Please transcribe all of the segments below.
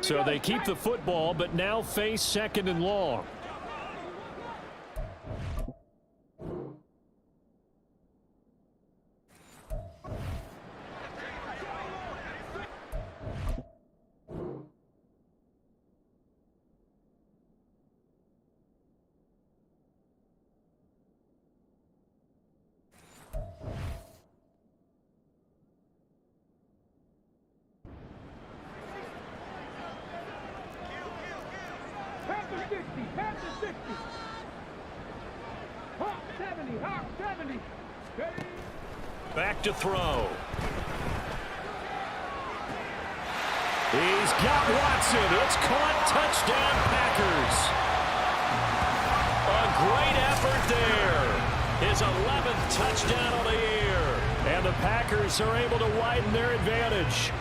So they keep the football, but now face 2nd and long. Back to throw. He's got Watson. It's caught. Touchdown, Packers. A great effort there. His 11th touchdown on the year. And the Packers are able to widen their advantage.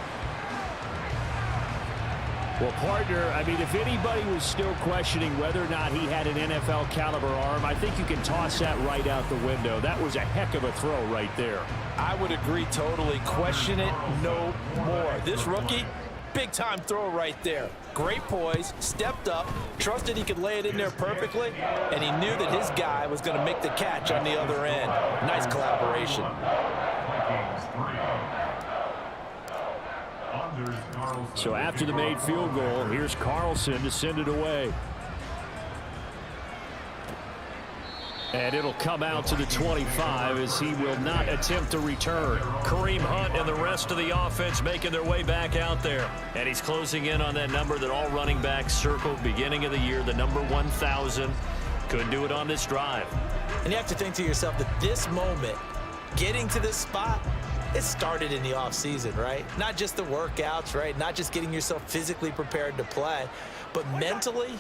Well, partner, I mean, if anybody was still questioning whether or not he had an NFL caliber arm, I think you can toss that right out the window. That was a heck of a throw right there. I would agree totally. Question it no more. This rookie, big-time throw right there. Great poise, stepped up, trusted he could lay it in there perfectly, and he knew that his guy was going to make the catch on the other end. Nice collaboration. So after the made field goal, here's Carlson to send it away. And it'll come out to the 25 as he will not attempt to return. Kareem Hunt and the rest of the offense making their way back out there. And he's closing in on that number that all running backs circled beginning of the year, the number 1,000. Couldn't do it on this drive. And you have to think to yourself that this moment, getting to this spot, it started in the offseason, right? Not just the workouts, right? Not just getting yourself physically prepared to play, but mentally,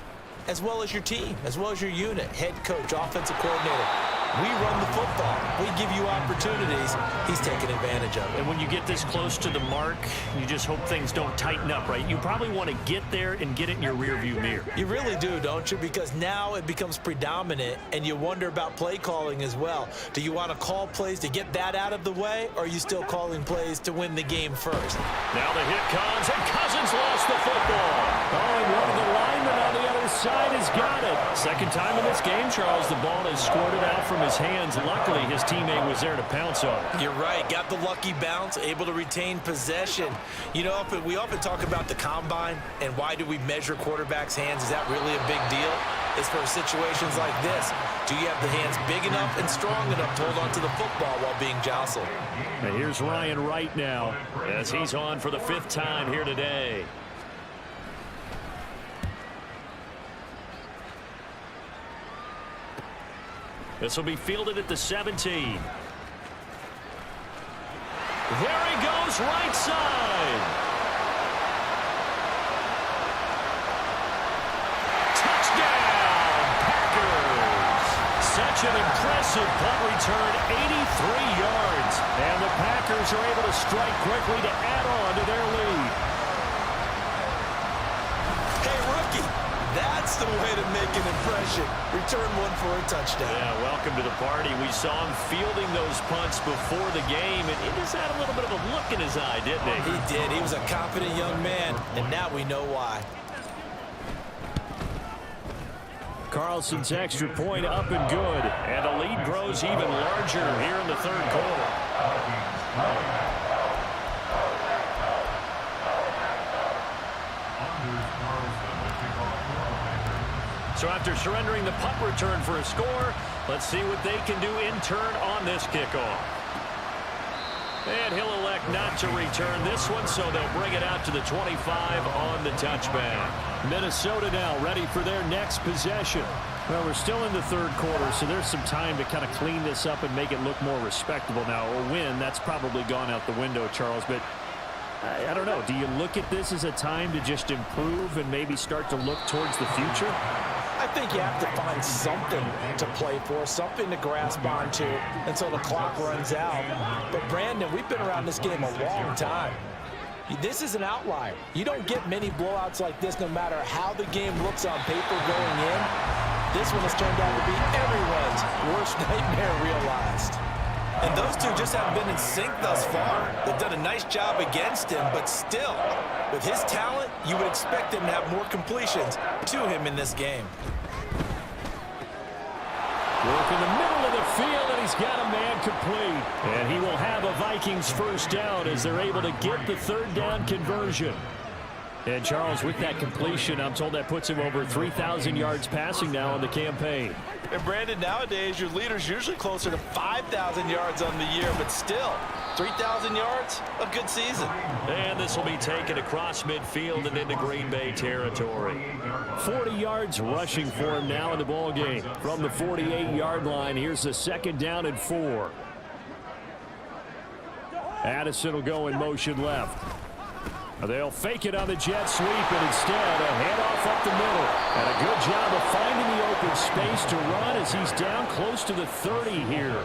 as well as your team, as well as your unit, head coach, offensive coordinator. We run the football. We give you opportunities. He's taking advantage of it. And when you get this close to the mark, you just hope things don't tighten up, right? You probably want to get there and get it in your rearview mirror. You really do, don't you? Because now it becomes predominant, and you wonder about play calling as well. Do you want to call plays to get that out of the way, or are you still calling plays to win the game first? Now the hit comes, and Cousins lost the football. Oh, and one of the linemen on the other side has got it. Second time in this game, Charles, the ball has squirted out from his hands. Luckily, his teammate was there to pounce on it. You're right. Got the lucky bounce, able to retain possession. You know, we often talk about the combine and why do we measure quarterbacks' hands. Is that really a big deal? It's for situations like this. Do you have the hands big enough and strong enough to hold on to the football while being jostled? And here's Ryan Wright now as he's on for the 5th time here today. This will be fielded at the 17. There he goes, right side. Touchdown, Packers. Such an impressive punt return, 83 yards. And the Packers are able to strike quickly to add on to their lead. Hey, rookie, that's the way to make an impression. Return one for a touchdown. Yeah, welcome to the party. We saw him fielding those punts before the game, and he just had a little bit of a look in his eye, didn't he? He did. He was a confident young man, and now we know why. Carlson's extra point up and good, and the lead grows even larger here in the 3rd quarter. So after surrendering the punt return for a score, let's see what they can do in turn on this kickoff. And he'll elect not to return this one, so they'll bring it out to the 25 on the touchback. Minnesota now ready for their next possession. Well, we're still in the 3rd quarter, so there's some time to kind of clean this up and make it look more respectable. Now, a win, that's probably gone out the window, Charles, but I don't know. Do you look at this as a time to just improve and maybe start to look towards the future? I think you have to find something to play for, something to grasp onto until the clock runs out. But, Brandon, we've been around this game a long time. This is an outlier. You don't get many blowouts like this no matter how the game looks on paper going in. This one has turned out to be everyone's worst nightmare realized. And those two just haven't been in sync thus far. They've done a nice job against him, but still, with his talent, you would expect him to have more completions to him in this game. Work in the middle of the field, and he's got a man complete. And he will have a Vikings first down as they're able to get the third down conversion. And Charles, with that completion, I'm told that puts him over 3,000 yards passing now in the campaign. And Brandon, nowadays your leader's usually closer to 5,000 yards on the year, but still, 3,000 yards, a good season. And this will be taken across midfield and into Green Bay territory. 40 yards rushing for him now in the ball game. From the 48-yard line, here's the second down and 4. Addison will go in motion left. They'll fake it on the jet sweep, and instead a handoff up the middle. And a good job of finding the open space to run as he's down close to the 30 here.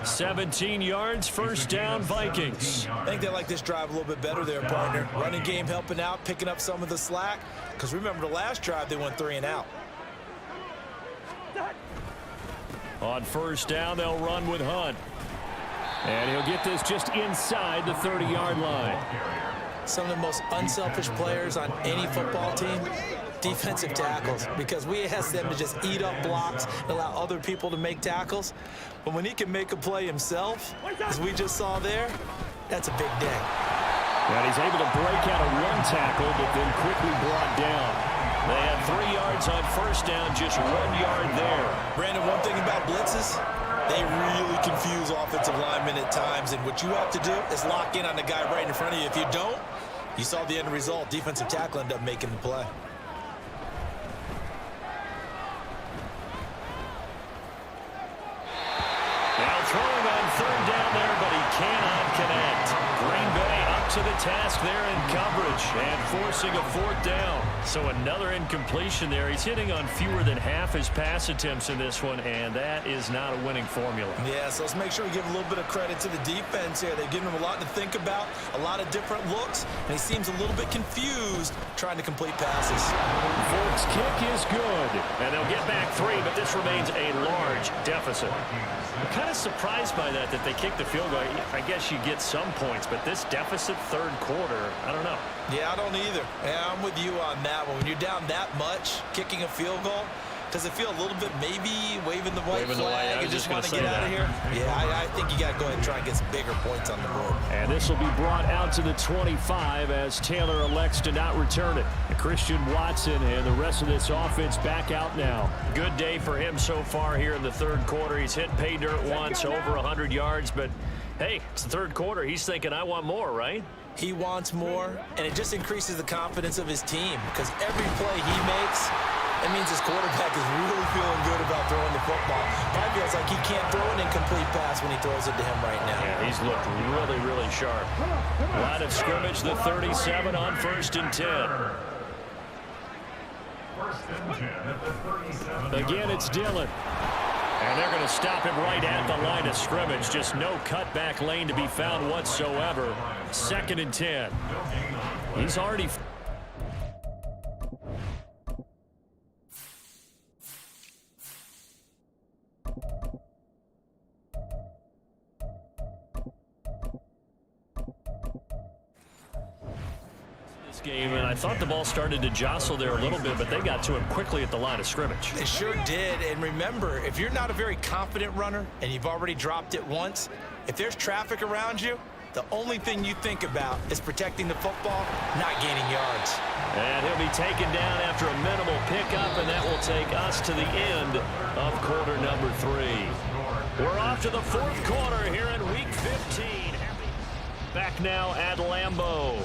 17 yards, first down, Vikings. I think they like this drive a little bit better there, partner. Running game helping out, picking up some of the slack. Because remember, the last drive they went 3 and out. On first down, they'll run with Hunt. And he'll get this just inside the 30-yard line. Some of the most unselfish players on any football team, defensive tackles, because we ask them to just eat up blocks and allow other people to make tackles. But when he can make a play himself, as we just saw there, that's a big day. And he's able to break out a one tackle, but then quickly brought down. They had 3 yards on first down, just 1 yard there. Brandon, one thing about blitzes, they really confuse offensive linemen at times, and what you have to do is lock in on the guy right in front of you. If you don't, you saw the end result. Defensive tackle ended up making the play. Now throwing on third down there, but he cannot connect. Green Bay up to the task there in coverage and forcing a fourth down. So another incompletion there. He's hitting on fewer than half his pass attempts in this one, and that is not a winning formula. Yeah, so let's make sure we give a little bit of credit to the defense here. They've given him a lot to think about, a lot of different looks, and he seems a little bit confused trying to complete passes. Ford's kick is good, and they'll get back 3, but this remains a large deficit. I'm kind of surprised by that they kicked the field goal. I guess you get some points, but this deficit third quarter, I don't know. Yeah, I don't either. Yeah, I'm with you on that one. When you're down that much, kicking a field goal, does it feel a little bit maybe waving the white flag and just want to get out of here? Yeah, I think you got to go ahead and try and get some bigger points on the board. And this will be brought out to the 25 as Taylor elects to not return it. Christian Watson and the rest of this offense back out now. Good day for him so far here in the third quarter. He's hit pay dirt once, over 100 yards, but hey, it's the third quarter. He's thinking, I want more, right? He wants more, and it just increases the confidence of his team because every play he makes, it means his quarterback is really feeling good about throwing the football. Probably feels like he can't throw an incomplete pass when he throws it to him right now. Yeah, he's looked really, really sharp. Line of scrimmage, the 37 on 1st and 10. Again, it's Dillon. And they're going to stop him right at the line of scrimmage. Just no cutback lane to be found whatsoever. 2nd and 10. He's already... game, and I thought the ball started to jostle there a little bit, but they got to him quickly at the line of scrimmage. They sure did, and remember, if you're not a very confident runner and you've already dropped it once, if there's traffic around you, the only thing you think about is protecting the football, not gaining yards. And he'll be taken down after a minimal pickup, and that will take us to the end of quarter number 3. We're off to the fourth quarter here in week 15. Back now at Lambeau.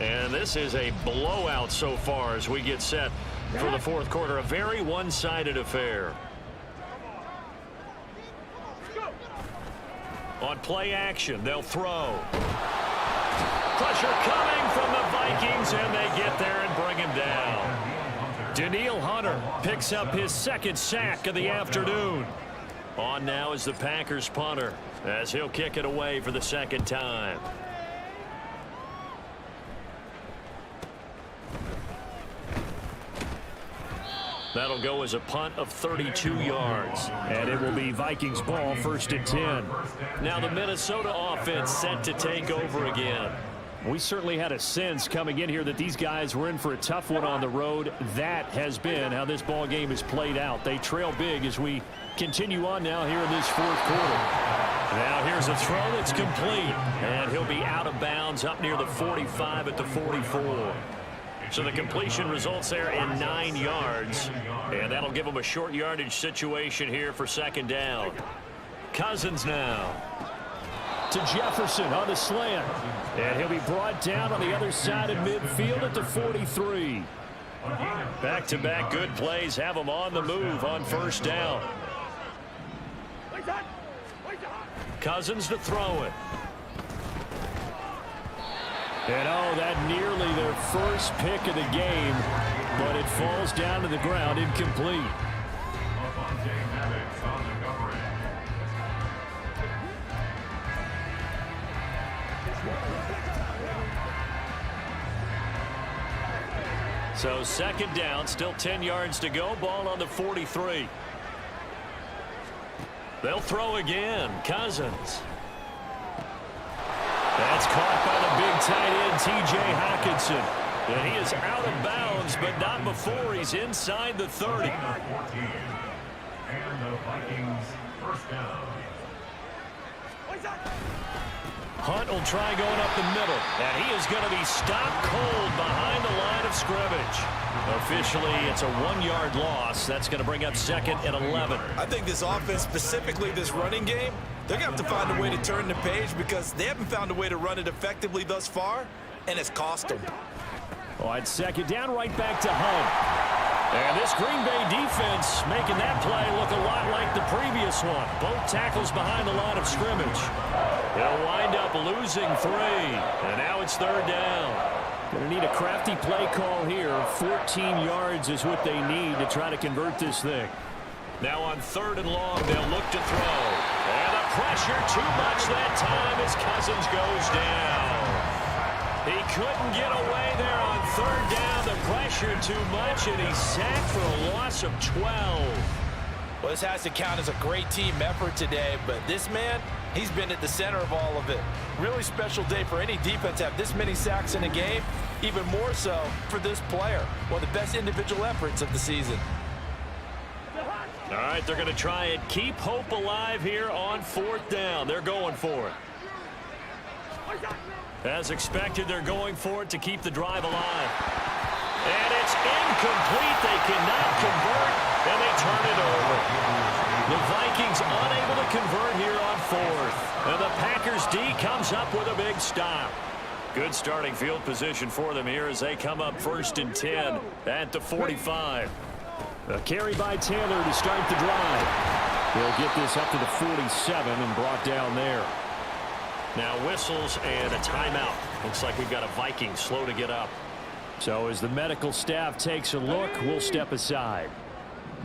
And this is a blowout so far as we get set for the fourth quarter. A very one-sided affair. On play action, they'll throw. Pressure coming from the Vikings, and they get there and bring him down. Danielle Hunter picks up his 2nd sack of the afternoon. On now is the Packers punter as he'll kick it away for the 2nd time. That'll go as a punt of 32 yards. And it will be Vikings ball, 1st and 10. Now the Minnesota offense set to take over again. We certainly had a sense coming in here that these guys were in for a tough one on the road. That has been how this ball game has played out. They trail big as we continue on now here in this 4th quarter. Now here's a throw that's complete. And he'll be out of bounds up near the 45 at the 44. So the completion results there in 9 yards. And that'll give them a short yardage situation here for 2nd down. Cousins now. To Jefferson on the slant. And he'll be brought down on the other side of midfield at the 43. Back-to-back good plays have them on the move on 1st down. Cousins to throw it. And oh, that nearly their first pick of the game, but it falls down to the ground incomplete. So 2nd down, still 10 yards to go, ball on the 43. They'll throw again. Cousins. That's caught by the big tight end, T.J. Hockenson. And he is out of bounds, but not before he's inside the 30. And the Vikings 1st down. Hunt will try going up the middle, and he is going to be stopped cold behind the line of scrimmage. Officially, it's a 1-yard loss. That's going to bring up 2nd and 11. I think this offense, specifically this running game, they're going to have to find a way to turn the page because they haven't found a way to run it effectively thus far, and it's cost them. On 2nd down, right back to Hunt. And this Green Bay defense making that play look a lot like the previous one. Both tackles behind the line of scrimmage. He'll wind up losing 3. And now it's 3rd down. Going to need a crafty play call here. 14 yards is what they need to try to convert this thing. Now on 3rd and long, they'll look to throw. And the pressure too much that time as Cousins goes down. He couldn't get away there on 3rd down. The pressure too much, and he's sacked for a loss of 12. Well, this has to count as a great team effort today, but this man, he's been at the center of all of it. Really special day for any defense to have this many sacks in a game, even more so for this player. One of the best individual efforts of the season. All right, they're going to try and keep hope alive here on 4th down. They're going for it. As expected, they're going for it to keep the drive alive. And it's incomplete. They cannot convert, and they turn it over. The Vikings unable to convert here on 4th. And the Packers D comes up with a big stop. Good starting field position for them here as they come up 1st and 10 at the 45. A carry by Taylor to start the drive. They'll get this up to the 47 and brought down there. Now whistles and a timeout. Looks like we've got a Viking slow to get up. So as the medical staff takes a look, we'll step aside.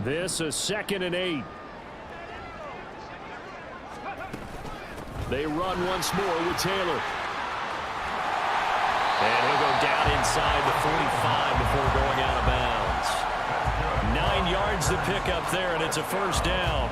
This is 2nd and 8. They run once more with Taylor. And he'll go down inside the 45 before going out of bounds. 9 yards to pick up there, and it's a 1st down.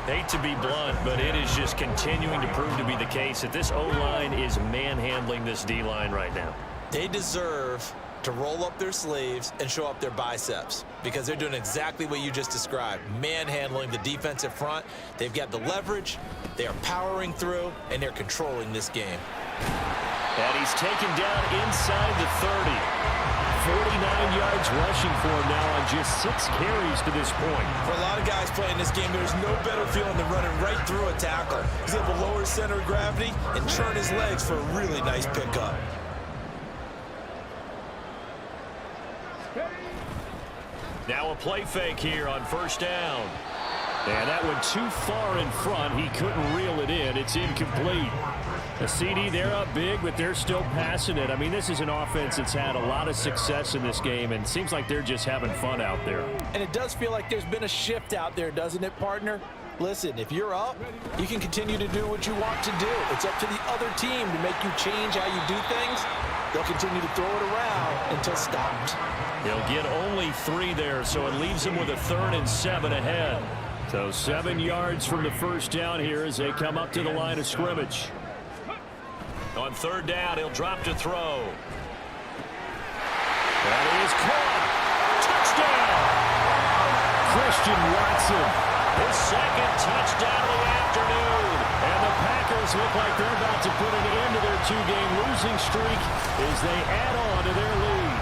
Hate to be blunt, but it is just continuing to prove to be the case that this O-line is manhandling this D-line right now. They deserve to roll up their sleeves and show up their biceps because they're doing exactly what you just described, manhandling the defensive front. They've got the leverage, they are powering through, and they're controlling this game. And he's taken down inside the 30. 49 yards rushing for him now on just 6 carries to this point. For a lot of guys playing this game, there's no better feeling than running right through a tackle. He's able to lower his center of gravity and turn his legs for a really nice pickup. Now a play fake here on 1st down. And that went too far in front. He couldn't reel it in. It's incomplete. The CD, they're up big, but they're still passing it. I mean, this is an offense that's had a lot of success in this game, and it seems like they're just having fun out there. And it does feel like there's been a shift out there, doesn't it, partner? Listen, if you're up, you can continue to do what you want to do. It's up to the other team to make you change how you do things. They'll continue to throw it around until stopped. He'll get only 3 there, so it leaves him with a 3rd and 7 ahead. So 7 yards from the first down here as they come up to the line of scrimmage. On 3rd down, he'll drop to throw. That is caught. Touchdown! Christian Watson. His 2nd touchdown of the afternoon. And the Packers look like they're about to put an end to their 2-game losing streak as they add on to their lead.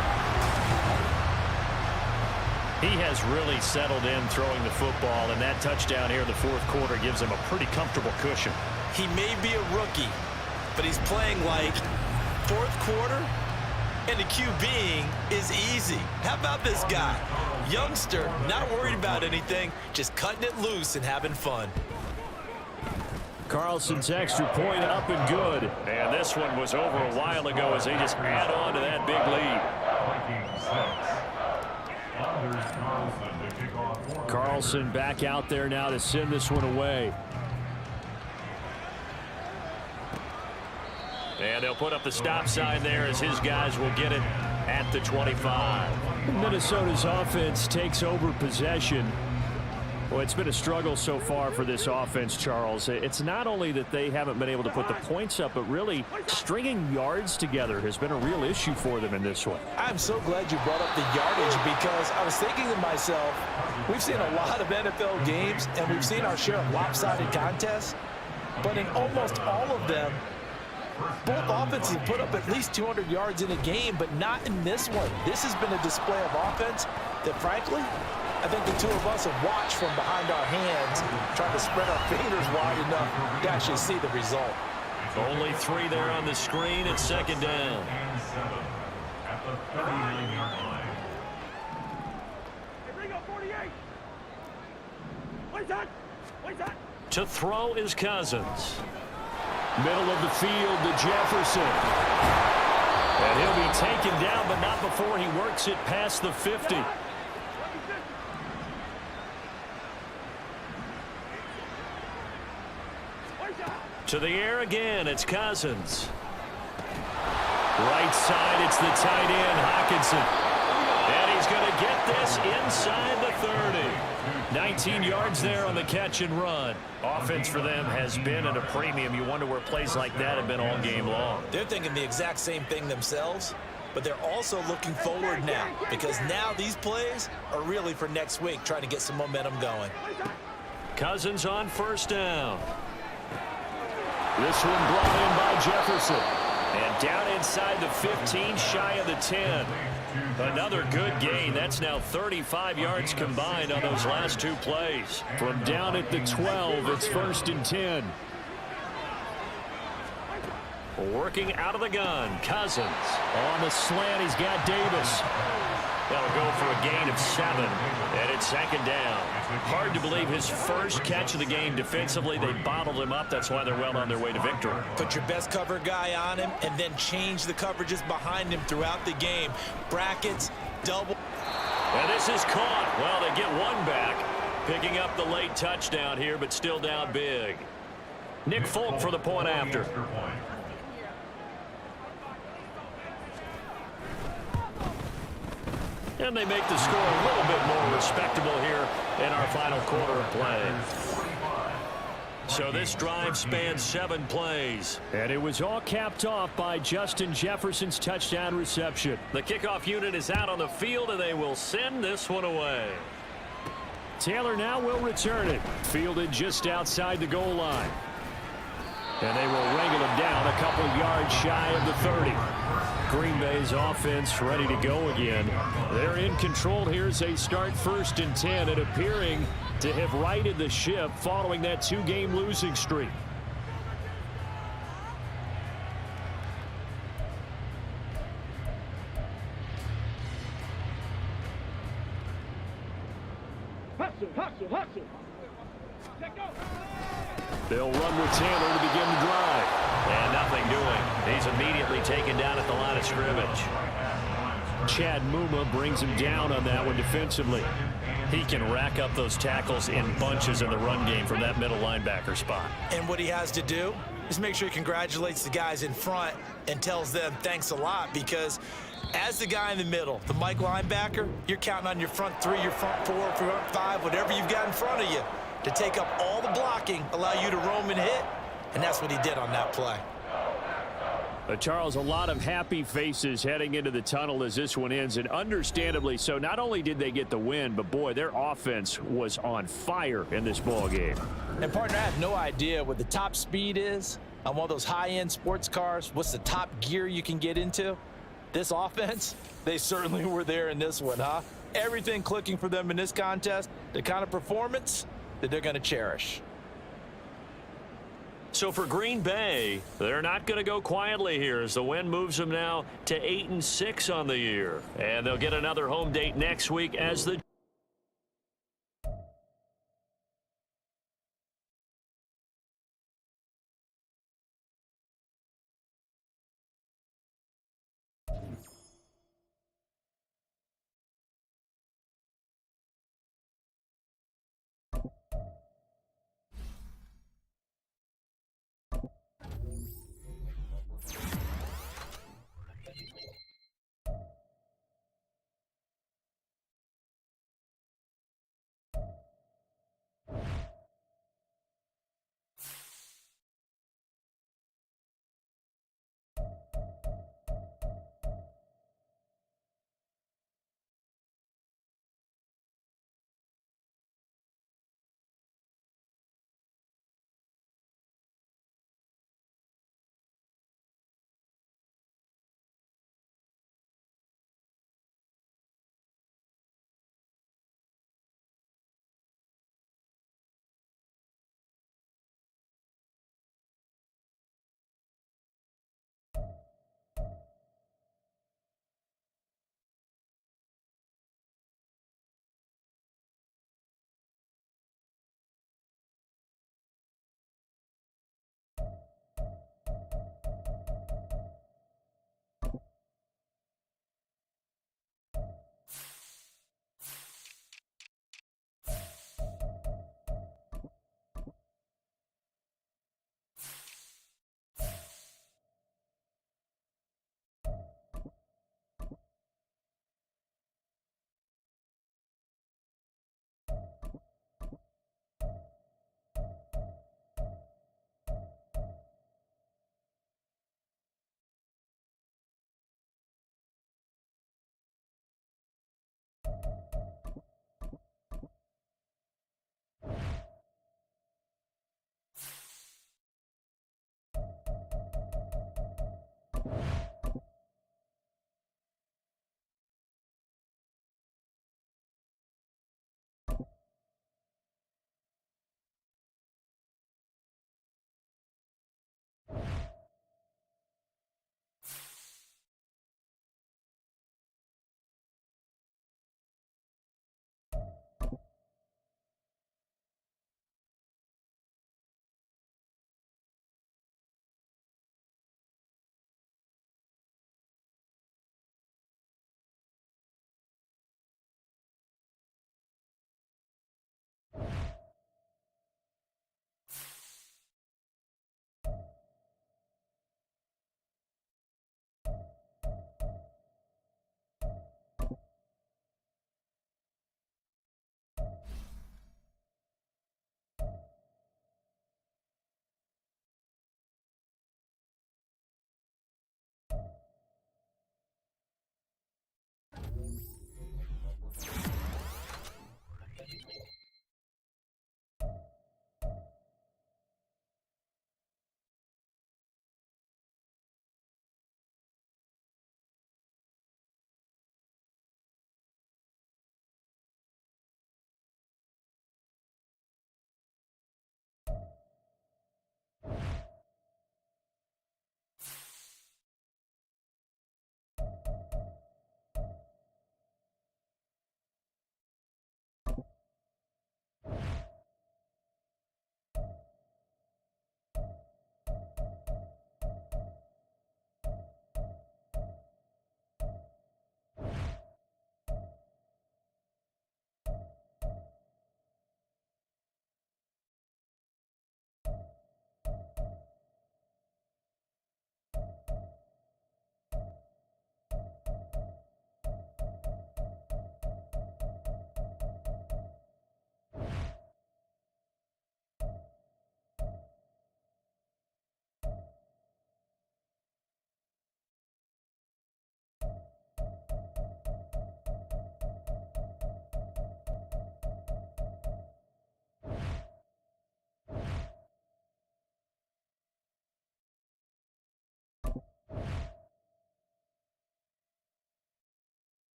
He has really settled in throwing the football, and that touchdown here in the 4th quarter gives him a pretty comfortable cushion. He may be a rookie, but he's playing like 4th quarter, and the QBing is easy. How about this guy? Youngster, not worried about anything, just cutting it loose and having fun. Carlson's extra point up and good. And this one was over a while ago as they just add on to that big lead. Carlson back out there now to send this one away. And they'll put up the stop sign there as his guys will get it at the 25. Minnesota's offense takes over possession. Well, it's been a struggle so far for this offense, Charles. It's not only that they haven't been able to put the points up, but really stringing yards together has been a real issue for them in this one. I'm so glad you brought up the yardage because I was thinking to myself, we've seen a lot of NFL games and we've seen our share of lopsided contests, but in almost all of them, both offenses put up at least 200 yards in a game, but not in this one. This has been a display of offense that, frankly, I think the two of us have watched from behind our hands, trying to spread our fingers wide enough to actually see the result. Only 3 there on the screen at 2nd down. At the 39-yard line. To throw is Cousins. Middle of the field to Jefferson. And he'll be taken down, but not before he works it past the 50. To the air again, it's Cousins. Right side, it's the tight end, Hockenson. And he's going to get this inside the 30. 19 yards there on the catch and run. Offense for them has been at a premium. You wonder where plays like that have been all game long. They're thinking the exact same thing themselves, but they're also looking forward now because now these plays are really for next week, trying to get some momentum going. Cousins on 1st down. This one brought in by Jefferson. And down inside the 15, shy of the 10. Another good gain. That's now 35 yards combined on those last 2 plays. From down at the 12, it's 1st and 10. Working out of the gun, Cousins. On the slant, he's got Davis. That'll go for a gain of 7, and it's 2nd down. Hard to believe his first catch of the game defensively. They bottled him up. That's why they're well on their way to victory. Put your best cover guy on him and then change the coverages behind him throughout the game. Brackets, double. And this is caught. Well, they get one back, picking up the late touchdown here, but still down big. Nick Folk for the point after. And they make the score a little bit more respectable here in our final quarter of play. So this drive spans 7 plays. And it was all capped off by Justin Jefferson's touchdown reception. The kickoff unit is out on the field, and they will send this one away. Taylor now will return it. Fielded just outside the goal line. And they will wrangle him down a couple yards shy of the 30. Green Bay's offense ready to go again. They're in control here as they start 1st and 10 and appearing to have righted the ship following that 2-game losing streak. They'll run with Taylor to begin the drive. And nothing doing. He's immediately taken down at the line of scrimmage. Chad Muma brings him down on that one defensively. He can rack up those tackles in bunches in the run game from that middle linebacker spot. And what he has to do is make sure he congratulates the guys in front and tells them thanks a lot because As the guy in the middle, the Mike linebacker, you're counting on your front three, your front four, front five, whatever you've got in front of you to take up all the blocking, allow you to roam and hit, and that's what he did on that play. Charles, a lot of happy faces heading into the tunnel as this one ends, and understandably so. Not only did they get the win, but, boy, their offense was on fire in this ball game. And, partner, I have no idea what the top speed is on one of those high-end sports cars. What's the top gear you can get into? This offense, they certainly were there in this one, huh? Everything clicking for them in this contest, the kind of performance that they're going to cherish. So for Green Bay, they're not going to go quietly here as the win moves them now to 8-6 on the year. And they'll get another home date next week as the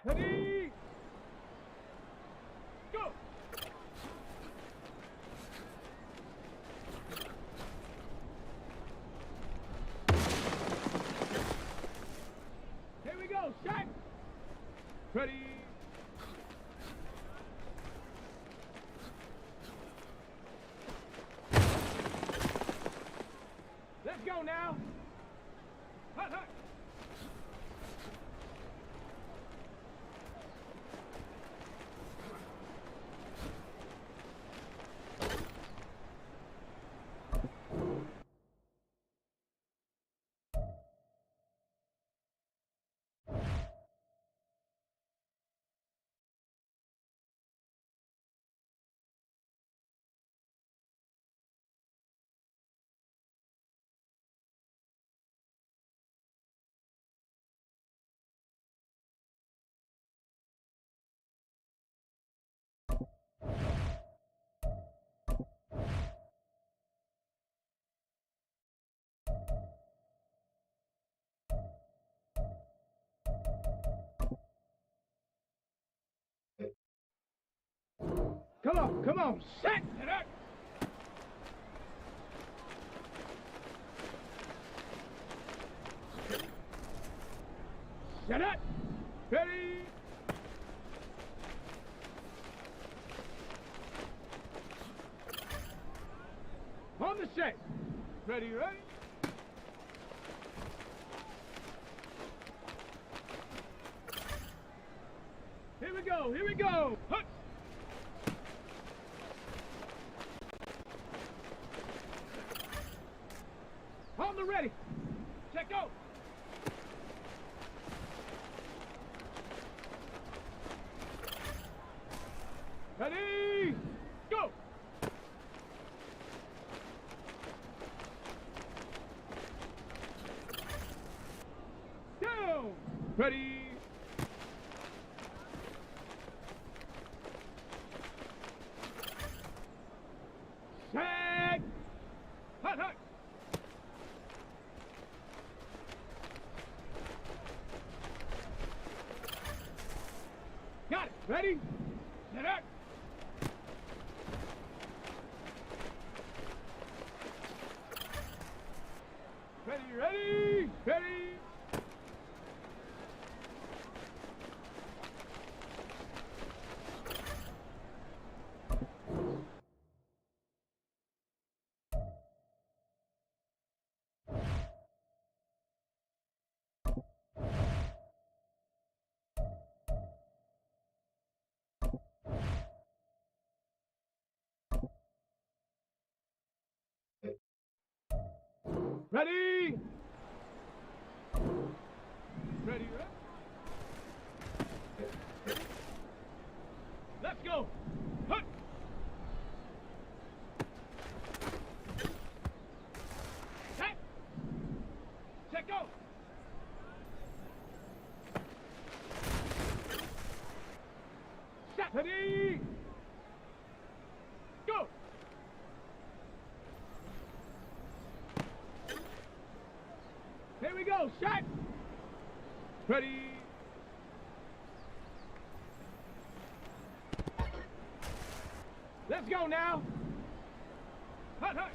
Ready? Go! Here we go, set! Ready? Let's go now! Hut, hut! Come on, set it up! Set up! Ready? On the set! Ready, ready? Here we go, here we go! Hut! On the ready. Check go. Ready. Go. Down. Ready. Set. Hut, hut. Got it. Ready? Set up. Ready, ready, ready. Ready? Ready, ready? Let's go! Hut! Set! Set, go! Set! Ready? Go! Here we go, set! Ready? Let's go now! Hut, hut!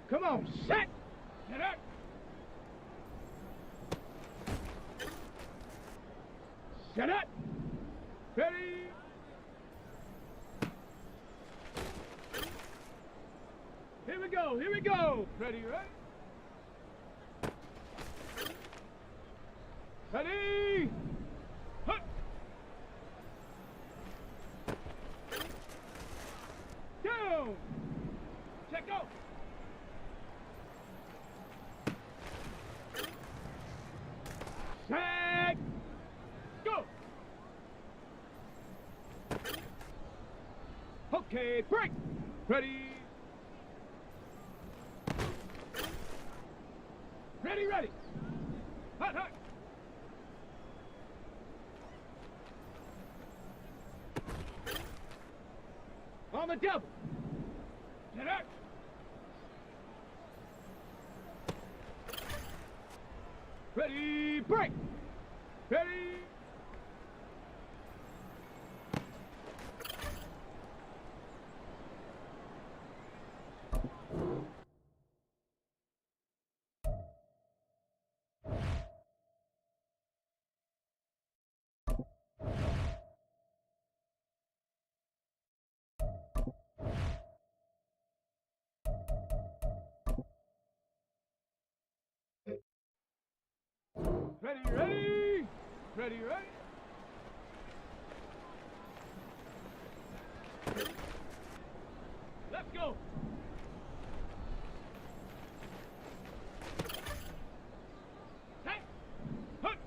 Come on, set! Get up! Set up! Ready? Here we go, here we go! Ready, ready? Ready? Hut! Down! Check go! Set! Go! Okay, break! Ready? Ready, ready! Hut, hut! On the double! Get out! Ready, break. Ready. Ready, ready. Ready, ready. Let's go. Hey. Hunt.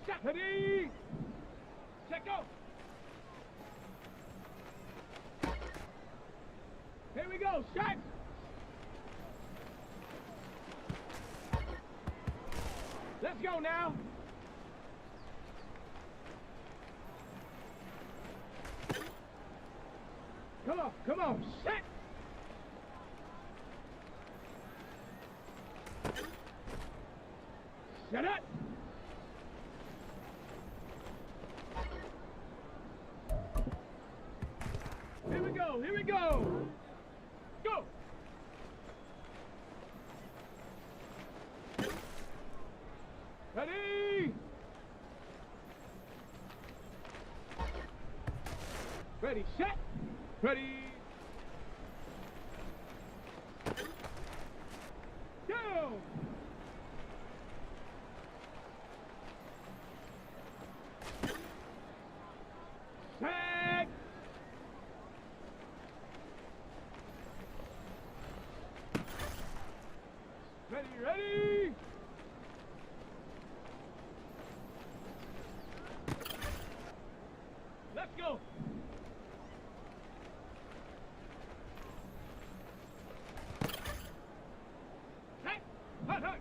Set. Ready. Set, go. Here we go. Set. Let's go now. Come on, set. Set up. Here we go, here we go. Go. Ready. Ready, set. Ready. Go. Set. Ready, ready. Let's go. Hey, hut, hut.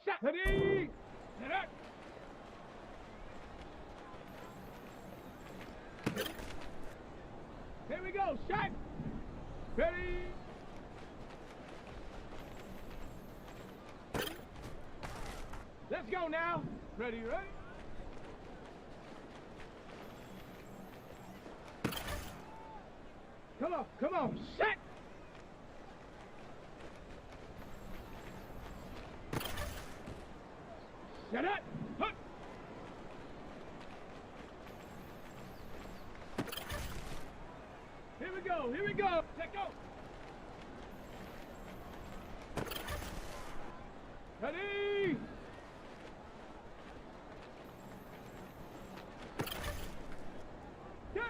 Set. Ready. Set up. Here we go. Set. Ready. Let's go now. Ready, ready. Come on. Set. Set up. Hunt. Here we go. Here we go. Set, go. Ready. Go.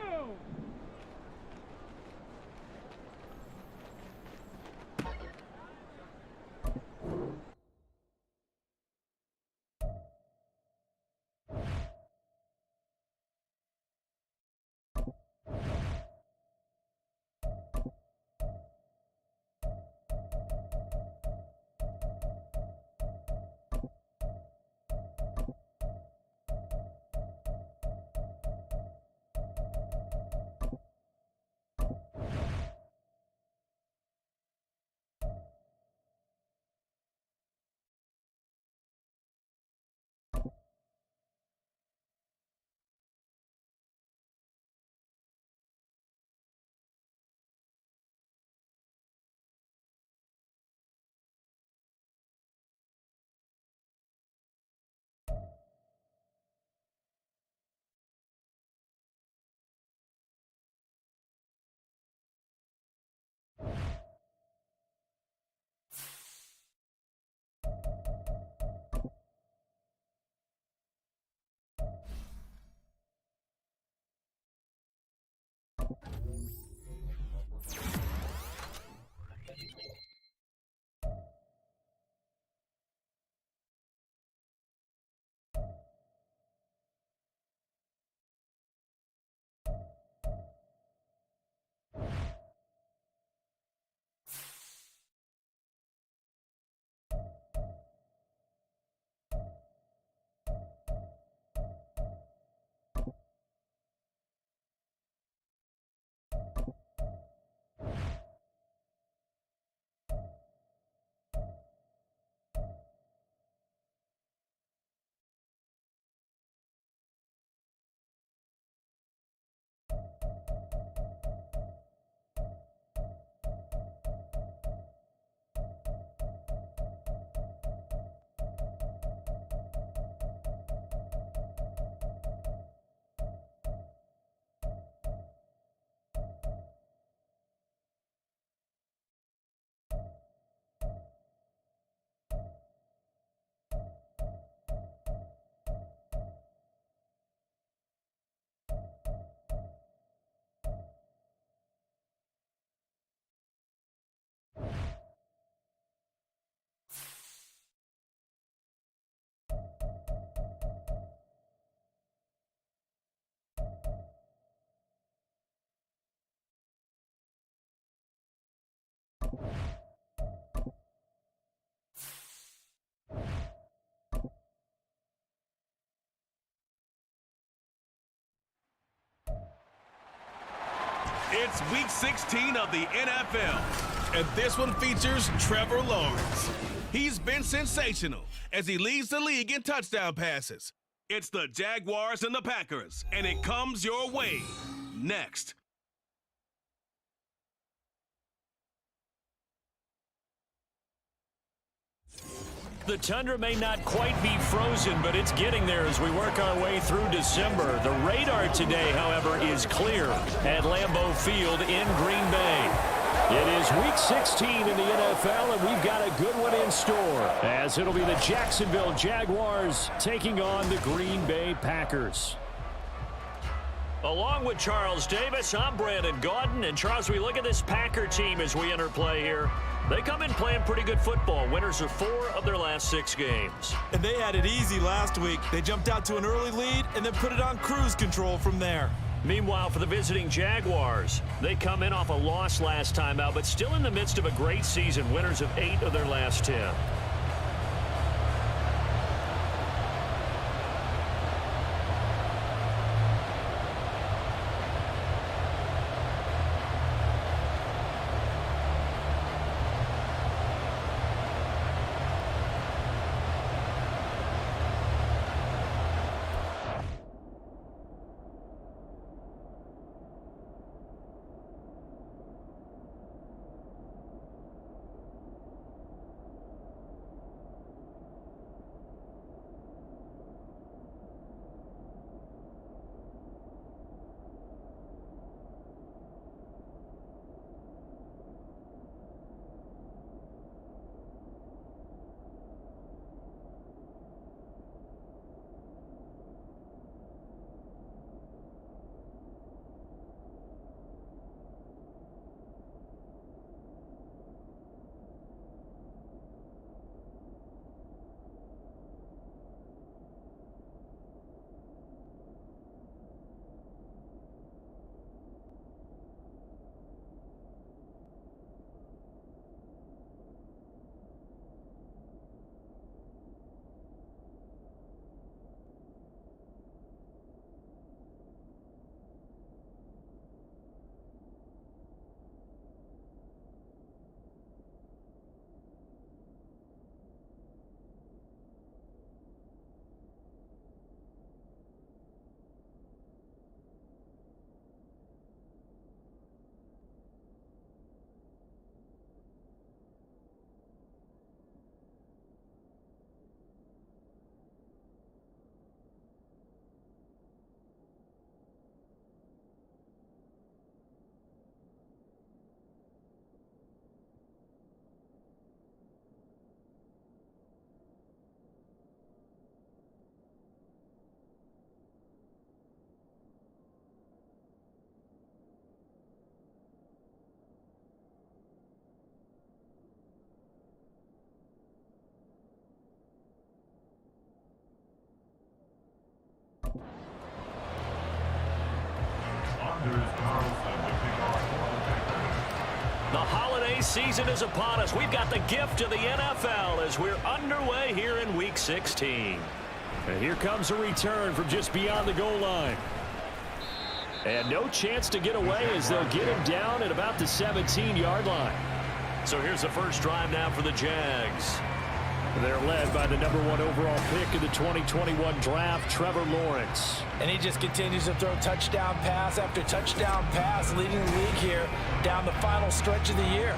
It's Week 16 of the NFL, and this one features Trevor Lawrence. He's been sensational as he leads the league in touchdown passes. It's the Jaguars and the Packers, and it comes your way next. The tundra may not quite be frozen, but it's getting there as we work our way through December. The radar today, however, is clear at Lambeau Field in Green Bay. It is Week 16 in the NFL, and we've got a good one in store, as it'll be the Jacksonville Jaguars taking on the Green Bay Packers. Along with Charles Davis, I'm Brandon Gaudin. And Charles, we look at this Packer team as we enter play here. They come in playing pretty good football. Winners of 4 of their last 6 games. And they had it easy last week. They jumped out to an early lead and then put it on cruise control from there. Meanwhile, for the visiting Jaguars, they come in off a loss last time out, but still in the midst of a great season. Winners of 8 of their last 10. The holiday season is upon us. We've got the gift of the NFL as we're underway here in Week 16. And here comes a return from just beyond the goal line. And no chance to get away as they'll get him down at about the 17-yard line. So here's the first drive now for the Jags. They're led by the #1 overall pick in the 2021 draft, Trevor Lawrence. And he just continues to throw touchdown pass after touchdown pass, leading the league here down the final stretch of the year.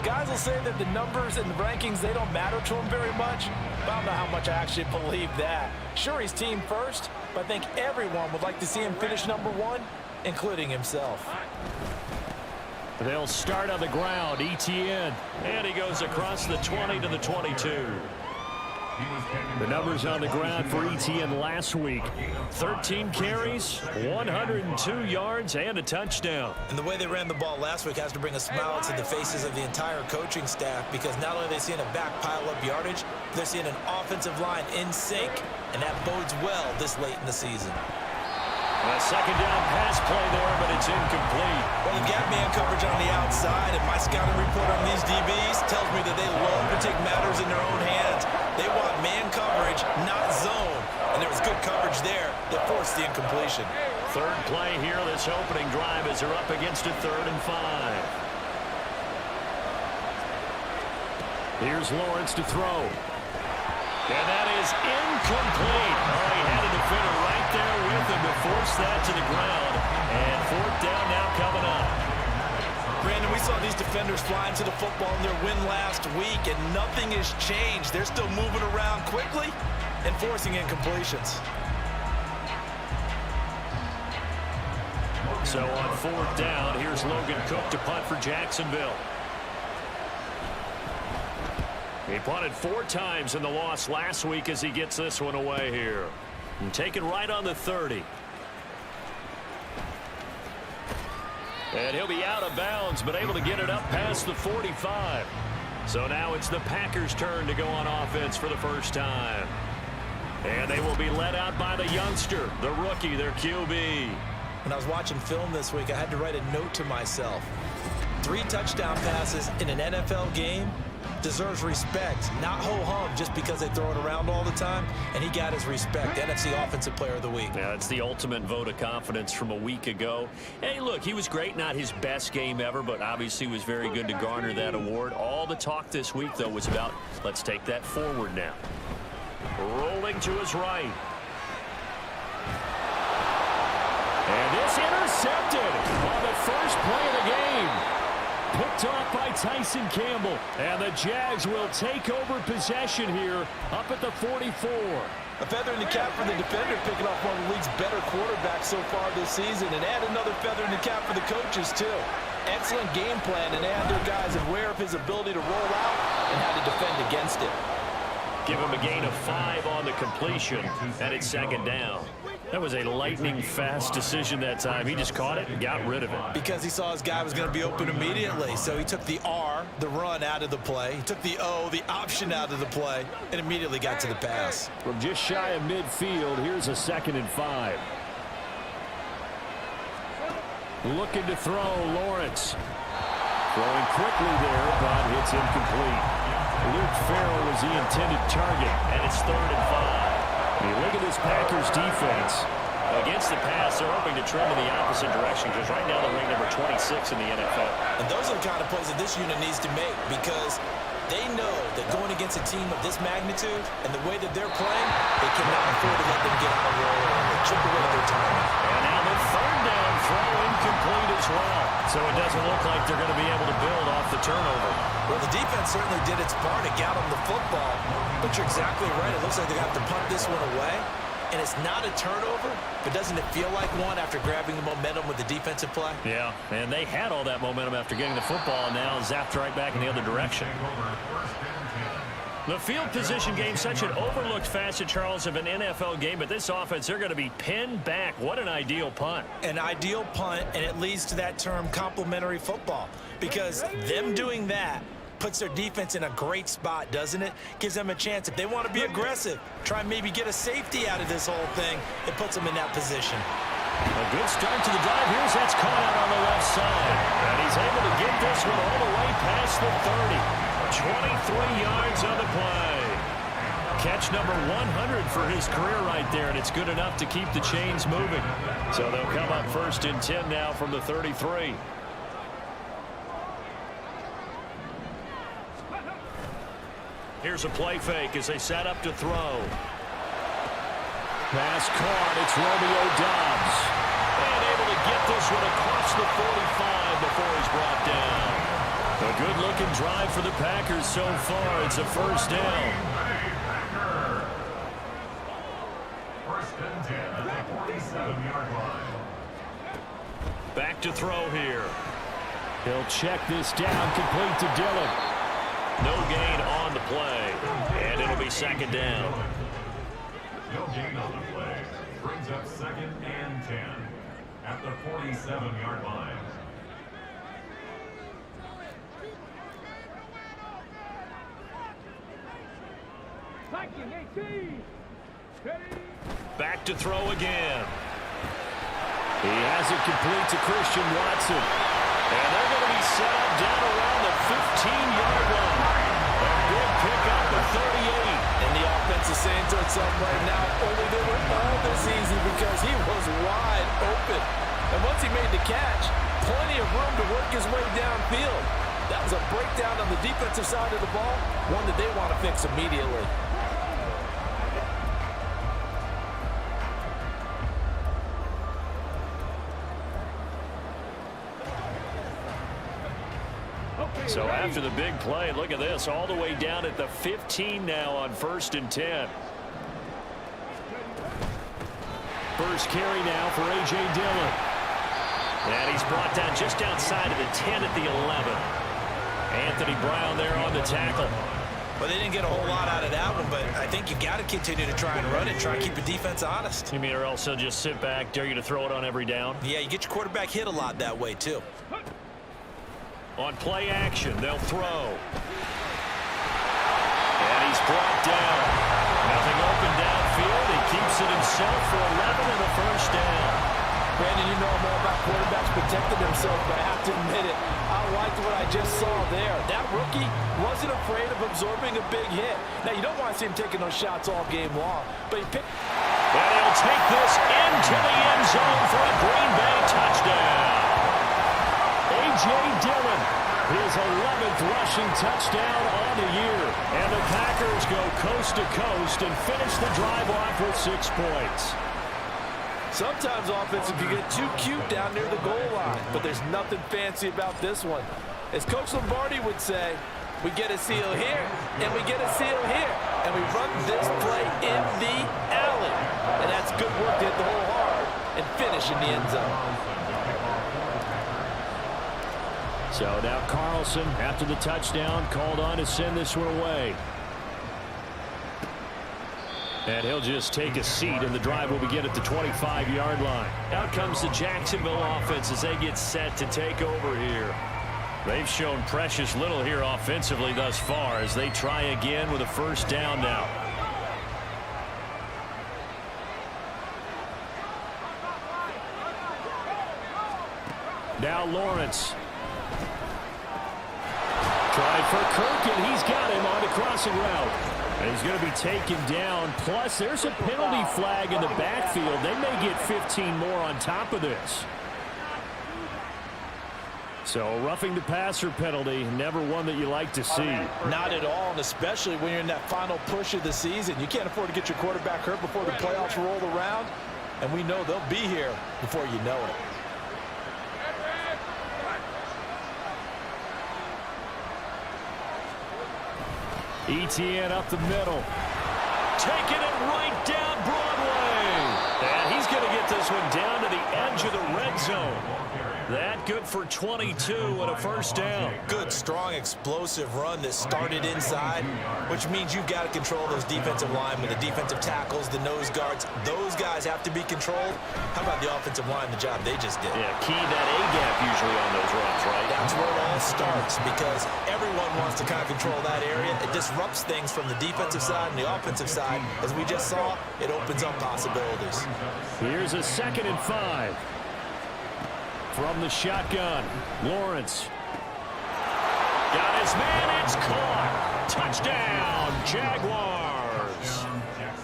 Guys will say that the numbers and the rankings, they don't matter to him very much. But I don't know how much I actually believe that. Sure, he's team first, but I think everyone would like to see him finish #1, including himself. They'll start on the ground, ETN. And he goes across the 20 to the 22. The numbers on the ground for ETN last week. 13 carries, 102 yards, and a touchdown. And the way they ran the ball last week has to bring a smile to the faces of the entire coaching staff, because not only are they seeing a back pile up yardage, they're seeing an offensive line in sync, and that bodes well this late in the season. A second down pass play there, but it's incomplete. Well, they've got man coverage on the outside, and my scouting report on these DBs tells me that they love to take matters in their own hands. They want man coverage, not zone. And there was good coverage there that forced the incompletion. Third play here, this opening drive, as they're up against a 3rd and 5. Here's Lawrence to throw. And that is incomplete. Oh, he had a defender right there with him to force that to the ground. And 4th down now coming up. Brandon, we saw these defenders flying to the football in their win last week, and nothing has changed. They're still moving around quickly and forcing incompletions. So on 4th down, here's Logan Cook to punt for Jacksonville. He punted 4 times in the loss last week as he gets this one away here. And taken right on the 30. And he'll be out of bounds, but able to get it up past the 45. So now it's the Packers' turn to go on offense for the first time. And they will be led out by the youngster, the rookie, their QB. When I was watching film this week, I had to write a note to myself. 3 touchdown passes in an NFL game deserves respect, not ho-hum just because they throw it around all the time, and he got his respect. NFC Offensive Player of the Week. Yeah, it's the ultimate vote of confidence from a week ago. Hey, look, he was great, not his best game ever, but obviously was very good to garner that award. All the talk this week, though, was about let's take that forward now. Rolling to his right. And this intercepted on the first play of the game. Picked off by Tyson Campbell. And the Jags will take over possession here up at the 44. A feather in the cap for the defender, picking off one of the league's better quarterbacks so far this season. And add another feather in the cap for the coaches, too. Excellent game plan, and they had their guys aware of his ability to roll out and how to defend against it. Give him a gain of 5 on the completion, and it's 2nd down. That was a lightning-fast decision that time. He just caught it and got rid of it. Because he saw his guy was going to be open immediately. So he took the R, the run, out of the play. He took the O, the option, out of the play, and immediately got to the pass. From just shy of midfield, here's a 2nd and 5. Looking to throw, Lawrence. Throwing quickly there, but it's incomplete. Luke Farrell was the intended target, and it's 3rd and 5. You look at this Packers defense. Against the pass, they're hoping to trend in the opposite direction because right now they're ranked number 26 in the NFL. And those are the kind of plays that this unit needs to make because they know that going against a team of this magnitude and the way that they're playing, they cannot afford to let them get on a roll and chip away at their time. And now the 3rd down throw incomplete as well. So it doesn't look like they're going to be able to build off the turnover. Well, the defense certainly did its part to get them the football. But you're exactly right. It looks like they have to punt this one away. And it's not a turnover, but doesn't it feel like one after grabbing the momentum with the defensive play? Yeah, and they had all that momentum after getting the football, and now zapped right back in the other direction. The field position game, such an overlooked facet, Charles, of an NFL game, but this offense, they're going to be pinned back. What an ideal punt. An ideal punt, and it leads to that term complementary football, because them doing that puts their defense in a great spot, doesn't it? Gives them a chance. If they want to be aggressive, try and maybe get a safety out of this whole thing, it puts them in that position. A good start to the drive. Here's that's caught out on the left side. And he's able to get this one all the way past the 30. 23 yards on the play. Catch number 100 for his career right there, and it's good enough to keep the chains moving. So they'll come up 1st and 10 now from the 33. Here's a play fake as they set up to throw. Pass caught. It's Romeo Doubs. And able to get this one across the 45 before he's brought down. A good-looking drive for the Packers so far. It's a 1st down. 1st and 10 at the 47-yard line. Back to throw here. He'll check this down, complete to Dillon. No gain on the play, and it'll be 2nd down. No gain on the play. Brings up 2nd and 10 at the 47-yard line. Back to throw again. He has it complete to Christian Watson. And they're going to be set up down around the 15-yard line. A big pickup at 38. And the offensive saying to himself right now, only they were all this easy because he was wide open. And once he made the catch, plenty of room to work his way downfield. That was a breakdown on the defensive side of the ball, one that they want to fix immediately. So after the big play, look at this, all the way down at the 15 now on 1st and 10. First carry now for A.J. Dillon. And he's brought down just outside of the 10 at the 11. Anthony Brown there on the tackle. Well, they didn't get a whole lot out of that one, but I think you got to continue to try and run it, try and keep the defense honest. You mean or else he'll just sit back, dare you to throw it on every down? Yeah, you get your quarterback hit a lot that way, too. On play action, they'll throw. And he's brought down. Nothing open downfield. He keeps it himself for 11 and a first down. Brandon, you know more about quarterbacks protecting themselves, but I have to admit it, I liked what I just saw there. That rookie wasn't afraid of absorbing a big hit. Now, you don't want to see him taking those shots all game long, but he picked... And he'll take this into the end zone for a Green Bay touchdown. A.J. Dillon, his 11th rushing touchdown on the year. And the Packers go coast to coast and finish the drive off with 6 points. Sometimes offenses can get too cute down near the goal line, but there's nothing fancy about this one. As Coach Lombardi would say, we get a seal here, and we get a seal here, and we run this play in the alley. And that's good work to hit the hole hard and finish in the end zone. So now Carlson, after the touchdown, called on to send this one away. And he'll just take a seat, and the drive will begin at the 25-yard line. Out comes the Jacksonville offense as they get set to take over here. They've shown precious little here offensively thus far as they try again with a first down now. Now Lawrence. Tried for Kirk, and he's got him on the crossing route. And he's going to be taken down. Plus, there's a penalty flag in the backfield. They may get 15 more on top of this. So, roughing the passer penalty, never one that you like to see. Not at all, and especially when you're in that final push of the season. You can't afford to get your quarterback hurt before the playoffs roll around. And we know they'll be here before you know it. Etienne up the middle. Taking it right down Broadway. And he's going to get this one down to the edge of the red zone. That good for 22 and a first down. Good, strong, explosive run that started inside, which means you've got to control those defensive linemen, the defensive tackles, the nose guards. Those guys have to be controlled. How about the offensive line, the job they just did? Yeah, key that A-gap usually on those runs, right? That's where it all starts because everyone wants to kind of control that area. It disrupts things from the defensive side and the offensive side. As we just saw, it opens up possibilities. Here's a 2nd and 5. From the shotgun, Lawrence. Got his man, it's caught. Touchdown, Jaguars.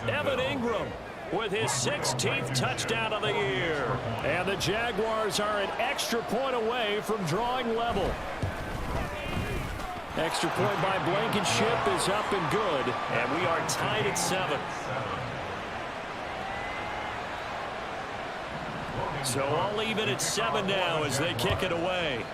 Evan Ingram with his 16th touchdown of the year. And the Jaguars are an extra point away from drawing level. Extra point by Blankenship is up and good, and we are tied at 7. So I'll leave it at 7 now as they kick it away.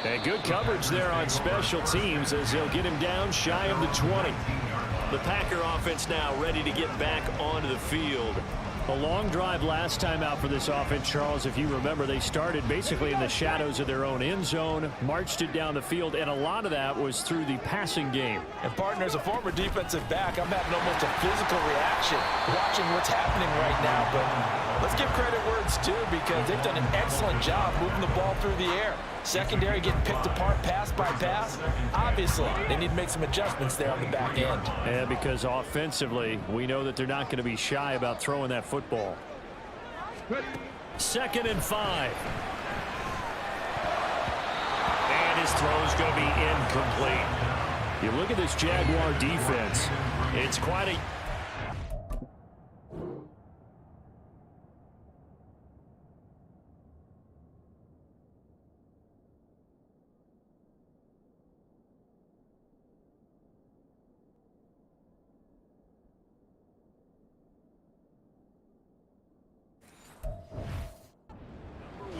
And good coverage there on special teams as they'll get him down shy of the 20. The Packer offense now ready to get back onto the field. A long drive last time out for this offense, Charles. If you remember, they started basically in the shadows of their own end zone, marched it down the field, and a lot of that was through the passing game. And partner, as a former defensive back, I'm having almost a physical reaction watching what's happening right now. But let's give credit where it's due because they've done an excellent job moving the ball through the air. Secondary getting picked apart pass by pass. Obviously, they need to make some adjustments there on the back end. And because offensively, we know that they're not going to be shy about throwing that football. 2nd and 5. his throw's going to be incomplete. You look at this Jaguar defense. It's quite a...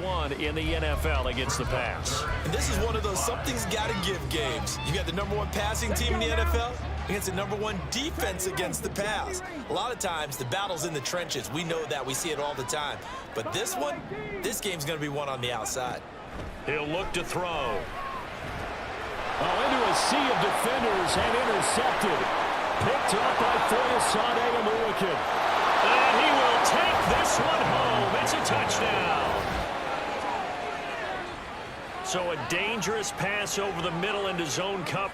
one in the NFL against the pass. And this is one of those something's got to give games. You got the #1 passing team in the NFL against the #1 defense against the pass. A lot of times the battle's in the trenches. We know that. We see it all the time. But this one, this game's going to be won on the outside. He'll look to throw. Oh, into a sea of defenders and intercepted. Picked up by Foyesade Amuakin. And he will take this one home. It's a touchdown. So a dangerous pass over the middle into zone cover.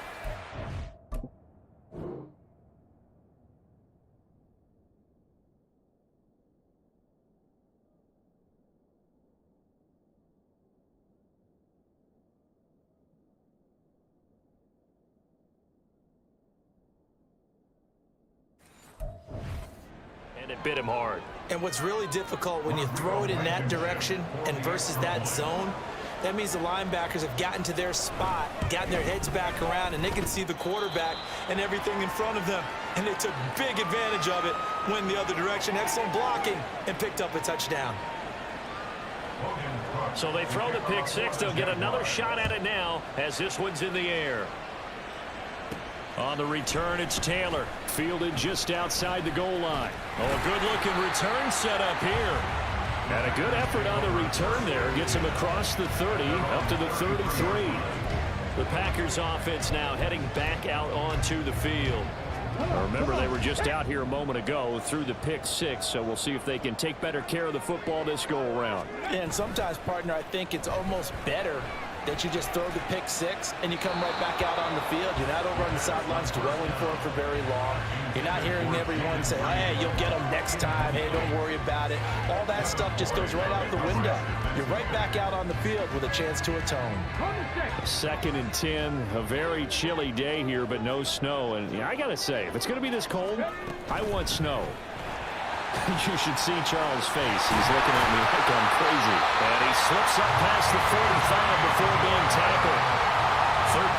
And it bit him hard. And what's really difficult when you throw it in that direction and versus that zone, that means the linebackers have gotten to their spot, gotten their heads back around, and they can see the quarterback and everything in front of them. And they took big advantage of it, went the other direction, excellent blocking, and picked up a touchdown. So they throw the pick six. They'll get another shot at it now as this one's in the air. On the return, it's Taylor. Fielded just outside the goal line. Oh, a good-looking return set up here. And a good effort on the return there. Gets him across the 30, up to the 33. The Packers offense now heading back out onto the field. Now remember, they were just out here a moment ago through the pick six, so we'll see if they can take better care of the football this go-around. And sometimes, partner, I think it's almost better that you just throw the pick six and you come right back out on the field. You're not over on the sidelines dwelling for it for very long. You're not hearing everyone say, hey, you'll get them next time. Hey, don't worry about it. All that stuff just goes right out the window. You're right back out on the field with a chance to atone. 2nd and 10, a very chilly day here, but no snow. And yeah, I got to say, if it's going to be this cold, I want snow. You should see Charles' face. He's looking at me like I'm crazy. And he slips up past the 45 before being tackled.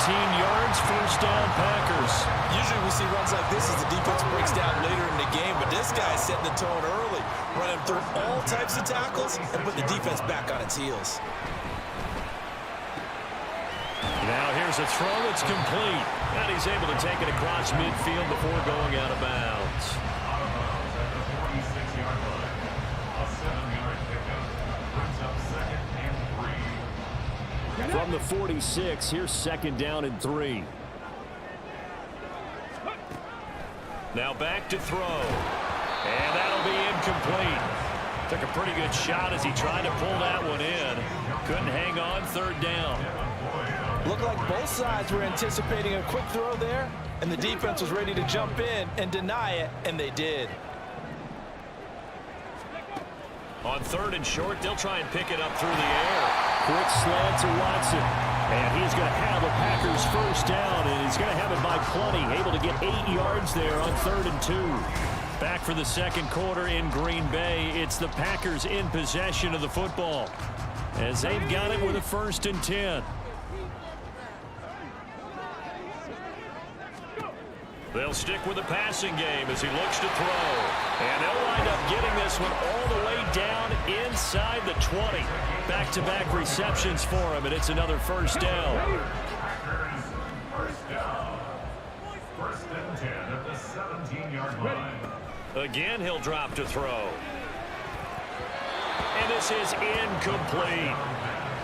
13 yards, first down, Packers. Usually we see runs like this as the defense breaks down later in the game, but this guy's setting the tone early, running through all types of tackles and put the defense back on its heels. Now here's a throw that's complete. And he's able to take it across midfield before going out of bounds. From the 46, here's 2nd down and 3. Now back to throw. And that'll be incomplete. Took a pretty good shot as he tried to pull that one in. Couldn't hang on, 3rd down. Looked like both sides were anticipating a quick throw there, and the defense was ready to jump in and deny it, and they did. On 3rd and short, they'll try and pick it up through the air. Quick slant to Watson. And he's going to have a Packers first down, and he's going to have it by plenty. Able to get 8 yards there on 3rd and 2. Back for the 2nd quarter in Green Bay. It's the Packers in possession of the football as they've got it with a 1st and 10. They'll stick with the passing game as he looks to throw. And they'll wind up getting this one all the way down inside the 20. Back-to-back receptions for him, and it's another first down. First down. 1st and 10 at the 17-yard line. Again, he'll drop to throw. And this is incomplete.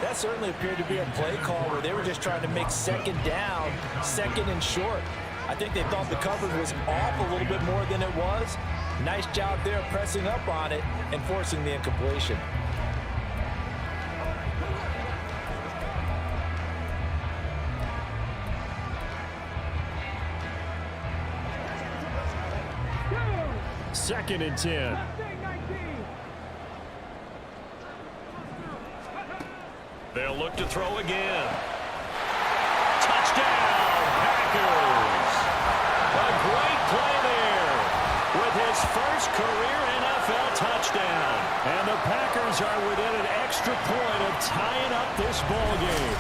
That certainly appeared to be a play call where they were just trying to make 2nd down, 2nd and short. I think they thought the coverage was off a little bit more than it was. Nice job there pressing up on it and forcing the incompletion. Second and 10. They'll look to throw again. And the Packers are within an extra point of tying up this ball game.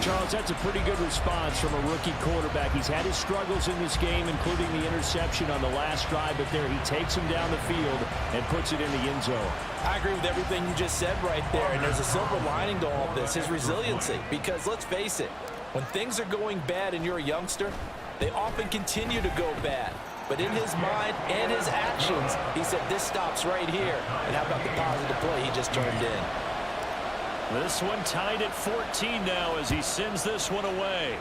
Charles, that's a pretty good response from a rookie quarterback. He's had his struggles in this game, including the interception on the last drive, but there he takes him down the field and puts it in the end zone. I agree with everything you just said right there, and there's a silver lining to all of this, his resiliency. Because let's face it, when things are going bad and you're a youngster, they often continue to go bad. But in his mind and his actions, he said, this stops right here. And how about the positive play he just turned in? This one tied at 14 now as he sends this one away.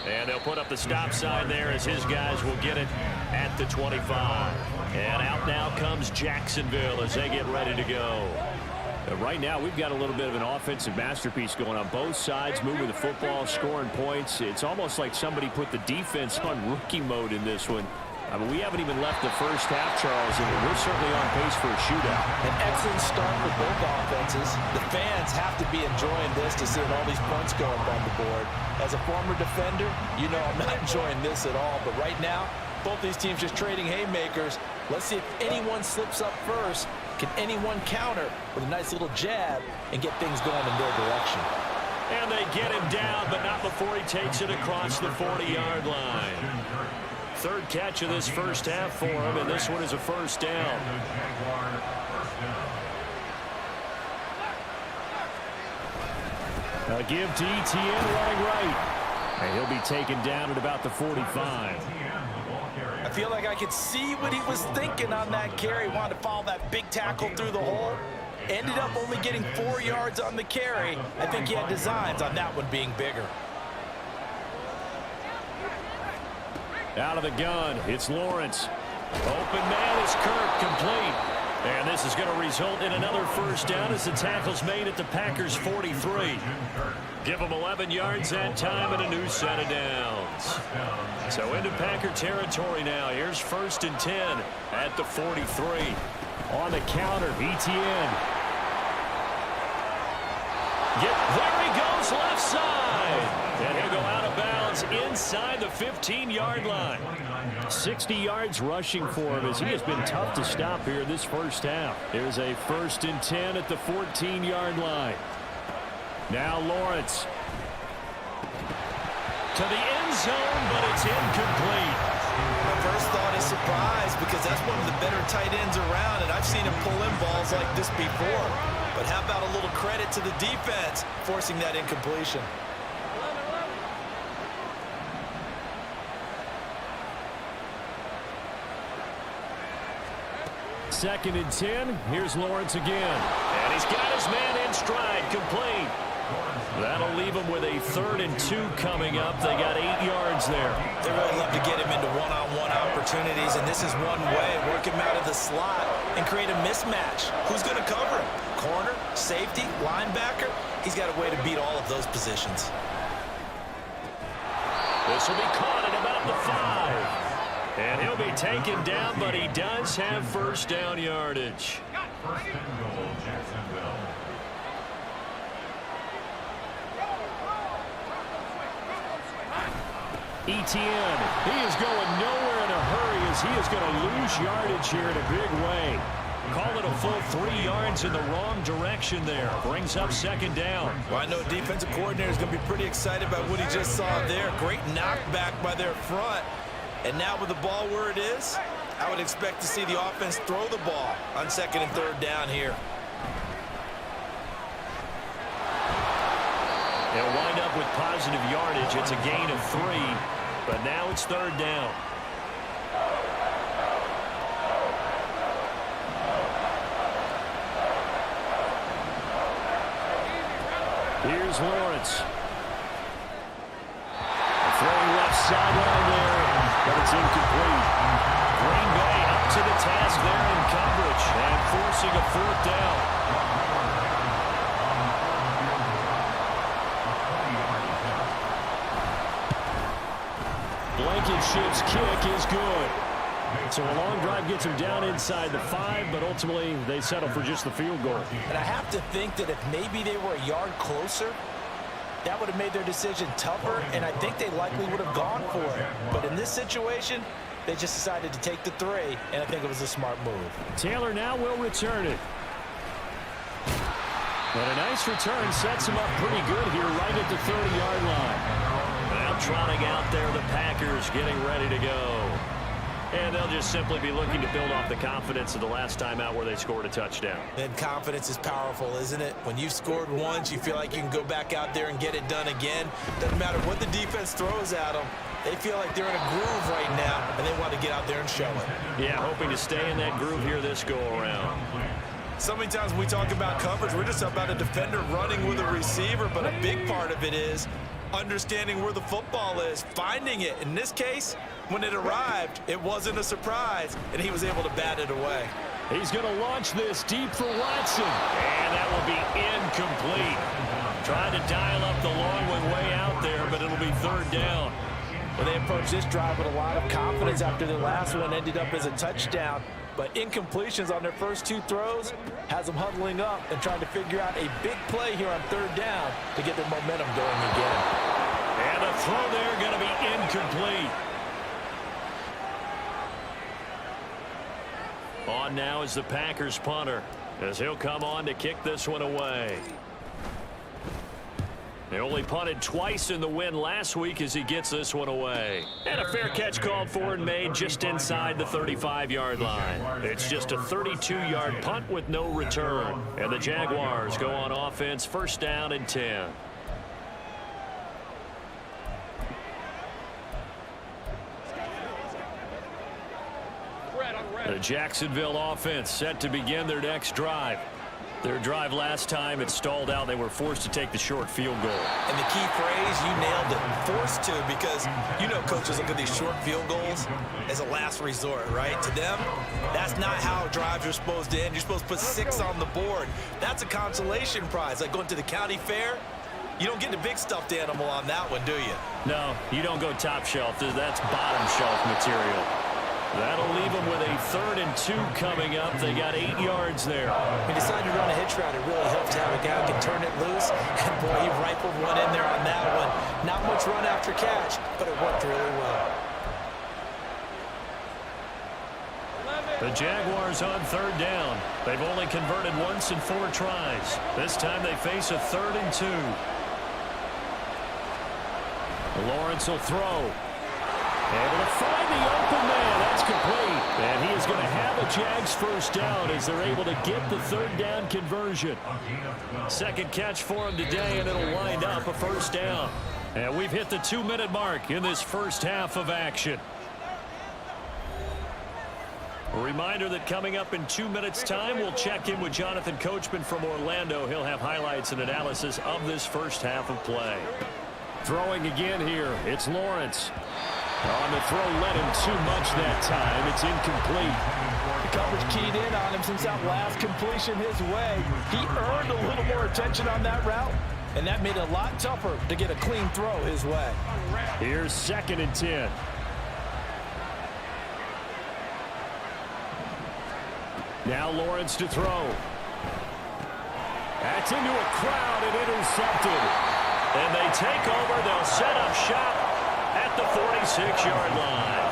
And they'll put up the stop sign there as his guys will get it at the 25. And out now comes Jacksonville as they get ready to go. Right now, we've got a little bit of an offensive masterpiece going on both sides, moving the football, scoring points. It's almost like somebody put the defense on rookie mode in this one. I mean, we haven't even left the first half, Charles, and we're certainly on pace for a shootout. An excellent start for both offenses. The fans have to be enjoying this to seeing all these points go up on the board. As a former defender, you know I'm not enjoying this at all. But right now, both these teams just trading haymakers. Let's see if anyone slips up first. Can anyone counter with a nice little jab and get things going in their direction? And they get him down, but not before he takes it across the 40-yard line. Third catch of this first half for him, and this one is a first down. A give to Etienne running right. And he'll be taken down at about the 45. I feel like I could see what he was thinking on that carry. Wanted to follow that big tackle through the hole. Ended up only getting 4 yards on the carry. I think he had designs on that one being bigger. Out of the gun, it's Lawrence. Open man is Kirk, complete. And this is going to result in another first down as the tackle's made at the Packers' 43. Give them 11 yards that time and a new set of downs. So into Packer territory now. Here's 1st and 10 at the 43. On the counter, Etienne. There he goes, left side. And he'll go out of bounds inside the 15-yard line. 60 yards rushing for him as he has been tough to stop here this first half. Here's a 1st and 10 at the 14-yard line. Now Lawrence. To the end zone, but it's incomplete. My first thought is surprise because that's one of the better tight ends around, and I've seen him pull in balls like this before. But how about a little credit to the defense forcing that incompletion? Second and 10. Here's Lawrence again. And he's got his man in stride, complete. That'll leave him with a 3rd and 2 coming up. They got 8 yards there. They really love to get him into one-on-one opportunities, and this is one way. Work him out of the slot and create a mismatch. Who's going to cover him? Corner, safety, linebacker? He's got a way to beat all of those positions. This will be caught at about the 5. And he'll be taken down, but he does have first down yardage. First and goal, Jacksonville. Etienne, he is going nowhere in a hurry as he is going to lose yardage here in a big way. Call it a full 3 yards in the wrong direction there. Brings up 2nd down. Well, I know defensive coordinator is going to be pretty excited about what he just saw there. Great knockback by their front. And now with the ball where it is, I would expect to see the offense throw the ball on 2nd and 3rd down here. They'll wind up with positive yardage. It's a gain of 3, but now it's 3rd down. Here's Lawrence. Throwing left sideline there, but it's incomplete. Green Bay up to the task there in coverage and forcing a 4th down. Blankenship's kick is good. So a long drive gets him down inside the 5, but ultimately they settle for just the field goal. And I have to think that if maybe they were a yard closer, that would have made their decision tougher, and I think they likely would have gone for it. But in this situation, They just decided to take the 3, and I think it was a smart move. Taylor now will return it. But a nice return sets him up pretty good here right at the 30-yard line. Now trotting out there, the Packers getting ready to go. And they'll just simply be looking to build off the confidence of the last time out where they scored a touchdown. And confidence is powerful, isn't it? When you've scored once, you feel like you can go back out there and get it done again. Doesn't matter what the defense throws at them. They feel like they're in a groove right now, and they want to get out there and show it. Yeah, hoping to stay in that groove here this go-around. So many times when we talk about coverage, we're just about a defender running with a receiver, but a big part of it is understanding where the football is, finding it. In this case, when it arrived, it wasn't a surprise, and he was able to bat it away. He's going to launch this deep for Watson. And that will be incomplete. Trying to dial up the long one way out there, but it'll be 3rd down. Well, they approached this drive with a lot of confidence after the last one ended up as a touchdown. But incompletions on their first 2 throws has them huddling up and trying to figure out a big play here on 3rd down to get their momentum going again. And the throw there going to be incomplete. On now is the Packers punter, as he'll come on to kick this one away. They only punted twice in the win last week as he gets this one away. And a fair catch called for and made just inside the 35-yard line. It's just a 32-yard punt with no return. And the Jaguars go on offense, 1st down and 10. The Jacksonville offense set to begin their next drive. Their drive last time, it stalled out. They were forced to take the short field goal. And the key phrase, you nailed it, forced to, because you know coaches look at these short field goals as a last resort, right? To them, that's not how drives are supposed to end. You're supposed to put 6 on the board. That's a consolation prize, like going to the county fair. You don't get the big stuffed animal on that one, do you? No, you don't go top shelf. That's bottom shelf material. That'll leave them with a 3rd and 2 coming up. They got 8 yards there. He decided to run a hitch route. It really helps to have a guy who can turn it loose. And boy, he rifled one in there on that one. Not much run after catch, but it worked really well. The Jaguars on 3rd down. They've only converted once in 4 tries. This time they face a 3rd and 2. Lawrence will throw. Able to find the open man. That's complete. And he is going to have a Jags 1st down as they're able to get the 3rd down conversion. 2nd catch for him today, and it'll wind up a 1st down. And we've hit the 2-minute mark in this first half of action. A reminder that coming up in 2 minutes' time, we'll check in with Jonathan Coachman from Orlando. He'll have highlights and analysis of this first half of play. Throwing again here, it's Lawrence. On the throw, led him too much that time. It's incomplete. The coverage keyed in on him since that last completion his way. He earned a little more attention on that route, and that made it a lot tougher to get a clean throw his way. Here's 2nd and 10. Now Lawrence to throw. That's into a crowd and intercepted. And they take over. They'll set up shop at the 46-yard line.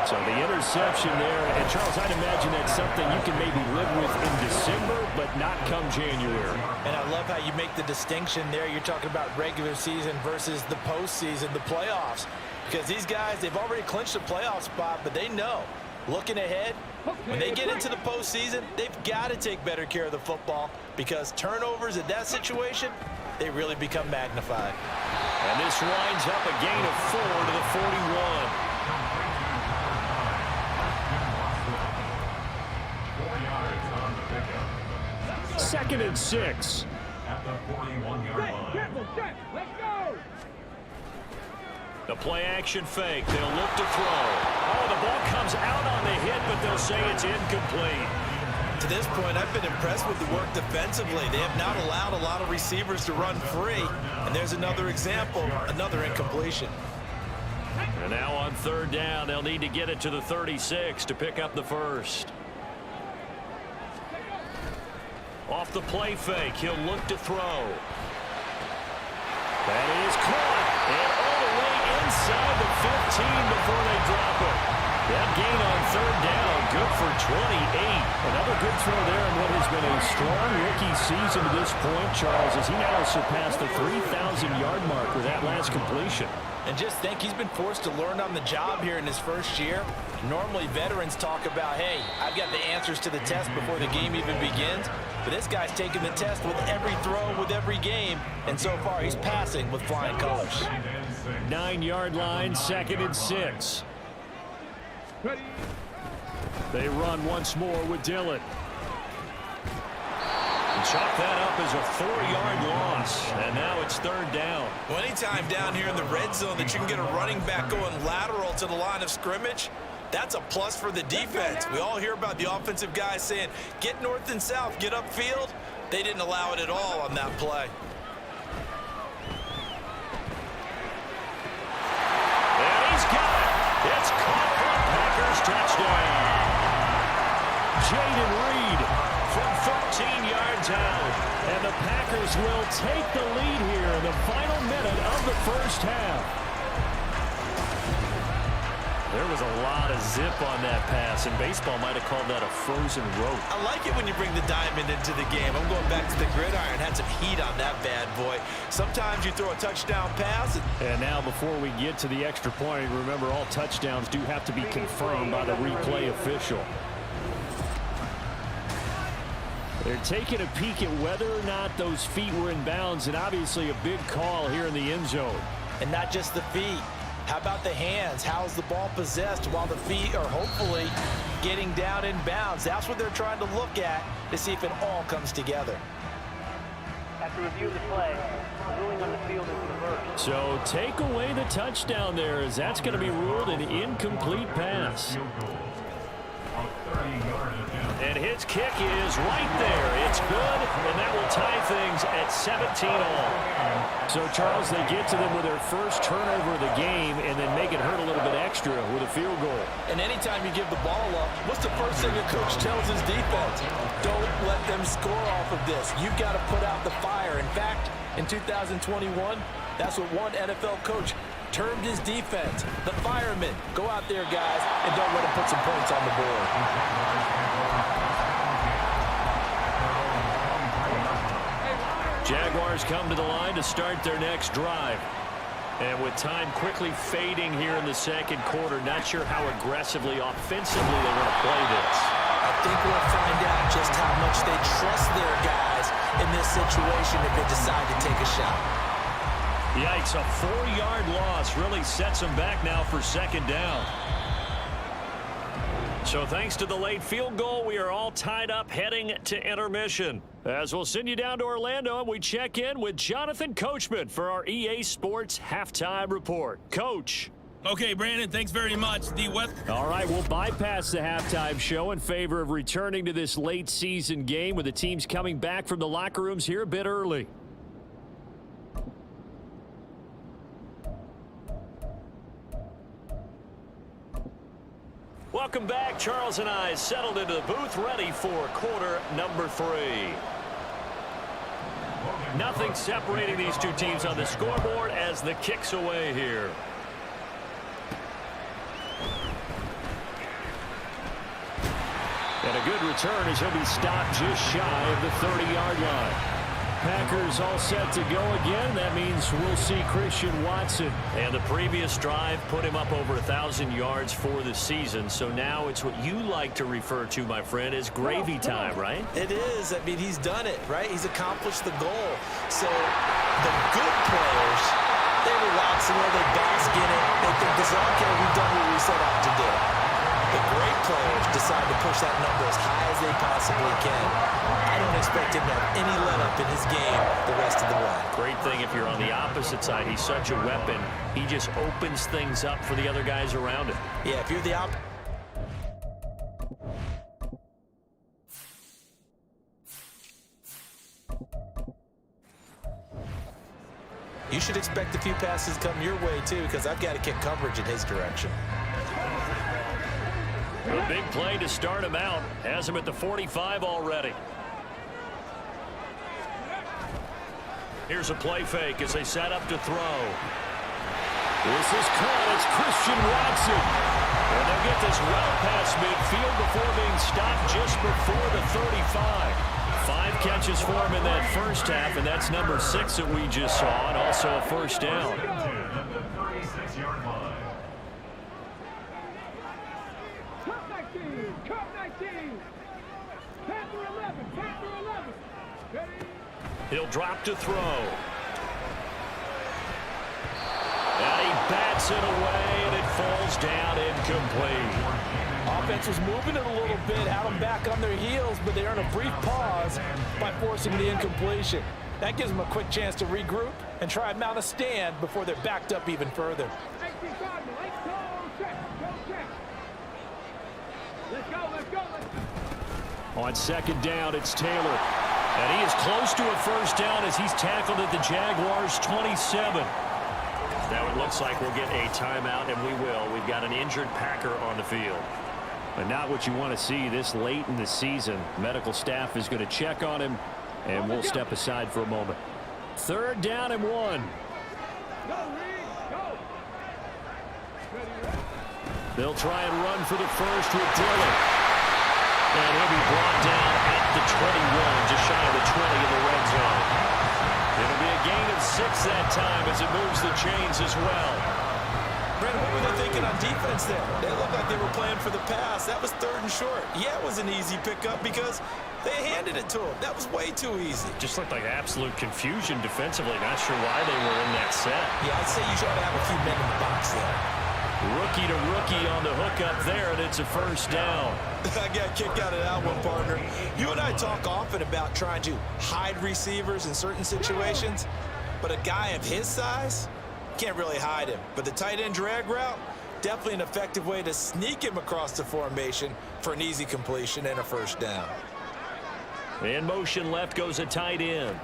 So the interception there, and Charles, I'd imagine that's something you can maybe live with in December, but not come January. And I love how you make the distinction there. You're talking about regular season versus the postseason, the playoffs. Because these guys, they've already clinched a playoff spot, but they know, looking ahead, when they get into the postseason, they've got to take better care of the football, because turnovers in that situation, they really become magnified. And this winds up a gain of 4 to the 41. 4 yards on the pickup. 2nd and 6. At the 41-yard line. Careful, check. Let's go. The play action fake. They'll look to throw. Oh, the ball comes out on the hit, but they'll say it's incomplete. To this point, I've been impressed with the work defensively. They have not allowed a lot of receivers to run free. And there's another example, another incompletion. And now on 3rd down, they'll need to get it to the 36 to pick up the first. Off the play fake, he'll look to throw. That is caught. And all the way inside the 15 before they drop it. That gain on third down, good for 28. Another good throw there in what has been a strong rookie season to this point, Charles, as he now has surpassed the 3,000-yard mark with that last completion. And just think, he's been forced to learn on the job here in his first year. Normally, veterans talk about, hey, I've got the answers to the test before the game even begins. But this guy's taking the test with every throw, with every game. And so far, he's passing with flying colors. 9-yard line, 2nd and 6. Ready. They run once more with Dillon. Chalk that up as a 4-yard loss, and now it's 3rd down. Well, anytime down here in the red zone that you can get a running back going lateral to the line of scrimmage, that's a plus for the defense. We all hear about the offensive guys saying, get north and south, get upfield. They didn't allow it at all on that play. And he's got it. It's caught for a Packers touchdown. Jaden Reed from 13 yards out. And the Packers will take the lead here in the final minute of the first half. There was a lot of zip on that pass, and baseball might have called that a frozen rope. I like it when you bring the diamond into the game. I'm going back to the gridiron. Had some heat on that bad boy. Sometimes you throw a touchdown pass. And now before we get to the extra point, remember all touchdowns do have to be confirmed by the replay official. They're taking a peek at whether or not those feet were in bounds, and obviously a big call here in the end zone. And not just the feet. How about the hands? How's the ball possessed while the feet are hopefully getting down in bounds? That's what they're trying to look at to see if it all comes together. After review of the play, the ruling on the field is reversed. So take away the touchdown there, as that's going to be ruled an incomplete pass. And his kick is right there. It's good, and that will tie things at 17-all. So, Charles, they get to them with their first turnover of the game and then make it hurt a little bit extra with a field goal. And anytime you give the ball up, what's the first thing a coach tells his defense? Don't let them score off of this. You've got to put out the fire. In fact, in 2021, that's what one NFL coach termed his defense. The firemen. Go out there, guys, and don't let them put some points on the board. Jaguars come to the line to start their next drive. And with time quickly fading here in the second quarter, not sure how aggressively, offensively they want to play this. I think we'll find out just how much they trust their guys in this situation if they decide to take a shot. Yikes, a 4-yard loss really sets them back now for 2nd down. So thanks to the late field goal, we are all tied up heading to intermission. As we'll send you down to Orlando, and we check in with Jonathan Coachman for our EA Sports Halftime Report. Coach. Okay, Brandon, thanks very much. All right, we'll bypass the halftime show in favor of returning to this late season game with the teams coming back from the locker rooms here a bit early. Welcome back. Charles and I settled into the booth, ready for quarter number 3. Nothing separating these two teams on the scoreboard as the kick's away here. And a good return as he'll be stopped just shy of the 30-yard line. Packers all set to go again. That means we'll see Christian Watson. And the previous drive put him up over 1,000 yards for the season. So now it's what you like to refer to, my friend, as gravy time, right? It is. I mean, he's done it, right? He's accomplished the goal. So the good players, they relax and they bask in it. They think this is okay. We've done what we set out to do. The great players decide to push that number as high as they possibly can. I don't expect him to have any let-up in his game the rest of the way. Great thing if you're on the opposite side. He's such a weapon. He just opens things up for the other guys around him. Yeah, if you're the opposite. You should expect a few passes come your way, too, because I've got to kick coverage in his direction. A big play to start him out. Has him at the 45 already. Here's a play fake as they set up to throw. This is caught. It's Christian Watson. And They'll get this well past midfield before being stopped just before the 35. 5 catches for him in that first half, and that's number 6 that we just saw, and also a first down. He'll drop to throw. And he bats it away, and it falls down incomplete. Offense was moving it a little bit, had them back on their heels, but they earned a brief pause by forcing the incompletion. That gives them a quick chance to regroup and try and mount a stand before they're backed up even further. On second down, it's Taylor. And he is close to a first down as he's tackled at the Jaguars' 27. Now it looks like we'll get a timeout, and we will. We've got an injured Packer on the field. But not what you want to see this late in the season. Medical staff is going to check on him, and we'll step aside for a moment. 3rd down and 1. They'll try and run for the first with Dillon. And he'll be brought down at the 21, just shy of the 20 in the red zone. It'll be a gain of 6 that time as it moves the chains as well. Brandon, what were they thinking on defense there? They looked like they were playing for the pass. That was 3rd and short. Yeah, it was an easy pickup because they handed it to him. That was way too easy. Just looked like absolute confusion defensively. Not sure why they were in that set. Yeah, I'd say you try to have a few men in the box there. Rookie to rookie on the hookup there, and it's a first down. I got a kick out of that one, partner. You and I talk often about trying to hide receivers in certain situations, but a guy of his size can't really hide him. But the tight end drag route, definitely an effective way to sneak him across the formation for an easy completion and a first down. In motion left goes a tight end.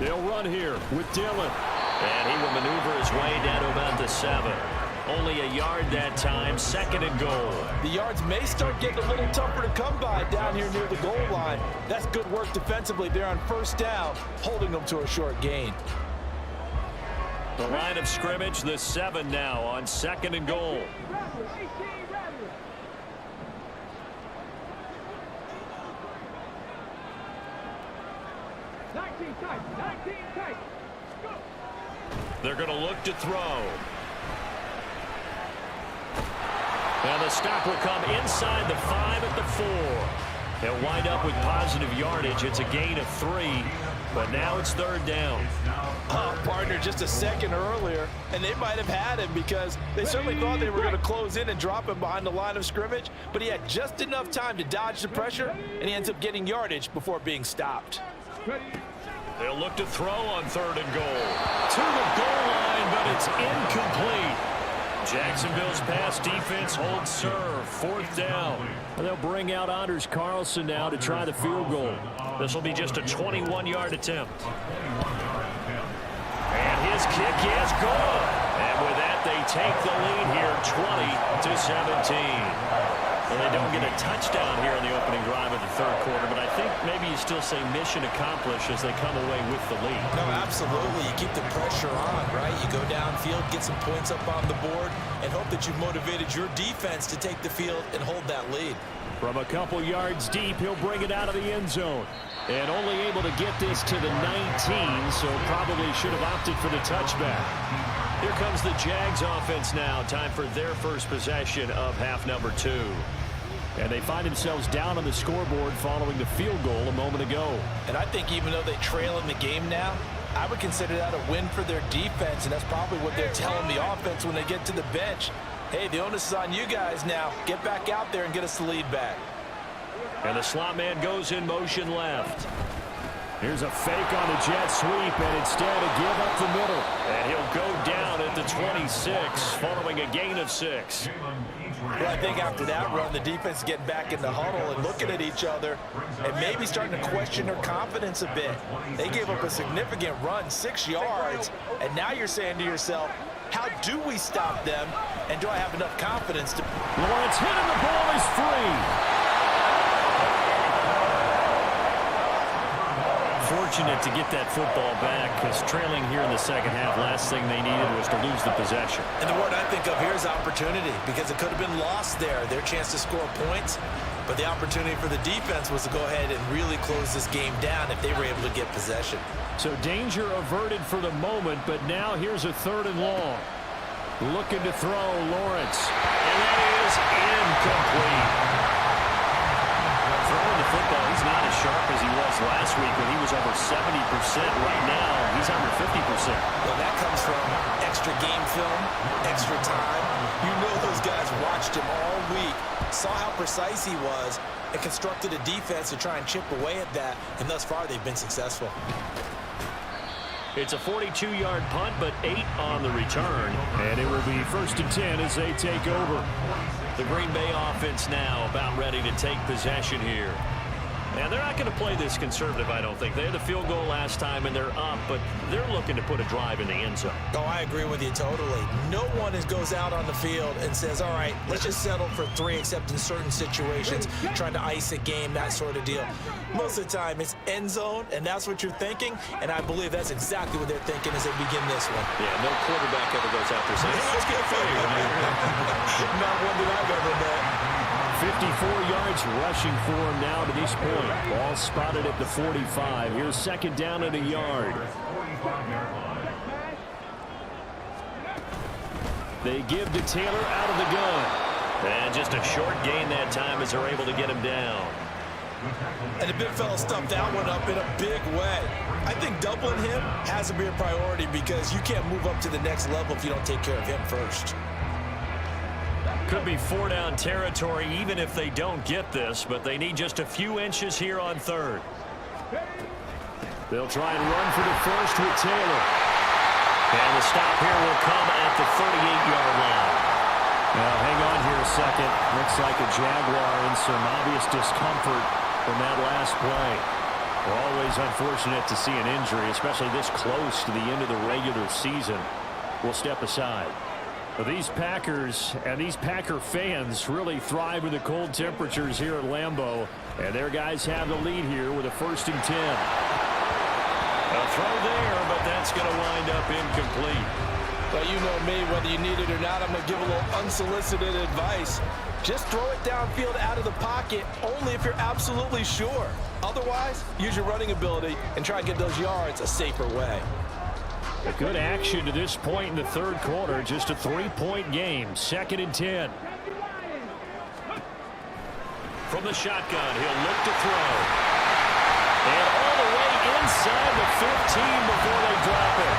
They'll run here with Dillon. And he will maneuver his way down to about the 7. Only a yard that time, 2nd and goal. The yards may start getting a little tougher to come by down here near the goal line. That's good work defensively there on first down, holding them to a short gain. The line of scrimmage, the 7 now on 2nd and goal. They're going to look to throw. And the stop will come inside the 5 at the 4. He'll wind up with positive yardage. It's a gain of 3, but now it's 3rd down. Partner, just a second earlier, and they might have had him because they certainly thought they were going to close in and drop him behind the line of scrimmage, but he had just enough time to dodge the pressure, and he ends up getting yardage before being stopped. They'll look to throw on 3rd and goal. To the goal line, but it's incomplete. Jacksonville's pass defense holds serve. 4th down. And they'll bring out Anders Carlson now to try the field goal. This will be just a 21-yard attempt. And his kick is good. And with that, they take the lead here, 20-17. Well, they don't get a touchdown here in the opening drive of the 3rd quarter, but I think maybe you still say mission accomplished as they come away with the lead. No, absolutely. You keep the pressure on, right? You go downfield, get some points up on the board, and hope that you've motivated your defense to take the field and hold that lead. From a couple yards deep, he'll bring it out of the end zone. And only able to get this to the 19, so probably should have opted for the touchback. Here comes the Jags offense now. Time for their first possession of half number 2. And they find themselves down on the scoreboard following the field goal a moment ago. And I think even though they trail in the game now, I would consider that a win for their defense, and that's probably what they're telling the offense when they get to the bench. Hey, the onus is on you guys now. Get back out there and get us the lead back. And the slot man goes in motion left. Here's a fake on the jet sweep, and instead a give up the middle. And he'll go down at the 26, following a gain of 6. Well, I think after that run, the defense is getting back in the huddle and looking at each other and maybe starting to question their confidence a bit. They gave up a significant run, 6 yards, and now you're saying to yourself, how do we stop them, and do I have enough confidence to... Lawrence hit and the ball is free. fortunate to get that football back because trailing here in the second half, last thing they needed was to lose the possession. And the word I think of here is opportunity because it could have been lost there, their chance to score points. But the opportunity for the defense was to go ahead and really close this game down if they were able to get possession. So danger averted for the moment, but now here's a 3rd and long. Looking to throw, Lawrence. And that is incomplete. Throwing the football, he's not as sharp as he was last week when he was over 70%. Right now, he's under 50%. Well, that comes from extra game film, extra time. You know those guys watched him all week, saw how precise he was, and constructed a defense to try and chip away at that, and thus far they've been successful. It's a 42-yard punt, but 8 on the return. And it will be 1st and 10 as they take over. The Green Bay offense now about ready to take possession here. Now, they're not going to play this conservative, I don't think. They had the field goal last time, and they're up, but they're looking to put a drive in the end zone. Oh, I agree with you totally. No one goes out on the field and says, all right, let's just settle for 3, except in certain situations, trying to ice a game, that sort of deal. Most of the time, it's end zone, and that's what you're thinking, and I believe that's exactly what they're thinking as they begin this one. Yeah, no quarterback ever goes out there saying, hey, let's get fade. Not one that I've ever met. 54 yards rushing for him now to this point. Ball spotted at the 45. Here's 2nd down and a yard. They give to Taylor out of the gun. And just a short gain that time as they're able to get him down. And the big fella stuffed that one up in a big way. I think doubling him has to be a priority because you can't move up to the next level if you don't take care of him first. Could be 4-down territory even if they don't get this, but they need just a few inches here on 3rd. They'll try and run for the first with Taylor. And the stop here will come at the 38-yard line. Now, hang on here a second. Looks like a Jaguar in some obvious discomfort from that last play. Always unfortunate to see an injury, especially this close to the end of the regular season. We'll step aside. These Packers and these Packer fans really thrive in the cold temperatures here at Lambeau. And their guys have the lead here with a 1st and 10. A throw there, but that's going to wind up incomplete. Well, you know me, whether you need it or not, I'm going to give a little unsolicited advice. Just throw it downfield out of the pocket only if you're absolutely sure. Otherwise, use your running ability and try and get those yards a safer way. A good action to this point in the 3rd quarter. Just a 3-point game. 2nd and 10. From the shotgun, he'll look to throw. And all the way inside the 15 before they drop it.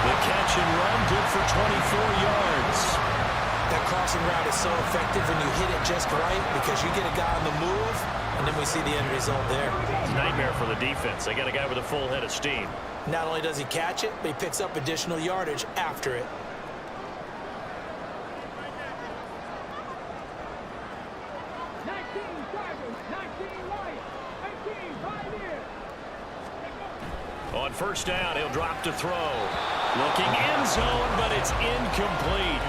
The catch and run good for 24 yards. That crossing route is so effective when you hit it just right because you get a guy on the move, and then we see the end result there. It's a nightmare for the defense. They got a guy with a full head of steam. Not only does he catch it, but he picks up additional yardage after it. On 1st down, he'll drop to throw. Looking end zone, but it's incomplete.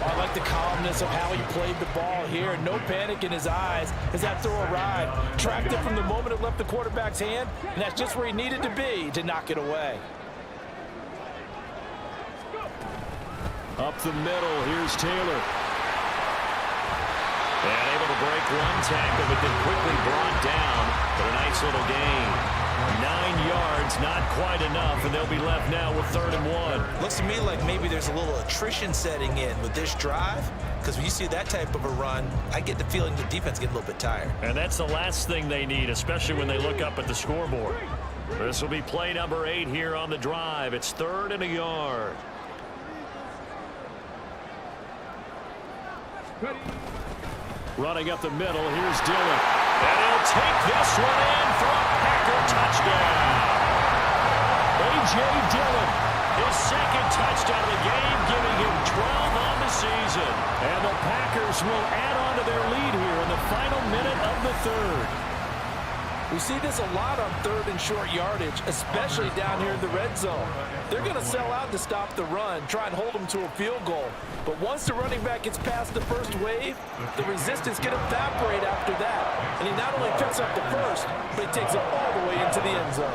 I like the calmness of how he played the ball here. No panic in his eyes as that throw arrived. Tracked it from the moment it left the quarterback's hand, and that's just where he needed to be to knock it away. Up the middle, here's Taylor. And able to break one tackle, but then quickly brought down. But a nice little gain. 9 yards, not quite enough, and they'll be left now with 3rd and 1. Looks to me like maybe there's a little attrition setting in with this drive, because when you see that type of a run, I get the feeling the defense get a little bit tired. And that's the last thing they need, especially when they look up at the scoreboard. This will be play number 8 here on the drive. It's 3rd and a yard. Running up the middle, here's Dillon. And he'll take this one in for a Packer touchdown. A.J. Dillon, his 2nd touchdown of the game, giving him 12 on the season. And the Packers will add on to their lead here in the final minute of the 3rd. We see this a lot on 3rd and short yardage, especially down here in the red zone. They're going to sell out to stop the run, try and hold them to a field goal. But once the running back gets past the first wave, the resistance can evaporate after that. And he not only picks up the first, but he takes it all the way into the end zone.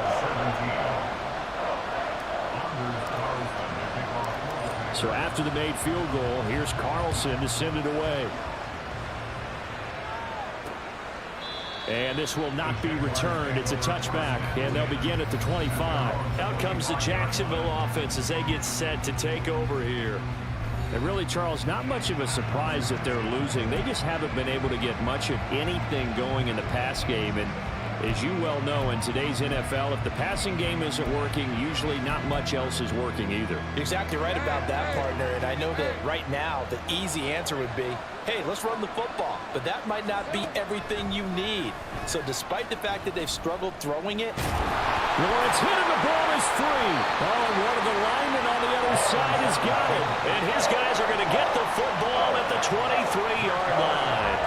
So after the made field goal, here's Carlson to send it away. And this will not be returned. It's a touchback, and they'll begin at the 25. Out comes the Jacksonville offense as they get set to take over here. And really, Charles, not much of a surprise that they're losing. They just haven't been able to get much of anything going in the pass game. And as you well know, in today's NFL, if the passing game isn't working, usually not much else is working either. You're exactly right about that, partner. And I know that right now the easy answer would be, hey, let's run the football. But that might not be everything you need. So despite the fact that they've struggled throwing it, Lawrence hit and the ball is free. Oh, and one of the linemen on the other side has got it. And his guys are going to get the football at the 23-yard line.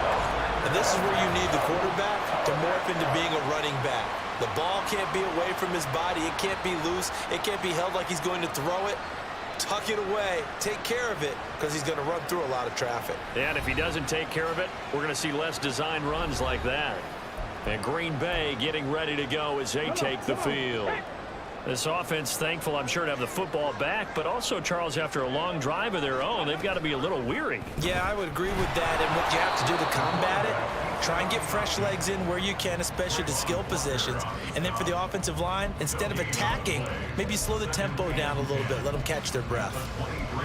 And this is where you need the quarterback to morph into being a running back. The ball can't be away from his body. It can't be loose. It can't be held like he's going to throw it. Tuck it away. Take care of it because he's going to run through a lot of traffic. And if he doesn't take care of it, we're going to see less design runs like that. And Green Bay getting ready to go as they take the field. This offense, thankful, I'm sure, to have the football back, but also, Charles, after a long drive of their own, they've got to be a little weary. Yeah, I would agree with that. And what you have to do to combat it, try and get fresh legs in where you can, especially the skill positions. And then for the offensive line, instead of attacking, maybe slow the tempo down a little bit, let them catch their breath.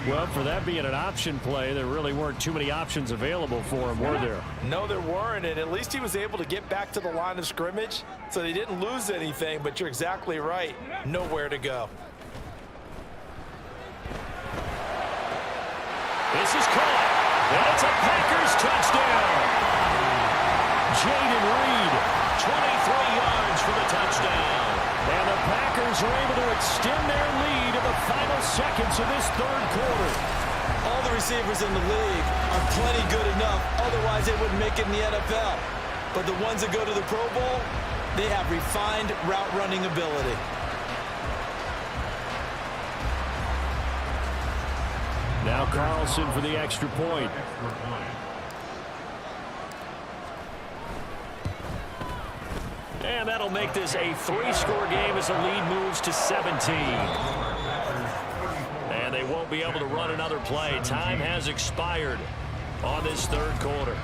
Well, for that being an option play, there really weren't too many options available for him, were there? no, there weren't. And at least he was able to get back to the line of scrimmage, so they didn't lose anything. But you're exactly right. Nowhere to go. This is caught, and it's a Packers touchdown. Jaden Reed, 23 yards for the touchdown. And the Packers are able to extend their lead in the final seconds of this third quarter. All the receivers in the league are plenty good enough. Otherwise, they wouldn't make it in the NFL. But the ones that go to the Pro Bowl, they have refined route running ability. Now Carlson for the extra point. And that'll make this a 3-score game as the lead moves to 17. And they won't be able to run another play. Time has expired on this third quarter.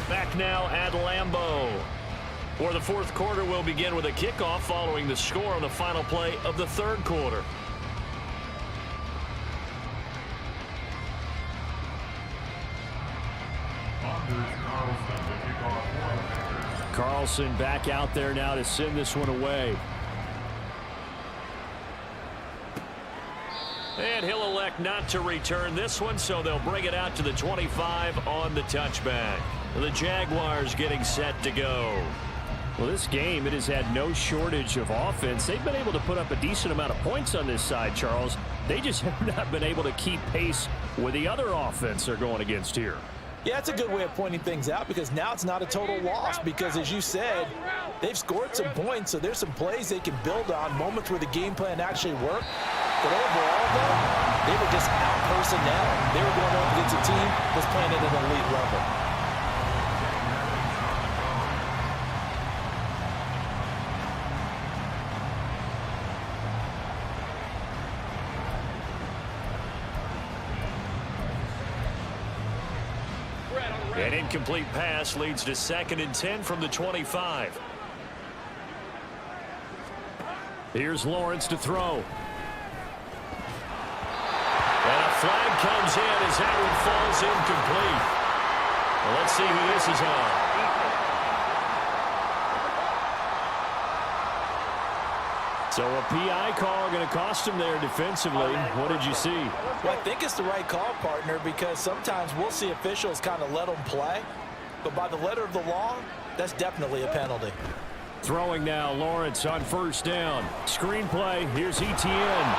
Back now at Lambeau. For the fourth quarter, we'll begin with a kickoff following the score on the final play of the third quarter. Carlson back out there now to send this one away. And he'll elect not to return this one, so they'll bring it out to the 25 on the touchback. The Jaguars getting set to go. Well, this game, it has had no shortage of offense. They've been able to put up a decent amount of points on this side, Charles. They just have not been able to keep pace with the other offense they're going against here. Yeah, it's a good way of pointing things out because now it's not a total loss because, as you said, they've scored some points, so there's some plays they can build on, moments where the game plan actually worked. But overall, though, they were just out personnel. They were going up against a team that's playing at an elite level. An incomplete pass leads to 2nd and 10 from the 25. Here's Lawrence to throw. And a flag comes in as that one falls incomplete. Well, let's see who this is on. So a PI call going to cost him there defensively. What did you see? Well, I think it's the right call, partner, because sometimes we'll see officials kind of let them play. But by the letter of the law, that's definitely a penalty. Throwing now, Lawrence on first down. Screen play, here's Etienne.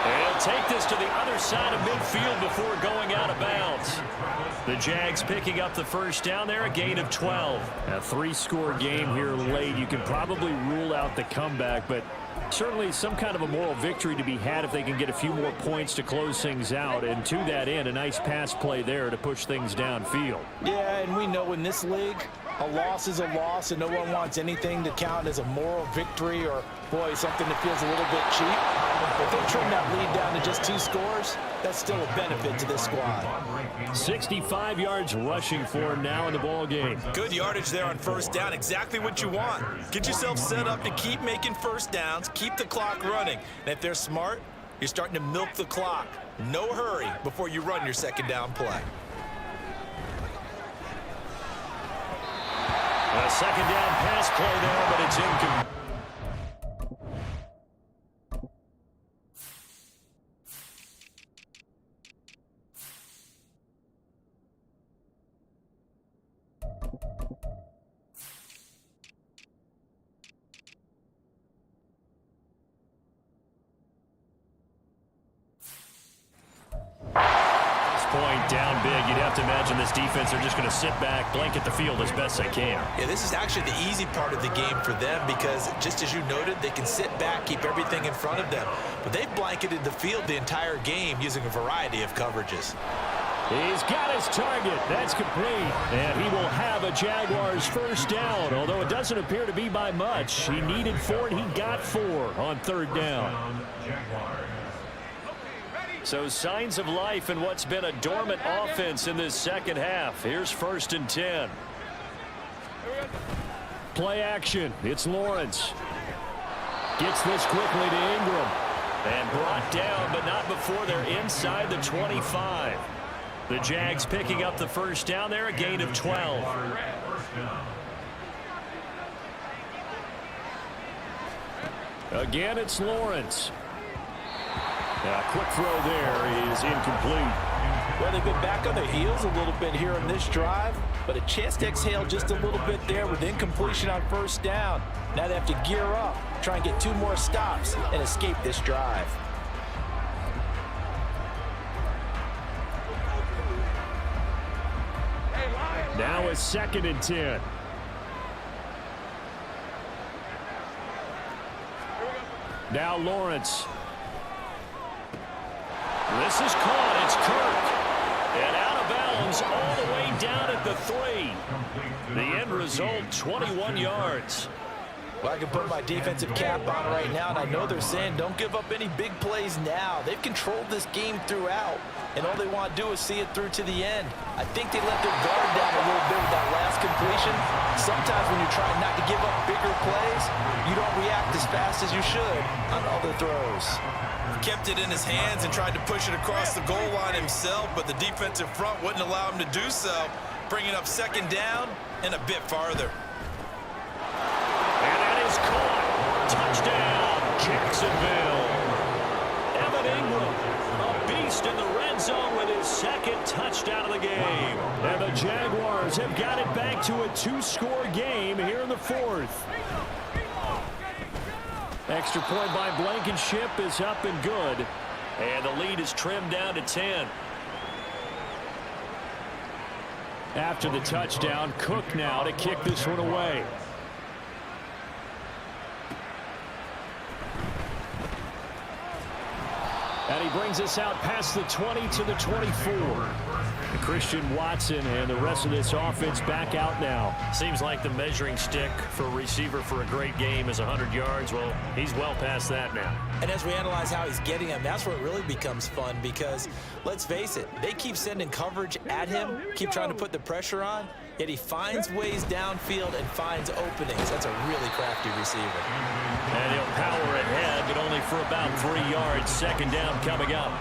And he'll take this to the other side of midfield before going out of bounds. The Jags picking up the first down there, a gain of 12. A 3-score game here late. You can probably rule out the comeback, but certainly some kind of a moral victory to be had if they can get a few more points to close things out. And to that end, a nice pass play there to push things downfield. Yeah, and we know in this league, a loss is a loss, and no one wants anything to count as a moral victory or, boy, something that feels a little bit cheap. If they trim that lead down to just 2 scores, that's still a benefit to this squad. 65 yards rushing for him now in the ball game. Good yardage there on first down, exactly what you want. Get yourself set up to keep making first downs, keep the clock running. And if they're smart, you're starting to milk the clock. No hurry before you run your second down play. A second down pass play there, but it's incomplete. Point down big. You'd have to imagine this defense are just going to sit back, blanket the field as best they can. Yeah, this is actually the easy part of the game for them because, just as you noted, they can sit back, keep everything in front of them. But they've blanketed the field the entire game using a variety of coverages. He's got his target. That's complete. And he will have a Jaguars first down, although it doesn't appear to be by much. He needed 4, and he got 4 on third down. So signs of life in what's been a dormant offense in this second half. Here's 1st and 10. Play action. It's Lawrence. Gets this quickly to Ingram. And brought down, but not before they're inside the 25. The Jags picking up the first down there, a gain of 12. Again, it's Lawrence. A quick throw there is incomplete. Well, they've been back on their heels a little bit here on this drive, but a chance to exhale just a little bit there with incompletion on first down. Now they have to gear up, try and get 2 more stops and escape this drive. Now a 2nd and 10. Now Lawrence. This is caught. It's Kirk. And out of bounds all the way down at the 3. The end result, 21 yards. Well, I can put my defensive cap on right now, and I know they're saying don't give up any big plays now. They've controlled this game throughout, and all they want to do is see it through to the end. I think they let their guard down a little bit with that last completion. Sometimes when you're trying not to give up bigger plays, you don't react as fast as you should on other throws. Kept it in his hands and tried to push it across the goal line himself, but the defensive front wouldn't allow him to do so, bringing up second down and a bit farther. And that is caught. Touchdown, Jacksonville. Evan Ingram, a beast in the red zone with his 2nd touchdown of the game. And the Jaguars have got it back to a 2-score game here in the 4th. Extra point by Blankenship is up and good. And the lead is trimmed down to 10. After the touchdown, Cook now to kick this one away. And he brings us out past the 20 to the 24. Christian Watson and the rest of this offense back out now. Seems like the measuring stick for a receiver for a great game is 100 yards. Well, he's well past that now. And as we analyze how he's getting them, that's where it really becomes fun because, let's face it, they keep sending coverage at him, keep trying to put the pressure on, yet he finds ways downfield and finds openings. That's a really crafty receiver. And he'll power ahead, but only for about 3 yards. Second down coming up.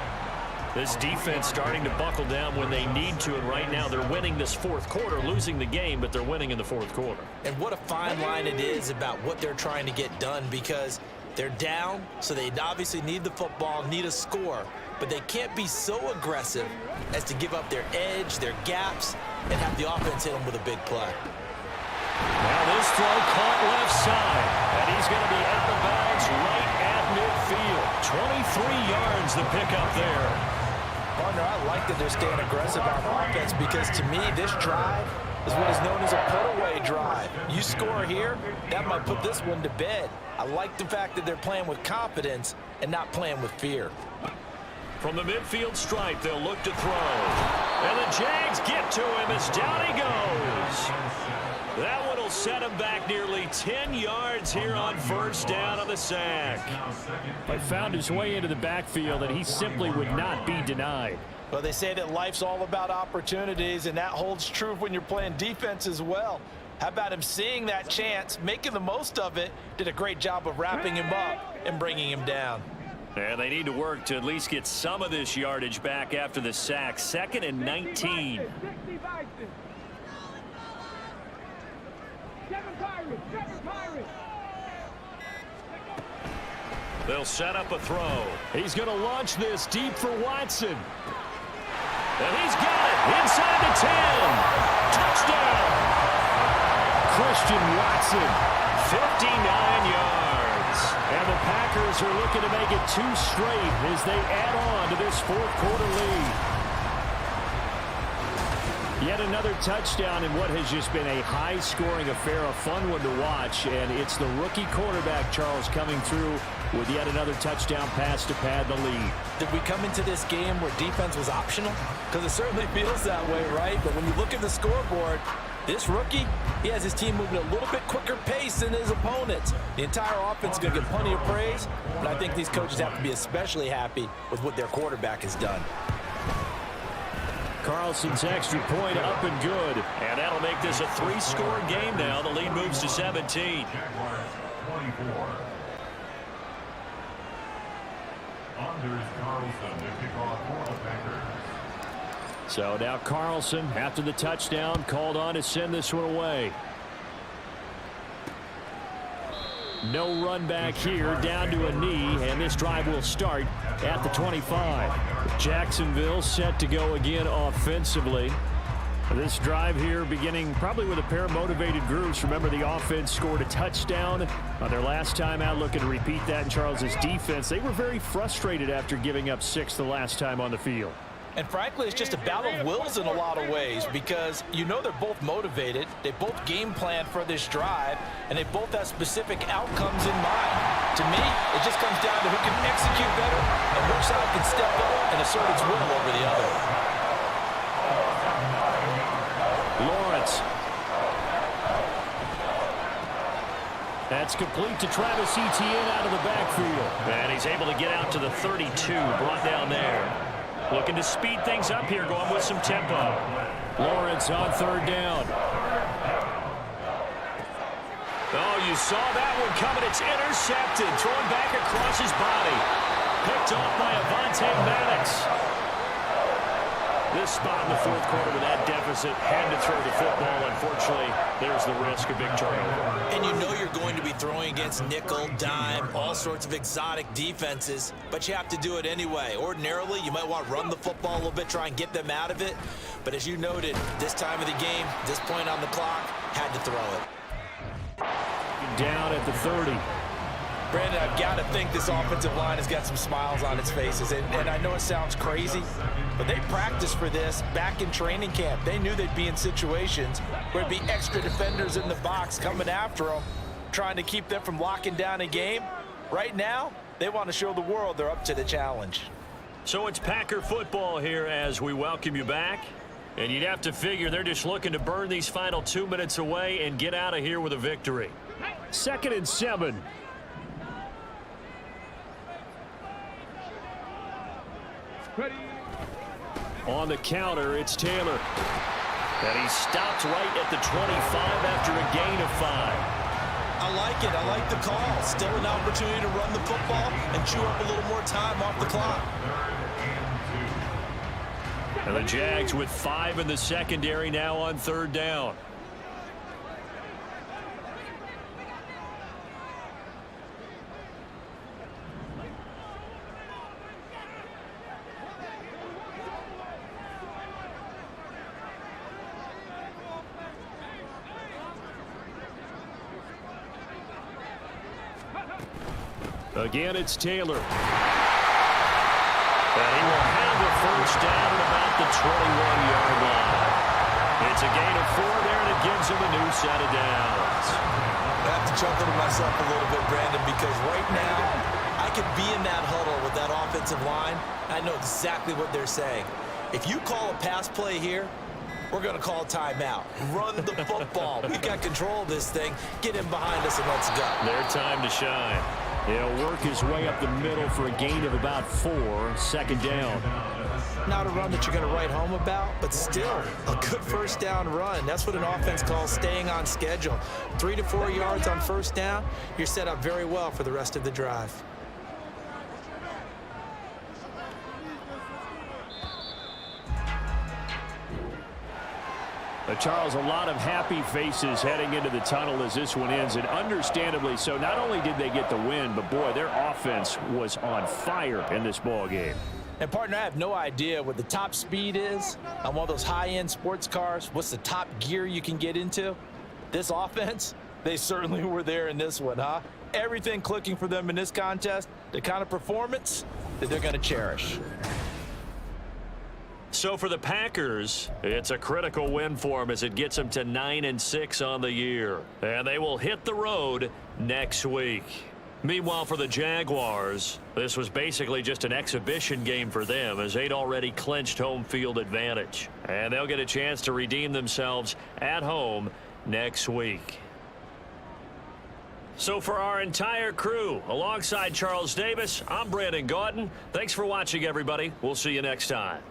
This defense starting to buckle down when they need to, and right now they're winning this 4th quarter, losing the game, but they're winning in the 4th quarter. And what a fine line it is about what they're trying to get done because they're down, so they obviously need the football, need a score, but they can't be so aggressive as to give up their edge, their gaps, and have the offense hit them with a big play. Now this throw caught left side, and he's going to be out of bounds right at midfield. 23 yards the pickup there. Partner, I like that they're staying aggressive on offense because to me, this drive is what is known as a put-away drive. You score here, that might put this one to bed. I like the fact that they're playing with confidence and not playing with fear. From the midfield stripe, they'll look to throw. And the Jags get to him as down he goes. That one will set him back nearly 10 yards here on first down on the sack. But found his way into the backfield, and he simply would not be denied. Well, they say that life's all about opportunities, and that holds true when you're playing defense as well. How about him seeing that chance, making the most of it, did a great job of wrapping him up and bringing him down. And they need to work to at least get some of this yardage back after the sack. 2nd and 19. They'll set up a throw. He's going to launch this deep for Watson. And he's got it inside the 10. Touchdown. Christian Watson. 59 yards. And the Packers are looking to make it 2 straight as they add on to this fourth-quarter lead. Yet another touchdown in what has just been a high-scoring affair, a fun one to watch. And it's the rookie quarterback, Charles, coming through with yet another touchdown pass to pad the lead. Did we come into this game where defense was optional? Because it certainly feels that way, right? But when you look at the scoreboard, this rookie, he has his team moving a little bit quicker pace than his opponents. The entire offense is going to get plenty of praise, but I think these coaches have to be especially happy with what their quarterback has done. Carlson's extra point up and good. And that'll make this a 3-score game now. The lead moves to 17. Jaguars 24. Anders Carlson to kick off for the Packers. So now Carlson, after the touchdown, called on to send this one away. No run back here, down to a knee, and this drive will start at the 25. Jacksonville set to go again offensively. This drive here beginning probably with a pair of motivated groups. Remember, the offense scored a touchdown on their last time out. Looking to repeat that in Charles's defense. They were very frustrated after giving up 6 the last time on the field. And frankly, it's just a battle of wills in a lot of ways because you know they're both motivated. They both game plan for this drive, and they both have specific outcomes in mind. To me, it just comes down to who can execute better and which side can step up and assert its will over the other. Lawrence. That's complete to Travis Etienne out of the backfield. And he's able to get out to the 32, brought down there. Looking to speed things up here, going with some tempo. Lawrence on 3rd down. Oh, you saw that one coming. It's intercepted. Thrown back across his body. Picked off by Avonte Maddox. This spot in the 4th quarter with that deficit, had to throw the football. Unfortunately, there's the risk of big turnover. And you know you're going to be throwing against nickel, dime, all sorts of exotic defenses, but you have to do it anyway. Ordinarily, you might want to run the football a little bit, try and get them out of it. But as you noted, this time of the game, this point on the clock, had to throw it. Down at the 30. Brandon, I've got to think this offensive line has got some smiles on its faces. And I know it sounds crazy, but they practiced for this back in training camp. They knew they'd be in situations where there'd be extra defenders in the box coming after them, trying to keep them from locking down a game. Right now, they want to show the world they're up to the challenge. So it's Packer football here as we welcome you back. And you'd have to figure they're just looking to burn these final 2 minutes away and get out of here with a victory. 2nd and 7. On the counter, it's Taylor. And he stopped right at the 25 after a gain of 5. I like it. I like the call. Still an opportunity to run the football and chew up a little more time off the clock. And the Jags with 5 in the secondary now on 3rd down. Again, it's Taylor. And he will have the first down at about the 21-yard line. It's a gain of 4 there, and it gives him a new set of downs. I have to chuckle to myself a little bit, Brandon, because right now I could be in that huddle with that offensive line. I know exactly what they're saying. If you call a pass play here, we're going to call timeout. Run the football. We've got control of this thing. Get him behind us and let's go. Their time to shine. He'll work his way up the middle for a gain of about 4, second down. Not a run that you're going to write home about, but still a good first down run. That's what an offense calls staying on schedule. 3 to 4 yards on first down, you're set up very well for the rest of the drive. Charles, a lot of happy faces heading into the tunnel as this one ends, and understandably so. Not only did they get the win, but boy, their offense was on fire in this ball game. And partner, I have no idea what the top speed is on one of those high-end sports cars. What's the top gear you can get into? This offense, they certainly were there in this one, huh? Everything clicking for them in this contest, the kind of performance that they're going to cherish. So for the Packers, it's a critical win for them as it gets them to 9-6 on the year. And they will hit the road next week. Meanwhile, for the Jaguars, this was basically just an exhibition game for them as they'd already clinched home field advantage. And they'll get a chance to redeem themselves at home next week. So for our entire crew, alongside Charles Davis, I'm Brandon Gaudin. Thanks for watching, everybody. We'll see you next time.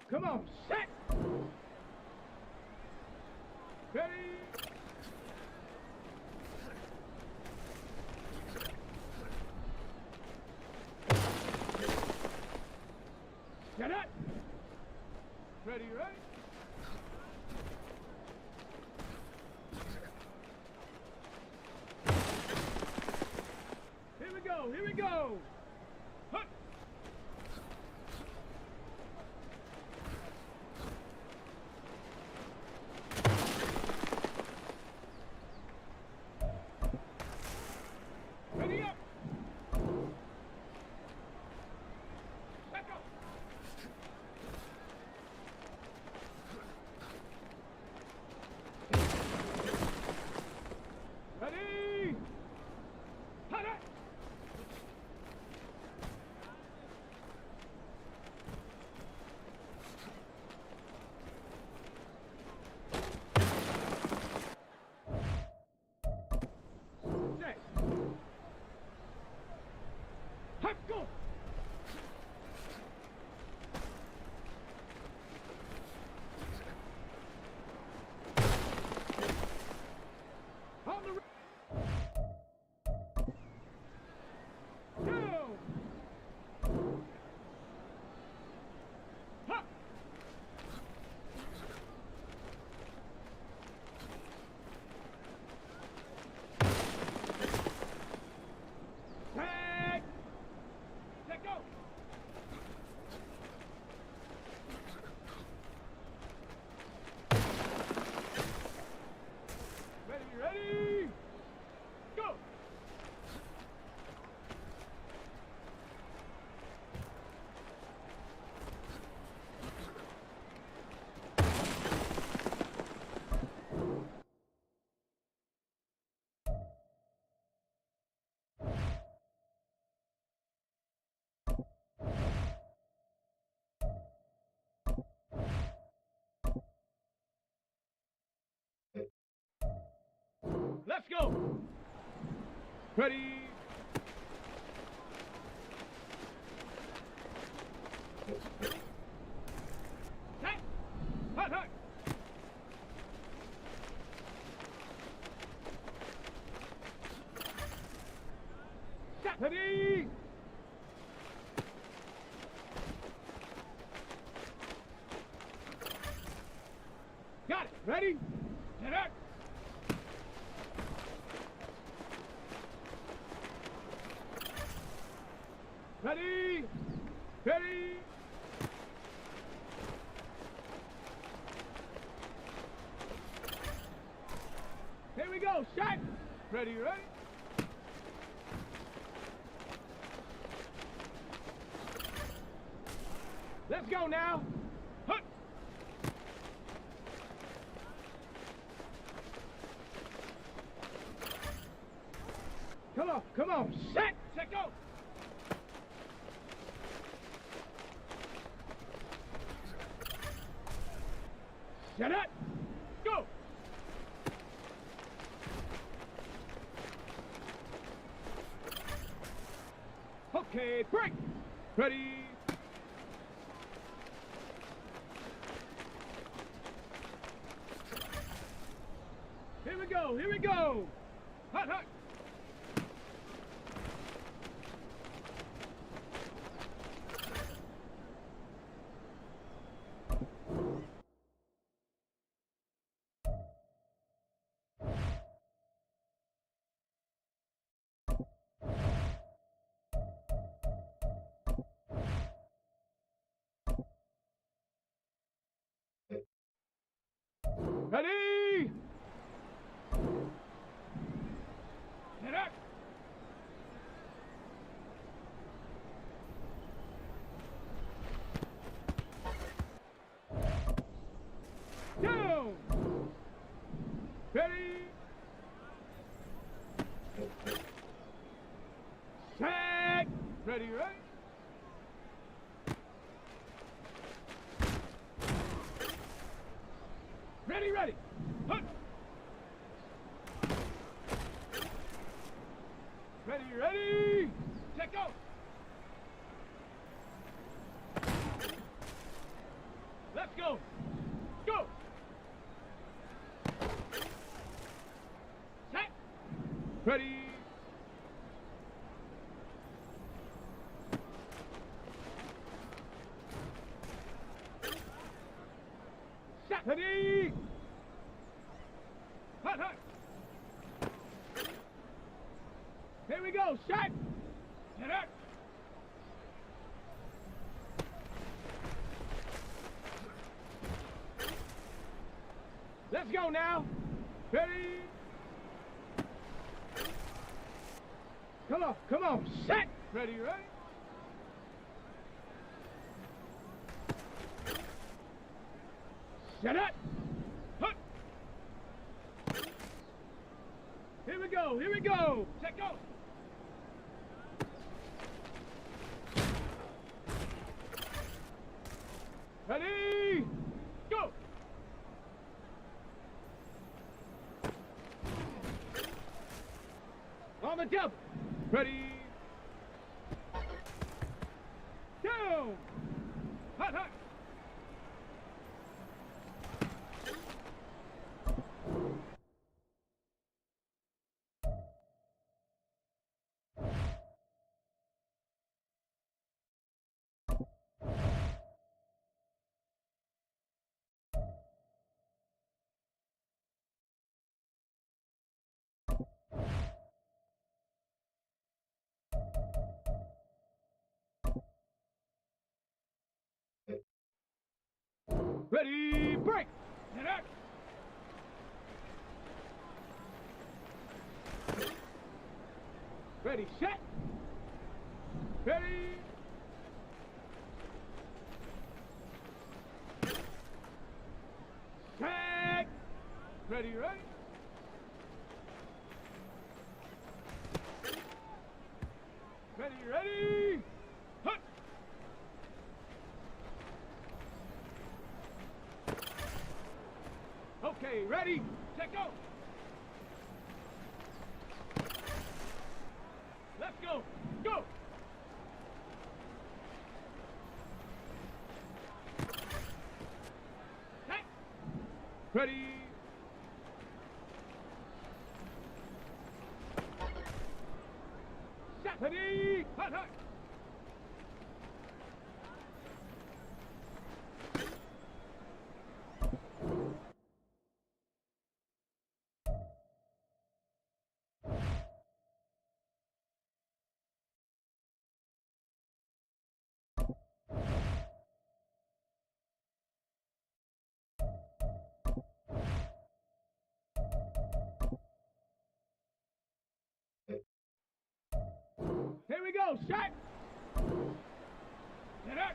Come on, set! Ready? Get it! Ready, right? Here we go! Hup! Ready up! Let go! Ready! Hot it! Set! Hot go! On the go! Hop! Tag! Let go! Ready? Go! Let's go! Ready? Set! Hot, hot! Set! Ready? Got it! Ready? Set up! Ready? Ready? Here we go. Shot. Ready, ready? Let's go now. Hut. Come on. Set. Set, go. Set up. Go. Okay, break. Ready. Here we go. Hut, hut. Ready? Get up. Down. Ready? Set. Ready, ready? Ready, ready. Hut. Ready, ready. Set, go. Let's go. Go. Set. Ready. Set. Ready. Hut, hut. Here we go. Shot. Set up. Let's go now. Ready? Come on. Set. Ready, ready? Set up. Hut. Here we go. Set, go. Ready? Go. On the double. Ready? Down. Hut, hut. Ready, break! Set up! Ready, set! Ready! Set! Ready, ready? Ready! Hut! Okay, ready, set, go! Let's go! Go! Set! Ready! Set! Ready! Hut, hut! go. Set. Set up.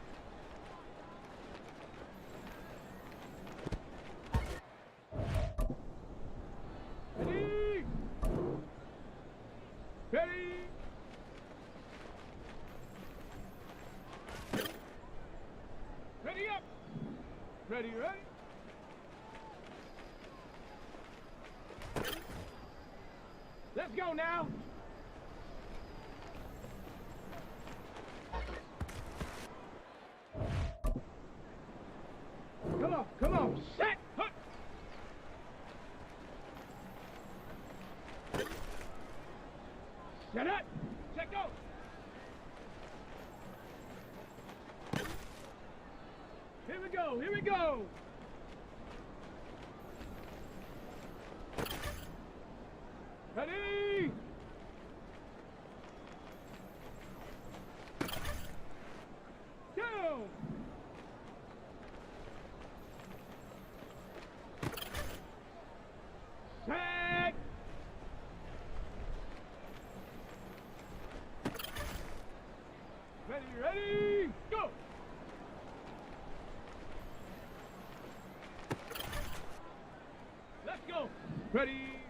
Ready. Ready. Ready up. Ready, ready. Let's go now. Come on, set, hut. Set up, set go. Here we go, here we go. Ready? Down. Set. Ready, ready, go. Let's go. Ready.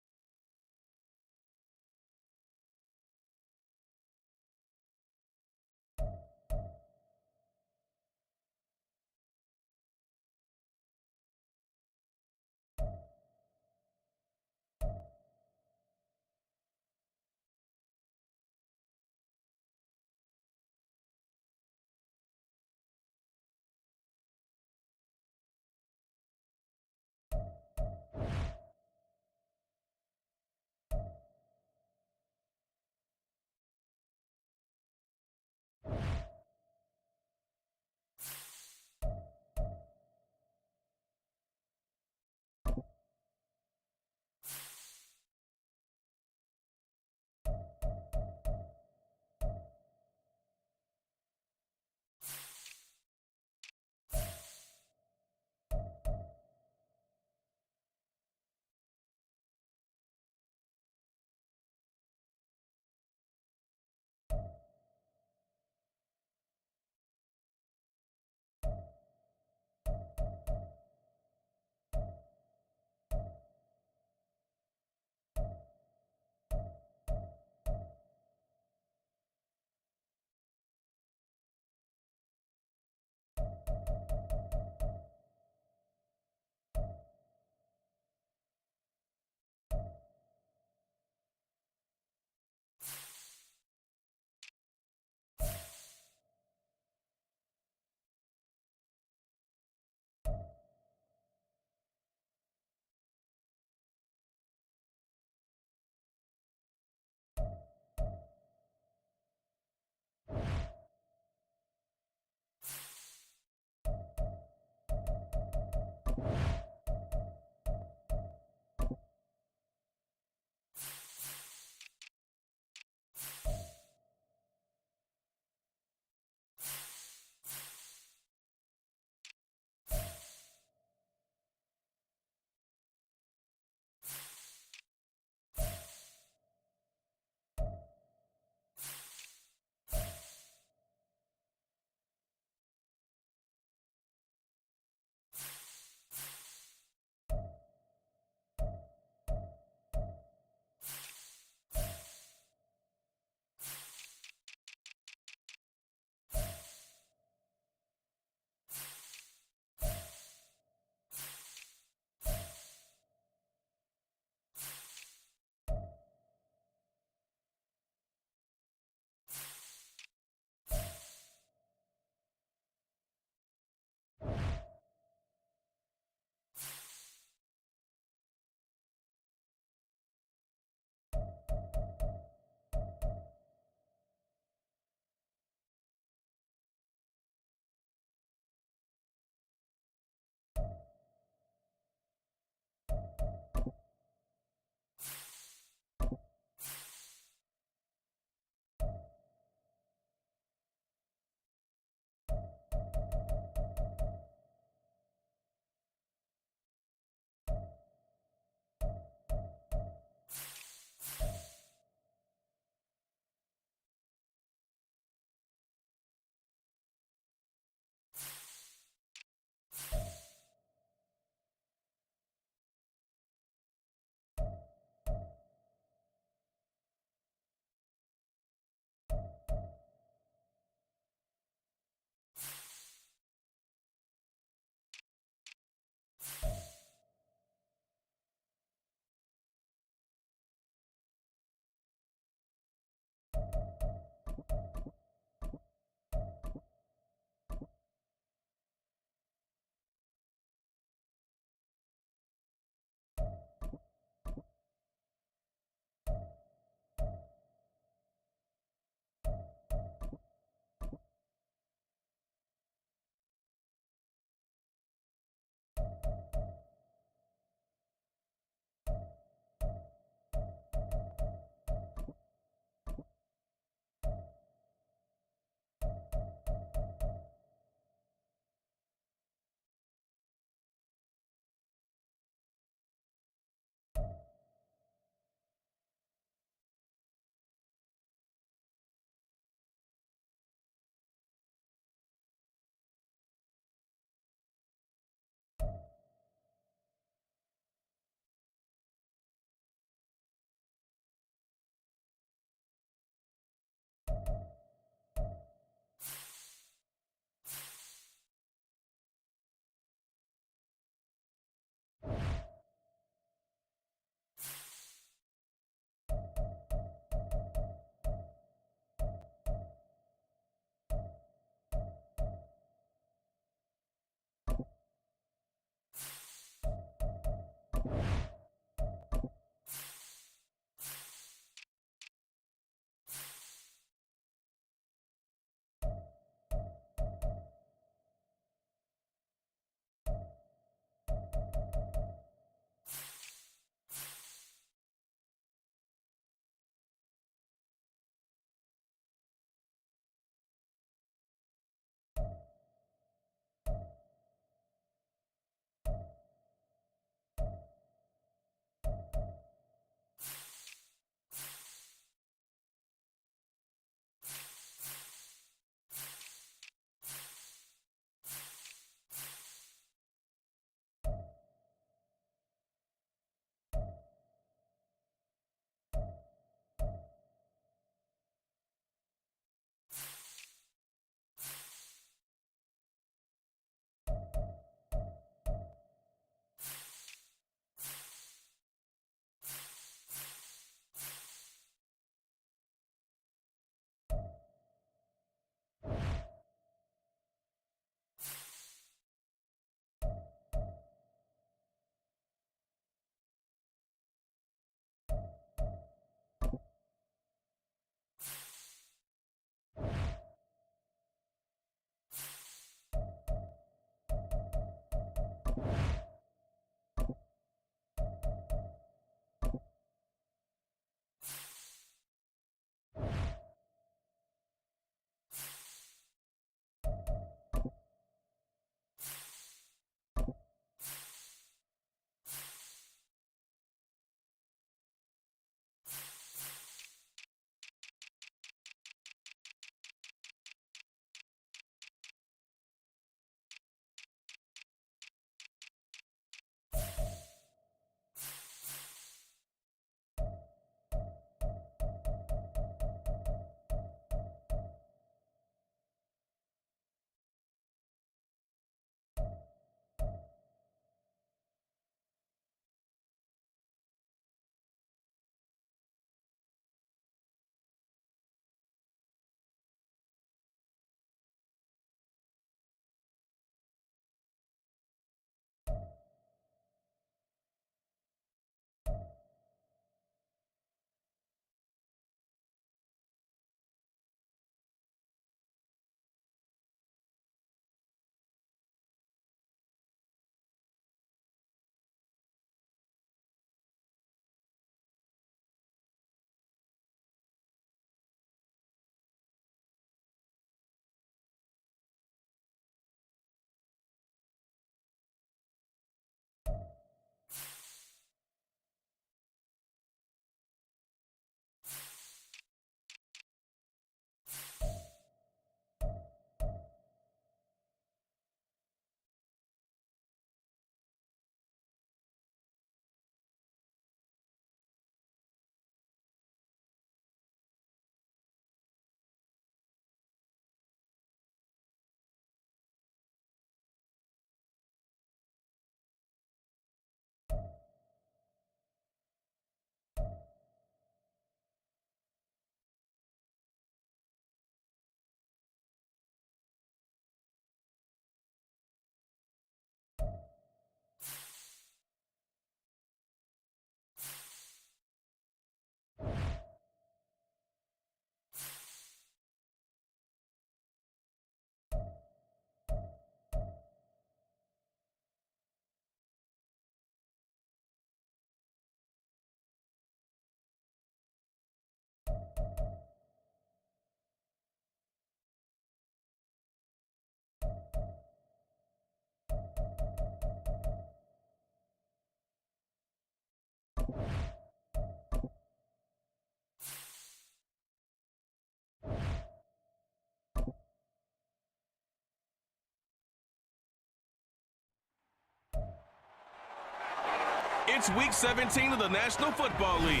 It's Week 17 of the National Football League,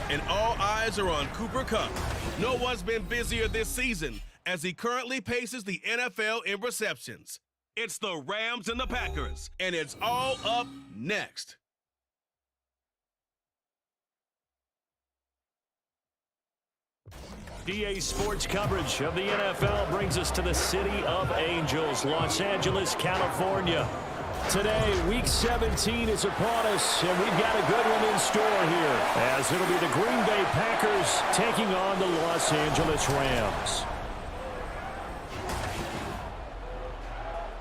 and all eyes are on Cooper Kupp. No one's been busier this season as he currently paces the NFL in receptions. It's the Rams and the Packers, and it's all up next. EA Sports coverage of the NFL brings us to the City of Angels, Los Angeles, California. Today, Week 17 is upon us, and we've got a good one in store here, as it'll be the Green Bay Packers taking on the Los Angeles Rams.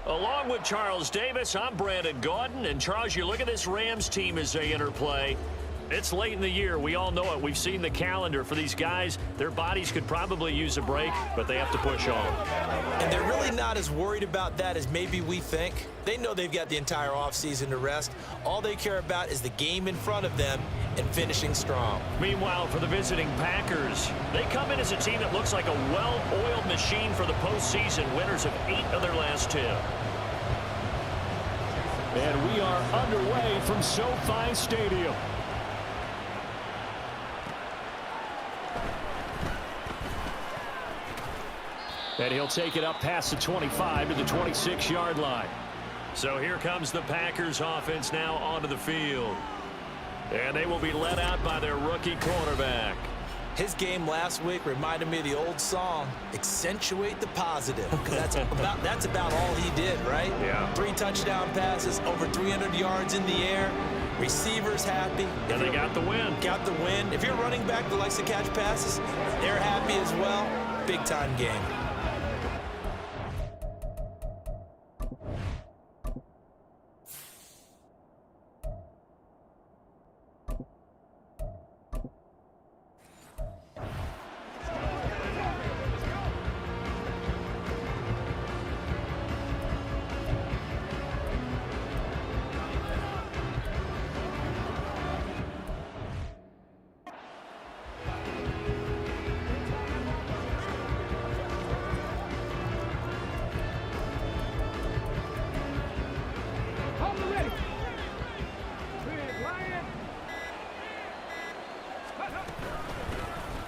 Along with Charles Davis, I'm Brandon Gaudin, and Charles, you look at this Rams team as they enter play. It's late in the year. We all know it. We've seen the calendar for these guys. Their bodies could probably use a break, but they have to push on. And they're really not as worried about that as maybe we think. They know they've got the entire offseason to rest. All they care about is the game in front of them and finishing strong. Meanwhile, for the visiting Packers, they come in as a team that looks like a well-oiled machine for the postseason, winners of 8 of their last 10. And we are underway from SoFi Stadium. And he'll take it up past the 25 to the 26-yard line. So here comes the Packers offense now onto the field. And they will be led out by their rookie quarterback. His game last week reminded me of the old song, accentuate the positive. Because that's about all he did, right? Yeah. 3 touchdown passes, over 300 yards in the air. Receivers happy. And they got the win. Got the win. If you're a running back that likes to catch passes, they're happy as well. Big-time game.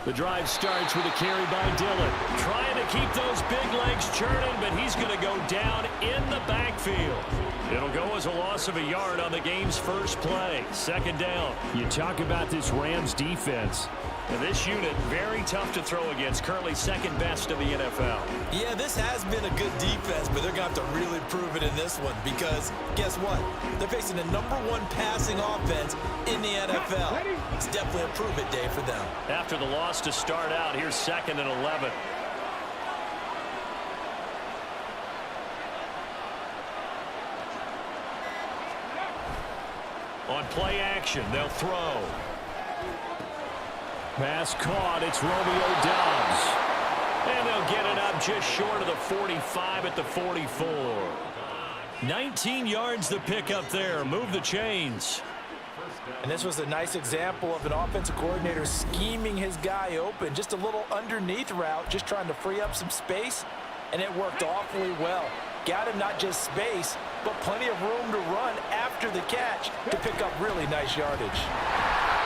The drive starts with a carry by Dillon. Trying to keep those big legs churning, but he's going to go down in the backfield. It'll go as a loss of a yard on the game's first play. Second down. You talk about this Rams defense. And this unit, very tough to throw against. Currently second best in the NFL. Yeah, this has been a good defense, but they're going to have to really prove it in this one because guess what? They're facing the #1 passing offense in the NFL. It's definitely a prove-it day for them. After the loss to start out, here's 2nd and 11. On play action, they'll throw. Pass caught. It's Romeo Doubs. And they'll get it up just short of the 45 at the 44. 19 yards to pick up there. Move the chains. And this was a nice example of an offensive coordinator scheming his guy open. Just a little underneath route, just trying to free up some space, and it worked awfully well. Got him not just space, but plenty of room to run after the catch to pick up really nice yardage.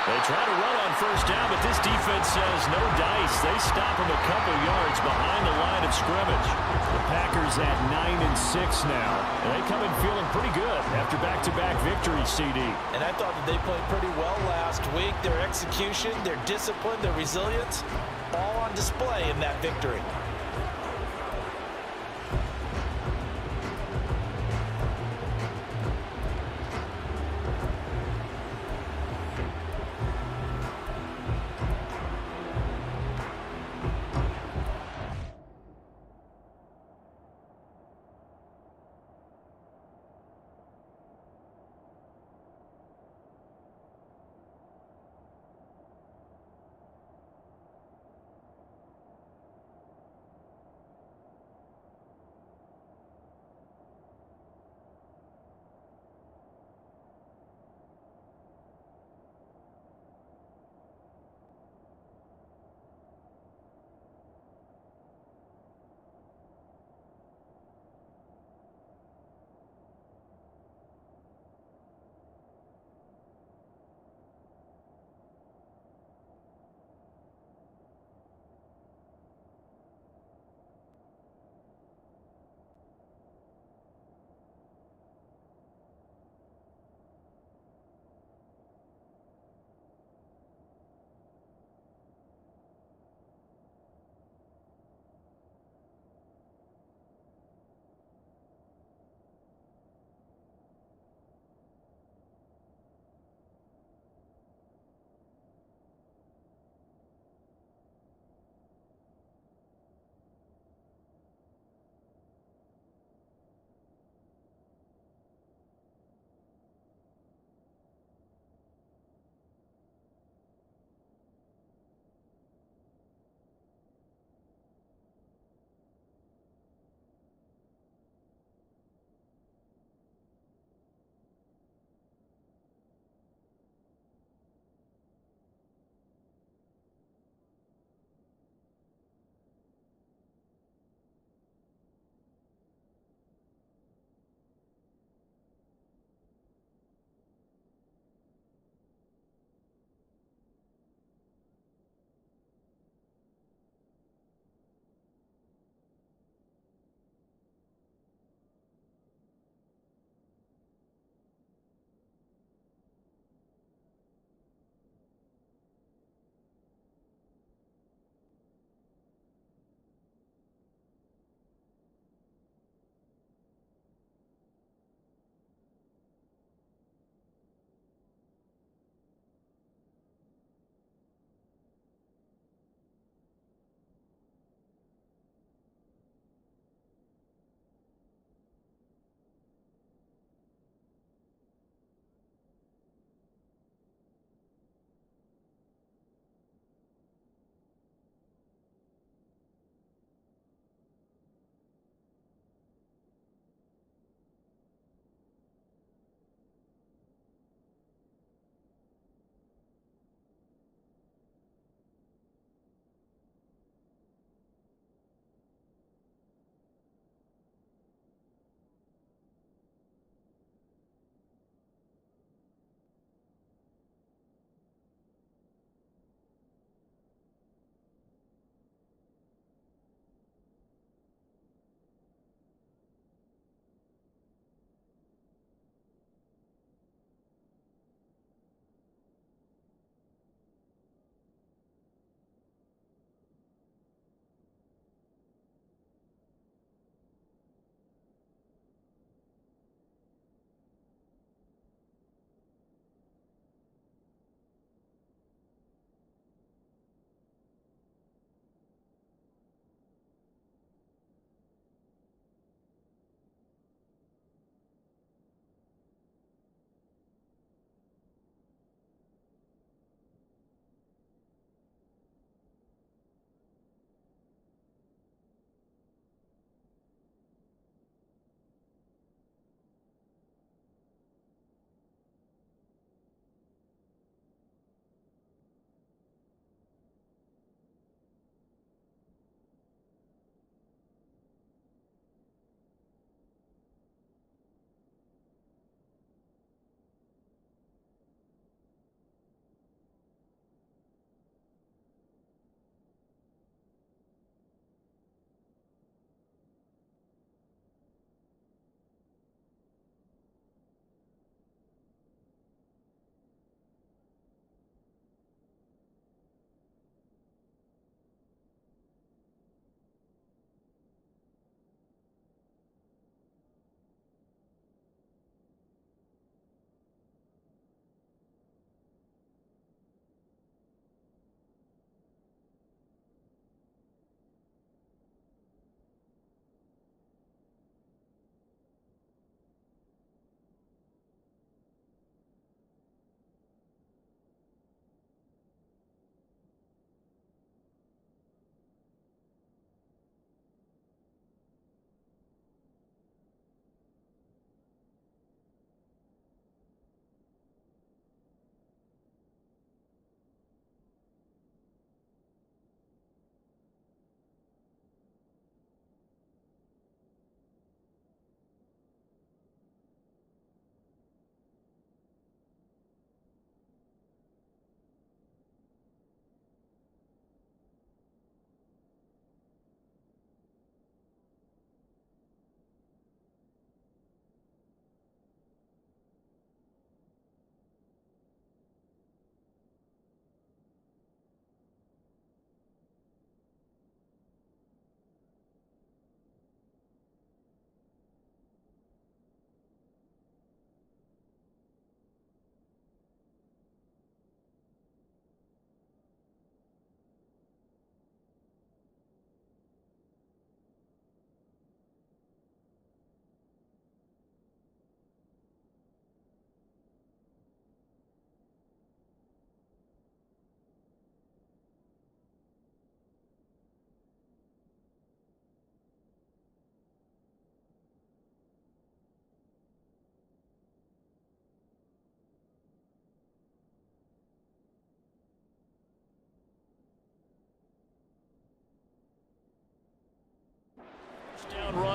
They try to run on first down, but this defense says no dice. They stop him a couple yards behind the line of scrimmage. The Packers at 9-6 now. And they come in feeling pretty good after back-to-back victories, CD. And I thought that they played pretty well last week. Their execution, their discipline, their resilience, all on display in that victory.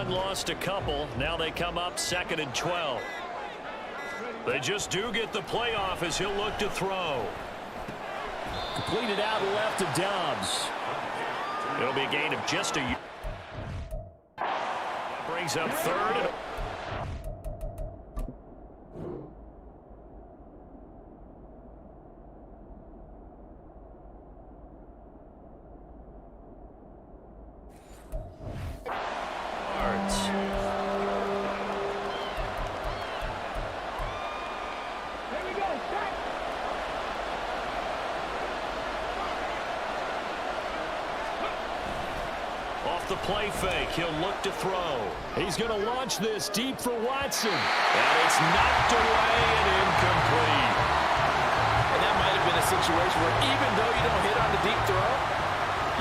Madden lost a couple. Now they come up 2nd and 12. They just do get the playoff as he'll look to throw. Completed out left to Dobbs. It'll be a gain of just a yard. Brings up 3rd. The play fake. He'll look to throw. He's going to launch this deep for Watson. And it's knocked away and incomplete. And that might have been a situation where even though you don't hit on the deep throw,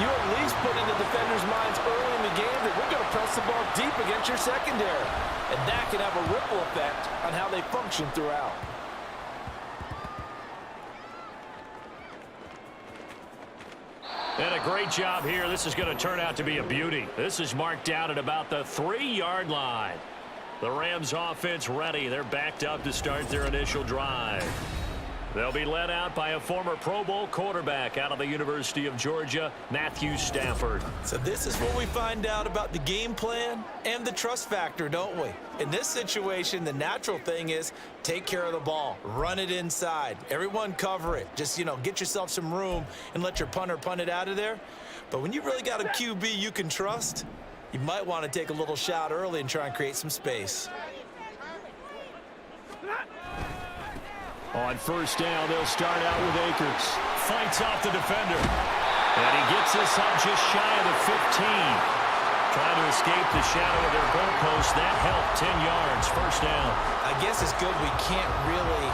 you at least put in the defender's minds early in the game that we're going to press the ball deep against your secondary. And that can have a ripple effect on how they function throughout. And a great job here. This is going to turn out to be a beauty. This is marked out at about the 3-yard line. The Rams offense ready. They're backed up to start their initial drive. They'll be led out by a former Pro Bowl quarterback out of the University of Georgia, Matthew Stafford. So this is what we find out about the game plan and the trust factor, don't we? In this situation, the natural thing is take care of the ball, run it inside. Everyone cover it. Just, get yourself some room and let your punter punt it out of there. But when you really got a QB you can trust, you might want to take a little shot early and try and create some space. On first down, they'll start out with Akers. Fights off the defender. And he gets this up just shy of the 15. Trying to escape the shadow of their goalpost. That helped. 10 yards. First down. I guess it's good we can't really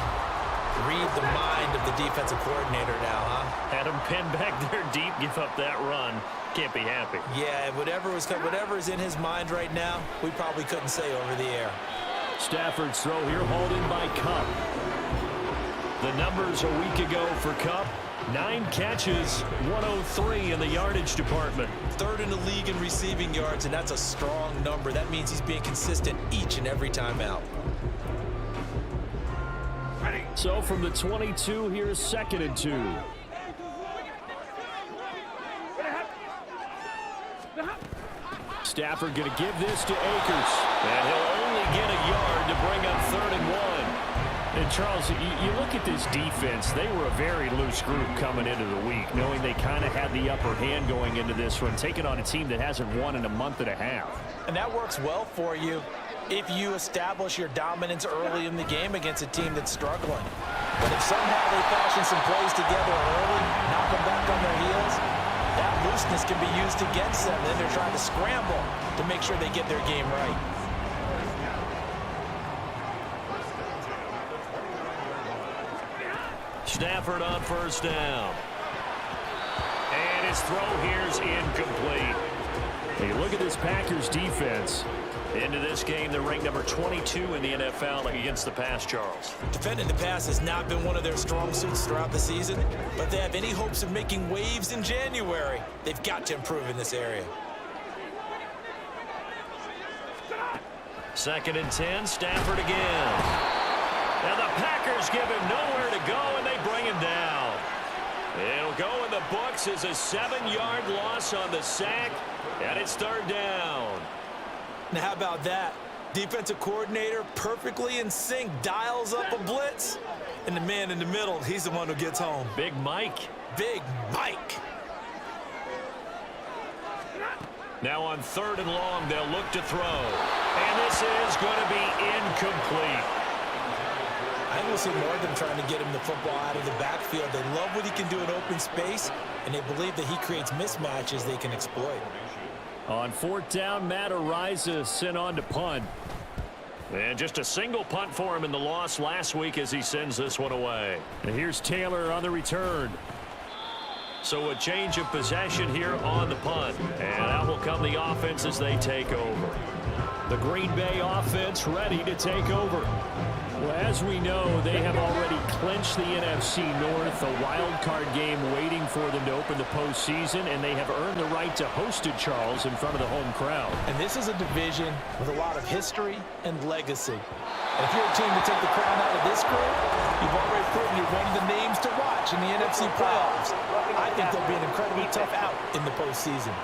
read the mind of the defensive coordinator now, huh? Had him pinned back there deep. Give up that run. Can't be happy. Yeah, whatever is in his mind right now, we probably couldn't say over the air. Stafford's throw here hauled in by Cup. The numbers a week ago for Cup, 9 catches, 103 in the yardage department. 3rd in the league in receiving yards, and that's a strong number. That means he's being consistent each and every time out. So from the 22, here's 2nd and 2. Stafford going to give this to Akers. And he'll only get a yard to bring up 3rd and 1. And, Charles, you look at this defense, they were a very loose group coming into the week, knowing they kind of had the upper hand going into this one, taking on a team that hasn't won in a month and a half. And that works well for you if you establish your dominance early in the game against a team that's struggling. But if somehow they fashion some plays together early, knock them back on their heels, that looseness can be used against them. Then they're trying to scramble to make sure they get their game right. Stafford on first down. And his throw here's incomplete. Hey, look at this Packers defense. Into this game, they're ranked number 22 in the NFL against the pass, Charles. Defending the pass has not been one of their strong suits throughout the season, but they have any hopes of making waves in January, they've got to improve in this area. 2nd and 10, Stafford again. And the Packers give him nowhere to go, and they bring him down. It'll go in the books as a 7-yard loss on the sack, and it's 3rd down. Now, how about that? Defensive coordinator perfectly in sync, dials up a blitz, and the man in the middle, he's the one who gets home. Big Mike. Big Mike. Now on 3rd and long, they'll look to throw. And this is going to be incomplete. I think we'll see more of them trying to get him the football out of the backfield. They love what he can do in open space, and they believe that he creates mismatches they can exploit. On 4th down, Matt Araiza sent on to punt. And just a single punt for him in the loss last week as he sends this one away. And here's Taylor on the return. So a change of possession here on the punt. And out will come the offense as they take over. The Green Bay offense ready to take over. Well, as we know, they have already clinched the NFC North, a wild card game waiting for them to open the postseason, and they have earned the right to host at Charles in front of the home crowd. And this is a division with a lot of history and legacy. And if you're a team to take the crown out of this group, you've already proven you're one of the names to watch in the NFC playoffs. I think they'll be an incredibly tough out in the postseason.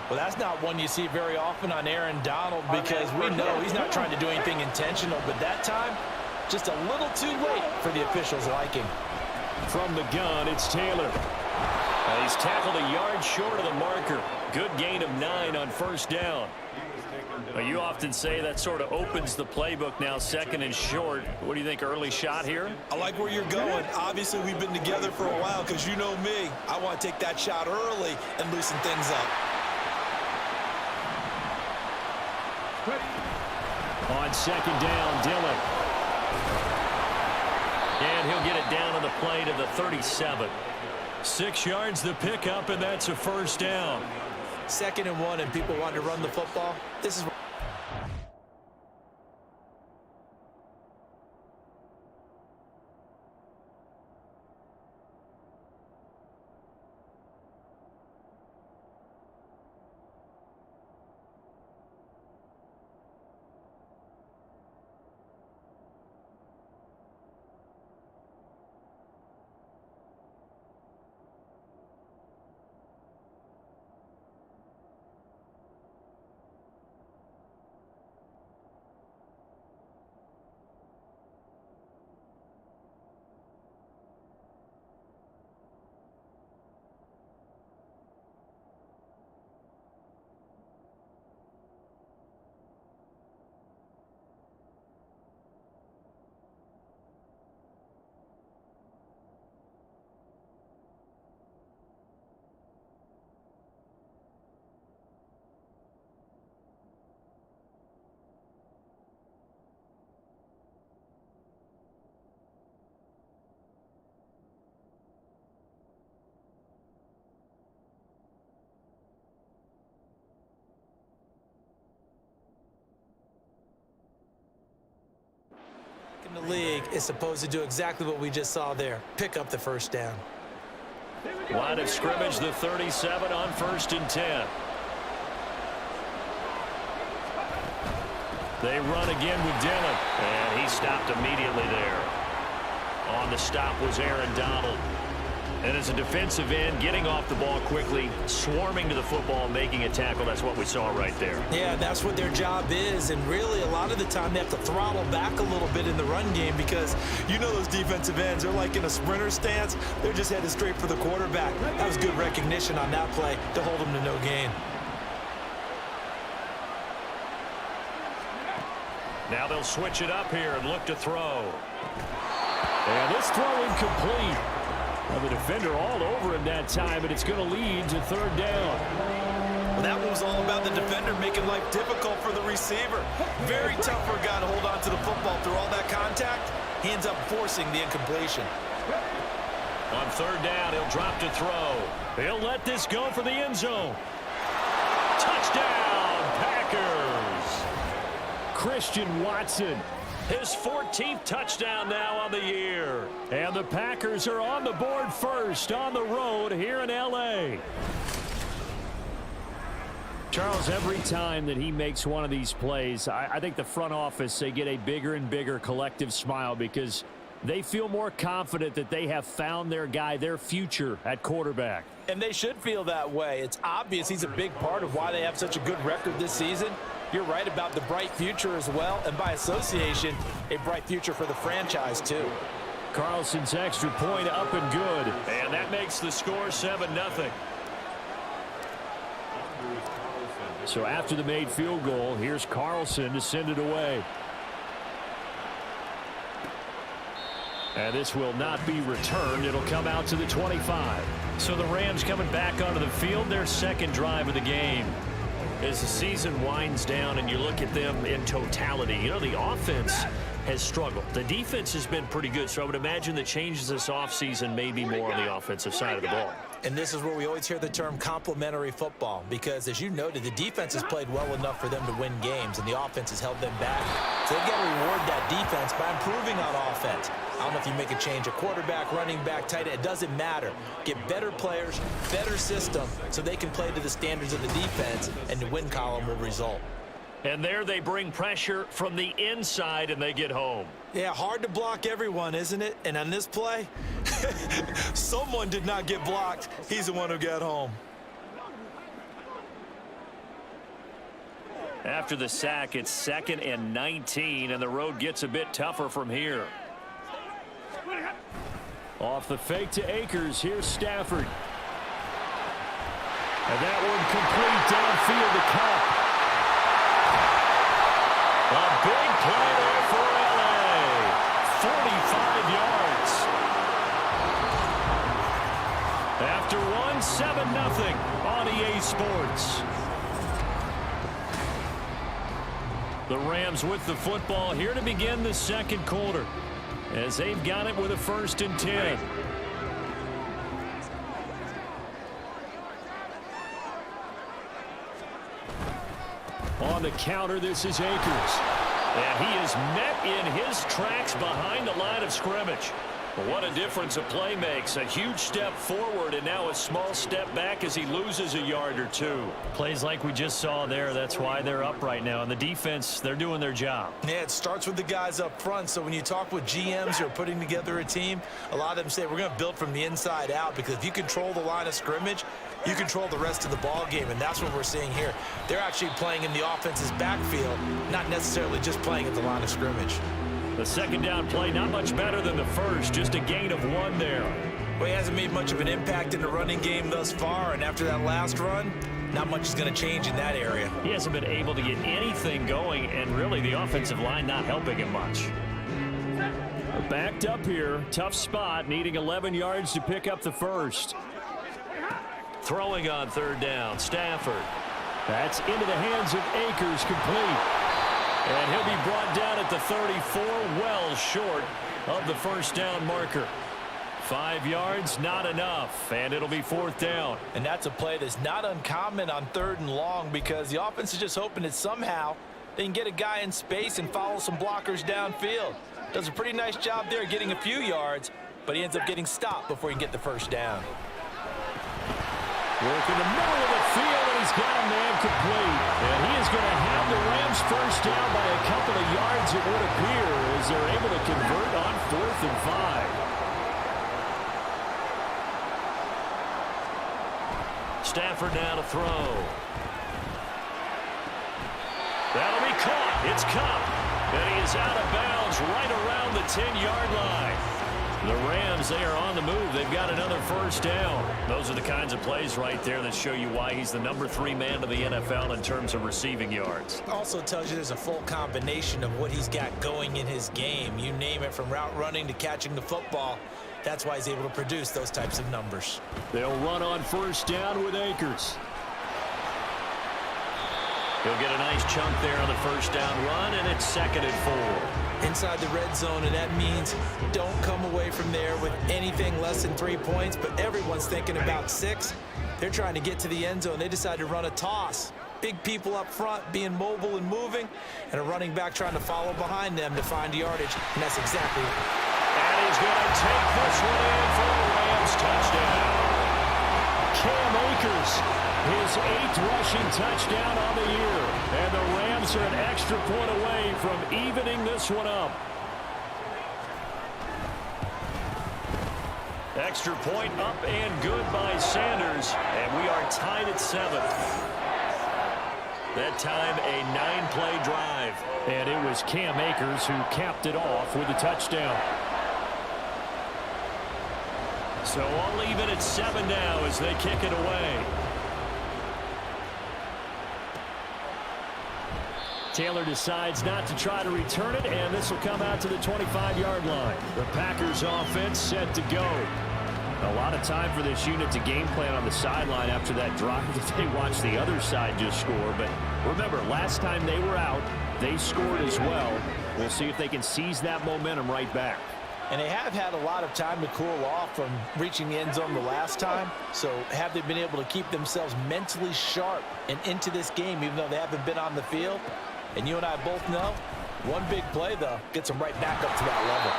Well, that's not one you see very often on Aaron Donald, because we know he's not trying to do anything intentional, but that time, just a little too late for the officials' liking. From the gun, it's Taylor. He's tackled a yard short of the marker. Good gain of 9 on first down. You often say that sort of opens the playbook now, 2nd and short. What do you think, early shot here? I like where you're going. Obviously, we've been together for a while, because you know me. I want to take that shot early and loosen things up. On 2nd down, Dillon. And he'll get it down on the play to the 37. 6 yards the pickup, and that's a first down. 2nd and 1, and people want to run the football. This is in the league is supposed to do exactly what we just saw there. Pick up the first down. Line of scrimmage, the 37 on 1st and 10. They run again with Dillon, and he stopped immediately there. On the stop was Aaron Donald. And as a defensive end, getting off the ball quickly, swarming to the football, making a tackle, that's what we saw right there. Yeah, that's what their job is, and really a lot of the time they have to throttle back a little bit in the run game, because you know those defensive ends, they're like in a sprinter stance. They're just headed straight for the quarterback. That was good recognition on that play to hold them to no gain. Now they'll switch it up here and look to throw. And this throw incomplete. Well, the defender all over him that time, and it's going to lead to 3rd down. Well, that one was all about the defender making life difficult for the receiver. Very tough for a guy to hold on to the football through all that contact. He ends up forcing the incompletion. On 3rd down, he'll drop to throw. He'll let this go for the end zone. Touchdown, Packers! Christian Watson. His 14th touchdown now on the year. And the Packers are on the board first on the road here in L.A. Charles, every time that he makes one of these plays, I think the front office, they get a bigger and bigger collective smile, because they feel more confident that they have found their guy, their future at quarterback. And they should feel that way. It's obvious he's a big part of why they have such a good record this season. You're right about the bright future as well, and by association, a bright future for the franchise too. Carlson's extra point up and good. And that makes the score 7-0. So after the made field goal, here's Carlson to send it away. And this will not be returned. It'll come out to the 25. So the Rams coming back onto the field, their 2nd drive of the game. As the season winds down and you look at them in totality, you know, the offense has struggled. The defense has been pretty good, so I would imagine the changes this offseason may be more on the offensive side of the ball. And this is where we always hear the term complementary football, because as you noted, the defense has played well enough for them to win games, and the offense has held them back. So they've got to reward that defense by improving on offense. I don't know if you make a change at quarterback, running back, tight end. It doesn't matter. Get better players, better system, so they can play to the standards of the defense, and the win column will result. And there they bring pressure from the inside, and they get home. Yeah, hard to block everyone, isn't it? And on this play, someone did not get blocked. He's the one who got home. After the sack, it's 2nd and 19, and the road gets a bit tougher from here. Off the fake to Akers, here's Stafford. And that one complete downfield to Cup. A big play there for L.A. 45 yards. After one, 7-0 on EA Sports. The Rams with the football here to begin the second quarter, as they've got it with a 1st and 10. On the counter, this is Akers. And he is met in his tracks behind the line of scrimmage. What a difference a play makes. A huge step forward and now a small step back as he loses a yard or two. Plays like we just saw there. That's why they're up right now. And the defense, they're doing their job. Yeah, it starts with the guys up front. So when you talk with GMs who are putting together a team, a lot of them say we're going to build from the inside out, because if you control the line of scrimmage, you control the rest of the ball game, and that's what we're seeing here. They're actually playing in the offense's backfield, not necessarily just playing at the line of scrimmage. The second down play, not much better than the first, just a gain of 1 there. Well, he hasn't made much of an impact in the running game thus far, and after that last run, not much is going to change in that area. He hasn't been able to get anything going, and really the offensive line not helping him much. Backed up here, tough spot, needing 11 yards to pick up the first. Throwing on 3rd down, Stafford. That's into the hands of Akers, complete. And he'll be brought down at the 34, well short of the 1st down marker. 5 yards, not enough, and it'll be 4th down. And that's a play that's not uncommon on 3rd and long, because the offense is just hoping that somehow they can get a guy in space and follow some blockers downfield. Does a pretty nice job there getting a few yards, but he ends up getting stopped before he can get the 1st down. Work in the middle of the field, and he's got a man complete. And he is going to have the Rams 1st down by a couple of yards, it would appear, as they're able to convert on 4th and 5. Stafford now to throw. That'll be caught. It's Cup. And he is out of bounds right around the 10-yard line. The Rams, they are on the move. They've got another 1st down. Those are the kinds of plays right there that show you why he's the number 3 man of the NFL in terms of receiving yards. Also tells you there's a full combination of what he's got going in his game. You name it, from route running to catching the football. That's why he's able to produce those types of numbers. They'll run on 1st down with Akers. He'll get a nice chunk there on the 1st down run, and it's 2nd and 4. Inside the red zone, and that means don't come away from there with anything less than 3 points, but everyone's thinking about 6. They're trying to get to the end zone. They decide to run a toss. Big people up front being mobile and moving, and a running back trying to follow behind them to find yardage, and that's exactly. And he's going to take this one in for a Rams touchdown. Cam Akers, his 8th rushing touchdown on the year. And the Rams are an extra point away from evening this one up. Extra point up and good by Sanders. And we are tied at 7. That time a 9-play drive. And it was Cam Akers who capped it off with a touchdown. So all even at 7 now as they kick it away. Taylor decides not to try to return it, and this will come out to the 25-yard line. The Packers offense set to go. A lot of time for this unit to game plan on the sideline after that drive that they watched the other side just score. But remember, last time they were out, they scored as well. We'll see if they can seize that momentum right back. And they have had a lot of time to cool off from reaching the end zone the last time. So have they been able to keep themselves mentally sharp and into this game, even though they haven't been on the field? And you and I both know, one big play, though, gets them right back up to that level.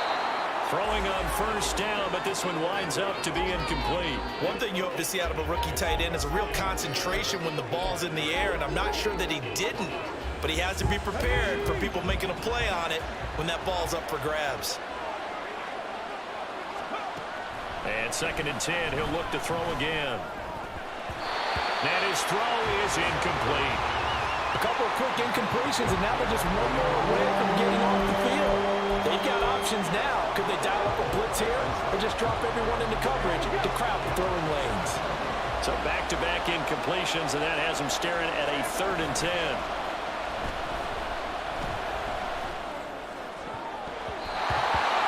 Throwing on first down, but this one winds up to be incomplete. One thing you hope to see out of a rookie tight end is a real concentration when the ball's in the air, and I'm not sure that he didn't, but he has to be prepared for people making a play on it when that ball's up for grabs. And 2nd and 10, he'll look to throw again. And his throw is incomplete. A couple of quick incompletions, and now they're just one more away from getting off the field. They've got options now. Could they dial up a blitz here or just drop everyone into coverage to crowd the throwing lanes? So back-to-back incompletions, and that has him staring at a 3rd and 10.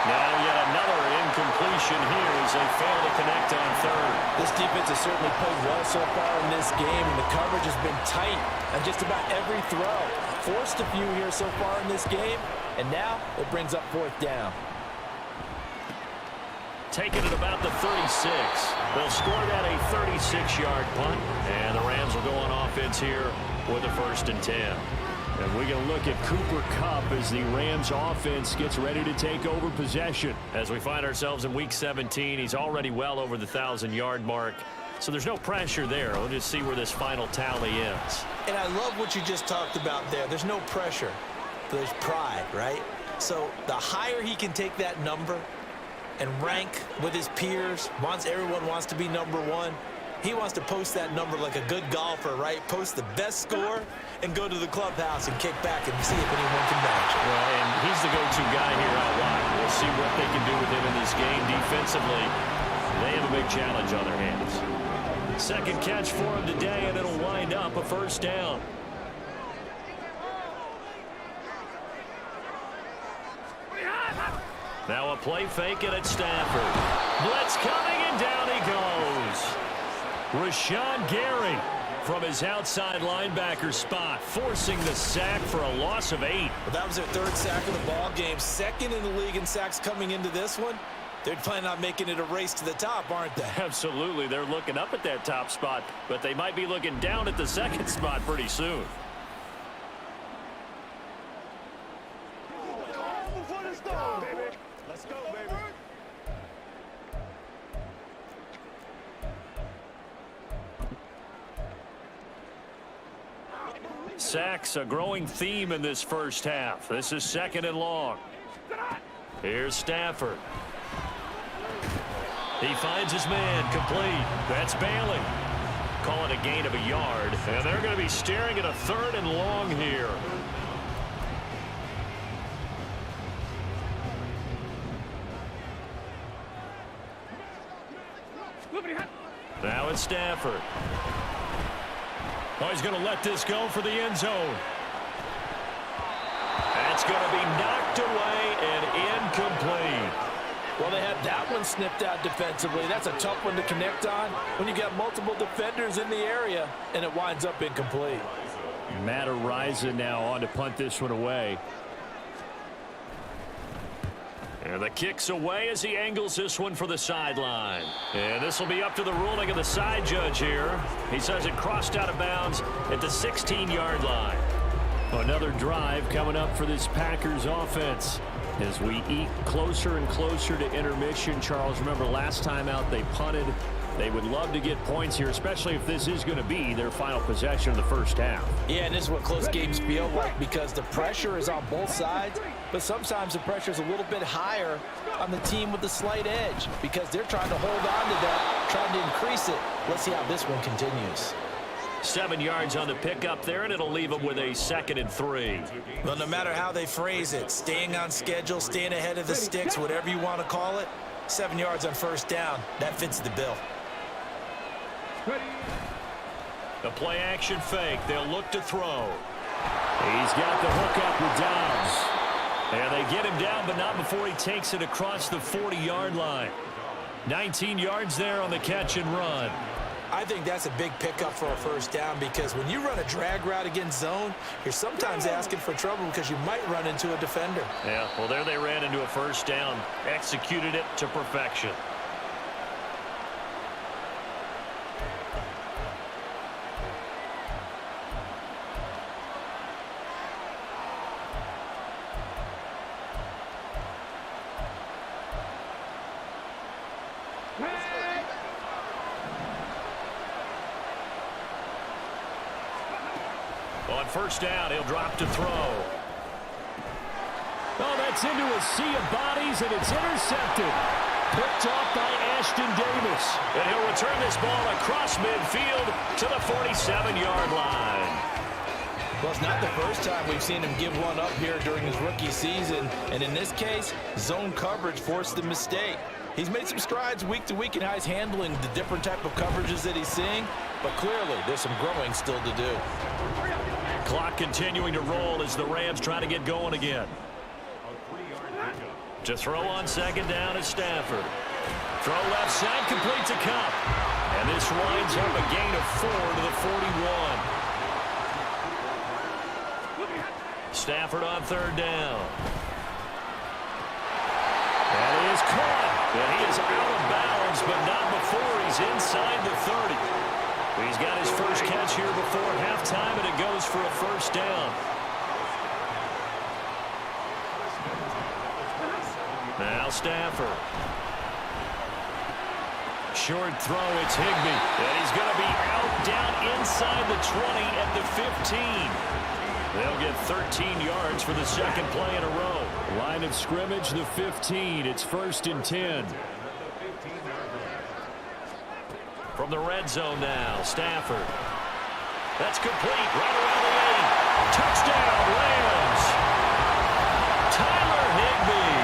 Now yet another incompletion here as they fail to connect on 3rd. This defense has certainly played well so far in this game, and the coverage has been tight on just about every throw. Forced a few here so far in this game, and now it brings up 4th down. Taking it about the 36. They'll score that a 36-yard punt, and the Rams will go on offense here with a 1st and 10. And we're going to look at Cooper Kupp as the Rams offense gets ready to take over possession. As we find ourselves in Week 17, he's already well over the 1,000-yard mark. So there's no pressure there. We'll just see where this final tally ends. And I love what you just talked about there. There's no pressure. There's pride, right? So the higher he can take that number and rank with his peers, everyone wants to be number 1. He wants to post that number like a good golfer, right? Post the best score and go to the clubhouse and kick back and see if anyone can match it. Well, and he's the go-to guy here out wide. We'll see what they can do with him in this game defensively. They have a big challenge on their hands. 2nd catch for him today, and it'll wind up a 1st down. Now a play fake and it's Stafford. Blitz coming, and down he goes. Rashawn Gary from his outside linebacker spot, forcing the sack for a loss of 8. Well, that was their 3rd sack of the ball game. 2nd in the league in sacks coming into this one. They're planning on making it a race to the top, aren't they? Absolutely. They're looking up at that top spot, but they might be looking down at the 2nd spot pretty soon. Let's go, baby. Sacks, a growing theme in this first half. This is 2nd and long. Here's Stafford. He finds his man, complete. That's Bailey. Call it a gain of a yard, and they're going to be staring at a 3rd and long here. Now it's Stafford. Oh, he's going to let this go for the end zone. That's going to be knocked away and incomplete. Well, they had that one snipped out defensively. That's a tough one to connect on when you got multiple defenders in the area, and it winds up incomplete. Matt Ariza now on to punt this one away. And the kick's away as he angles this one for the sideline. And this will be up to the ruling of the side judge here. He says it crossed out of bounds at the 16-yard line. Another drive coming up for this Packers offense. As we eat closer and closer to intermission, Charles, remember last time out they punted. They would love to get points here, especially if this is going to be their final possession of the first half. Yeah, and this is what close games feel like because the pressure is on both sides, but sometimes the pressure is a little bit higher on the team with the slight edge because they're trying to hold on to that, trying to increase it. Let's see how this one continues. 7 yards on the pickup there, and it'll leave them with a 2nd and 3. Well, no matter how they phrase it, staying on schedule, staying ahead of the sticks, whatever you want to call it, 7 yards on first down, that fits the bill. The play action fake. They'll look to throw. He's got the hook up with Dobbs. And they get him down, but not before he takes it across the 40-yard line. 19 yards there on the catch and run. I think that's a big pickup for a first down because when you run a drag route against zone, you're sometimes asking for trouble because you might run into a defender. Yeah, well, there they ran into a first down. Executed it to perfection. On first down, he'll drop to throw. Oh, that's into a sea of bodies, and it's intercepted. Picked off by Ashton Davis. And he'll return this ball across midfield to the 47-yard line. Well, it's not the first time we've seen him give one up here during his rookie season. And in this case, zone coverage forced the mistake. He's made some strides week to week in how he's handling the different type of coverages that he's seeing. But clearly, there's some growing still to do. Clock continuing to roll as the Rams try to get going again. To throw on second down is Stafford. Throw left side, complete to Cup. And this winds up a gain of 4 to the 41. Stafford on third down. That is caught. And he is out of bounds, but not before he's inside the 30. He's got his first catch here before halftime, and it goes for a first down. Now Stafford. Short throw, it's Higbee. And he's going to be out down inside the 20 at the 15. They'll get 13 yards for the second play in a row. Line of scrimmage, the 15. It's 1st and 10. From the red zone now, Stafford. That's complete, right around the 8. Touchdown, Rams. Tyler Higbee.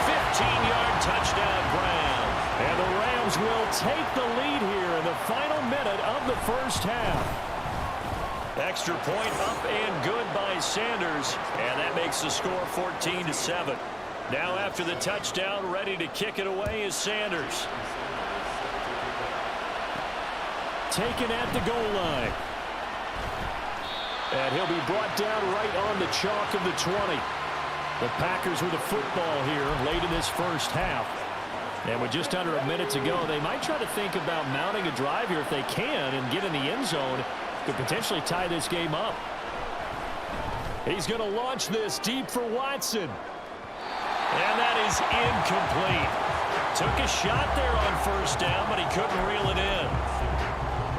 15-yard touchdown ground. And the Rams will take the lead here in the final minute of the first half. Extra point up and good by Sanders. And that makes the score 14-7. Now after the touchdown, ready to kick it away is Sanders. Taken at the goal line. And he'll be brought down right on the chalk of the 20. The Packers with the football here late in this first half. And with just under a minute to go, they might try to think about mounting a drive here if they can and get in the end zone. Could potentially tie this game up. He's going to launch this deep for Watson. And that is incomplete. Took a shot there on first down, but he couldn't reel it in.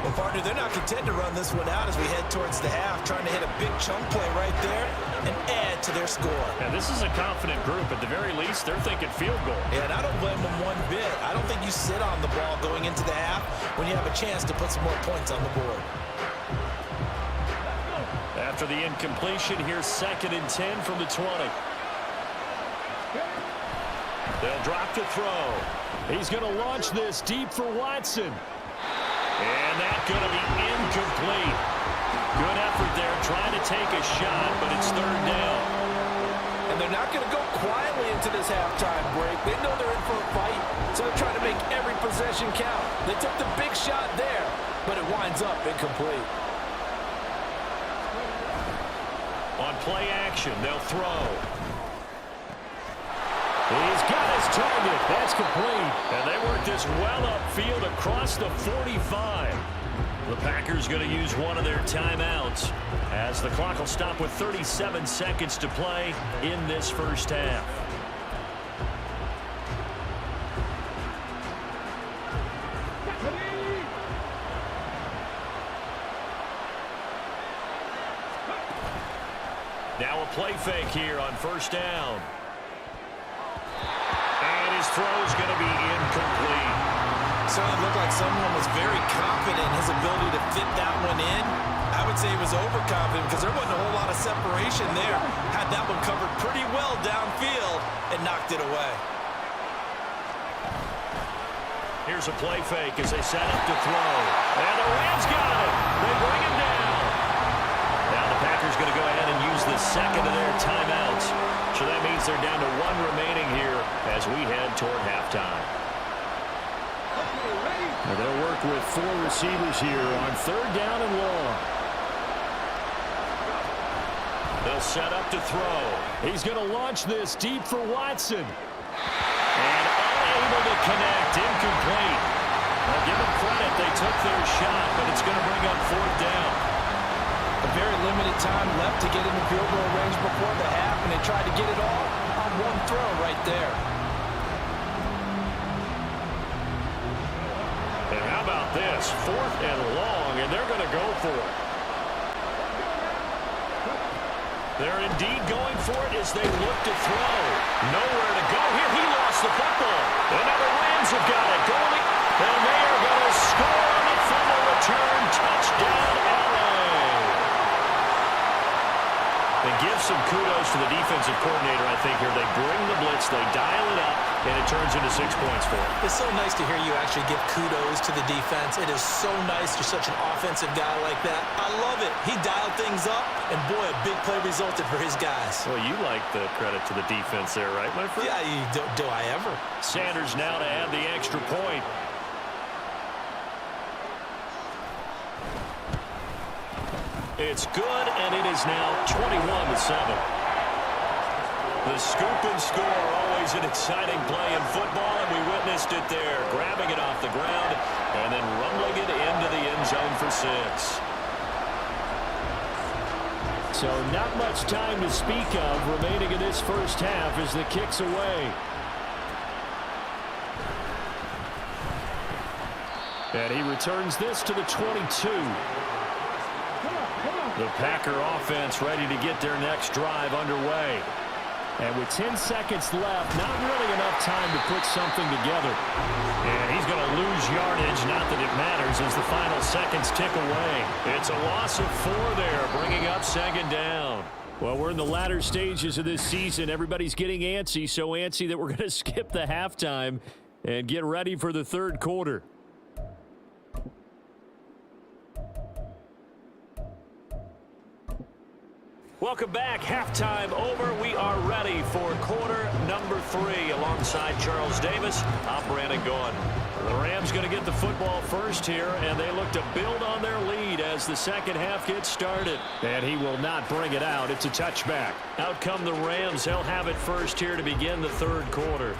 Well, partner, they're not content to run this one out as we head towards the half, trying to hit a big chunk play right there and add to their score. And this is a confident group. At the very least, they're thinking field goal. Yeah, and I don't blame them one bit. I don't think you sit on the ball going into the half when you have a chance to put some more points on the board. After the incompletion, here's 2nd and 10 from the 20. They'll drop to throw. He's going to launch this deep for Watson. And that's going to be incomplete. Good effort there, trying to take a shot, but it's third down. And they're not going to go quietly into this halftime break. They know they're in for a fight, so they're trying to make every possession count. They took the big shot there, but it winds up incomplete. On play action, they'll throw. He's got his target. That's complete. And they work this well upfield across the 45. The Packers going to use one of their timeouts as the clock will stop with 37 seconds to play in this first half. Now a play fake here on first down. And his throw is going to be incomplete. Certainly looked like someone was very confident in his ability to fit that one in. I would say he was overconfident because there wasn't a whole lot of separation there. Had that one covered pretty well downfield and knocked it away. Here's a play fake as they set up to throw. And the Rams got it. They bring it down. Now the Packers going to go ahead and use the second of their timeouts. So that means they're down to one remaining here as we head toward halftime. And they'll work with 4 receivers here on 3rd down and long. They'll set up to throw. He's going to launch this deep for Watson. And unable to connect. Incomplete. Well, give them credit. They took their shot, but it's going to bring up 4th down. A very limited time left to get into field goal range before the half, and they tried to get it all on one throw right there. And how about this? 4th and long, and they're going to go for it. They're indeed going for it as they look to throw. Nowhere to go here. He lost the football. And now the Rams have got it. Going, and they are going to score on the fumble return. Touchdown, LA. And give some kudos to the defensive coordinator, I think, here. They bring the blitz, they dial it up, and it turns into 6 points for them. It's so nice to hear you actually give kudos to the defense. It is so nice. You're such an offensive guy like that. I love it. He dialed things up, and boy, a big play resulted for his guys. Well, you like the credit to the defense there, right, my friend? Yeah, do I ever? Sanders now to add the extra point. It's good, and it is now 21-7. The scoop and score, always an exciting play in football, and we witnessed it there. Grabbing it off the ground and then rumbling it into the end zone for 6. So not much time to speak of remaining in this first half as the kick's away. And he returns this to the 22. The Packer offense ready to get their next drive underway. And with 10 seconds left, not really enough time to put something together. And he's going to lose yardage, not that it matters, as the final seconds tick away. It's a loss of 4 there, bringing up 2nd down. Well, we're in the latter stages of this season. Everybody's getting antsy, so antsy that we're going to skip the halftime and get ready for the 3rd quarter. Welcome back. Halftime over. We are ready for quarter number 3. Alongside Charles Davis, I'm Brandon Gaudin. The Rams going to get the football first here, and they look to build on their lead as the second half gets started. And he will not bring it out. It's a touchback. Out come the Rams. They'll have it first here to begin the 3rd quarter.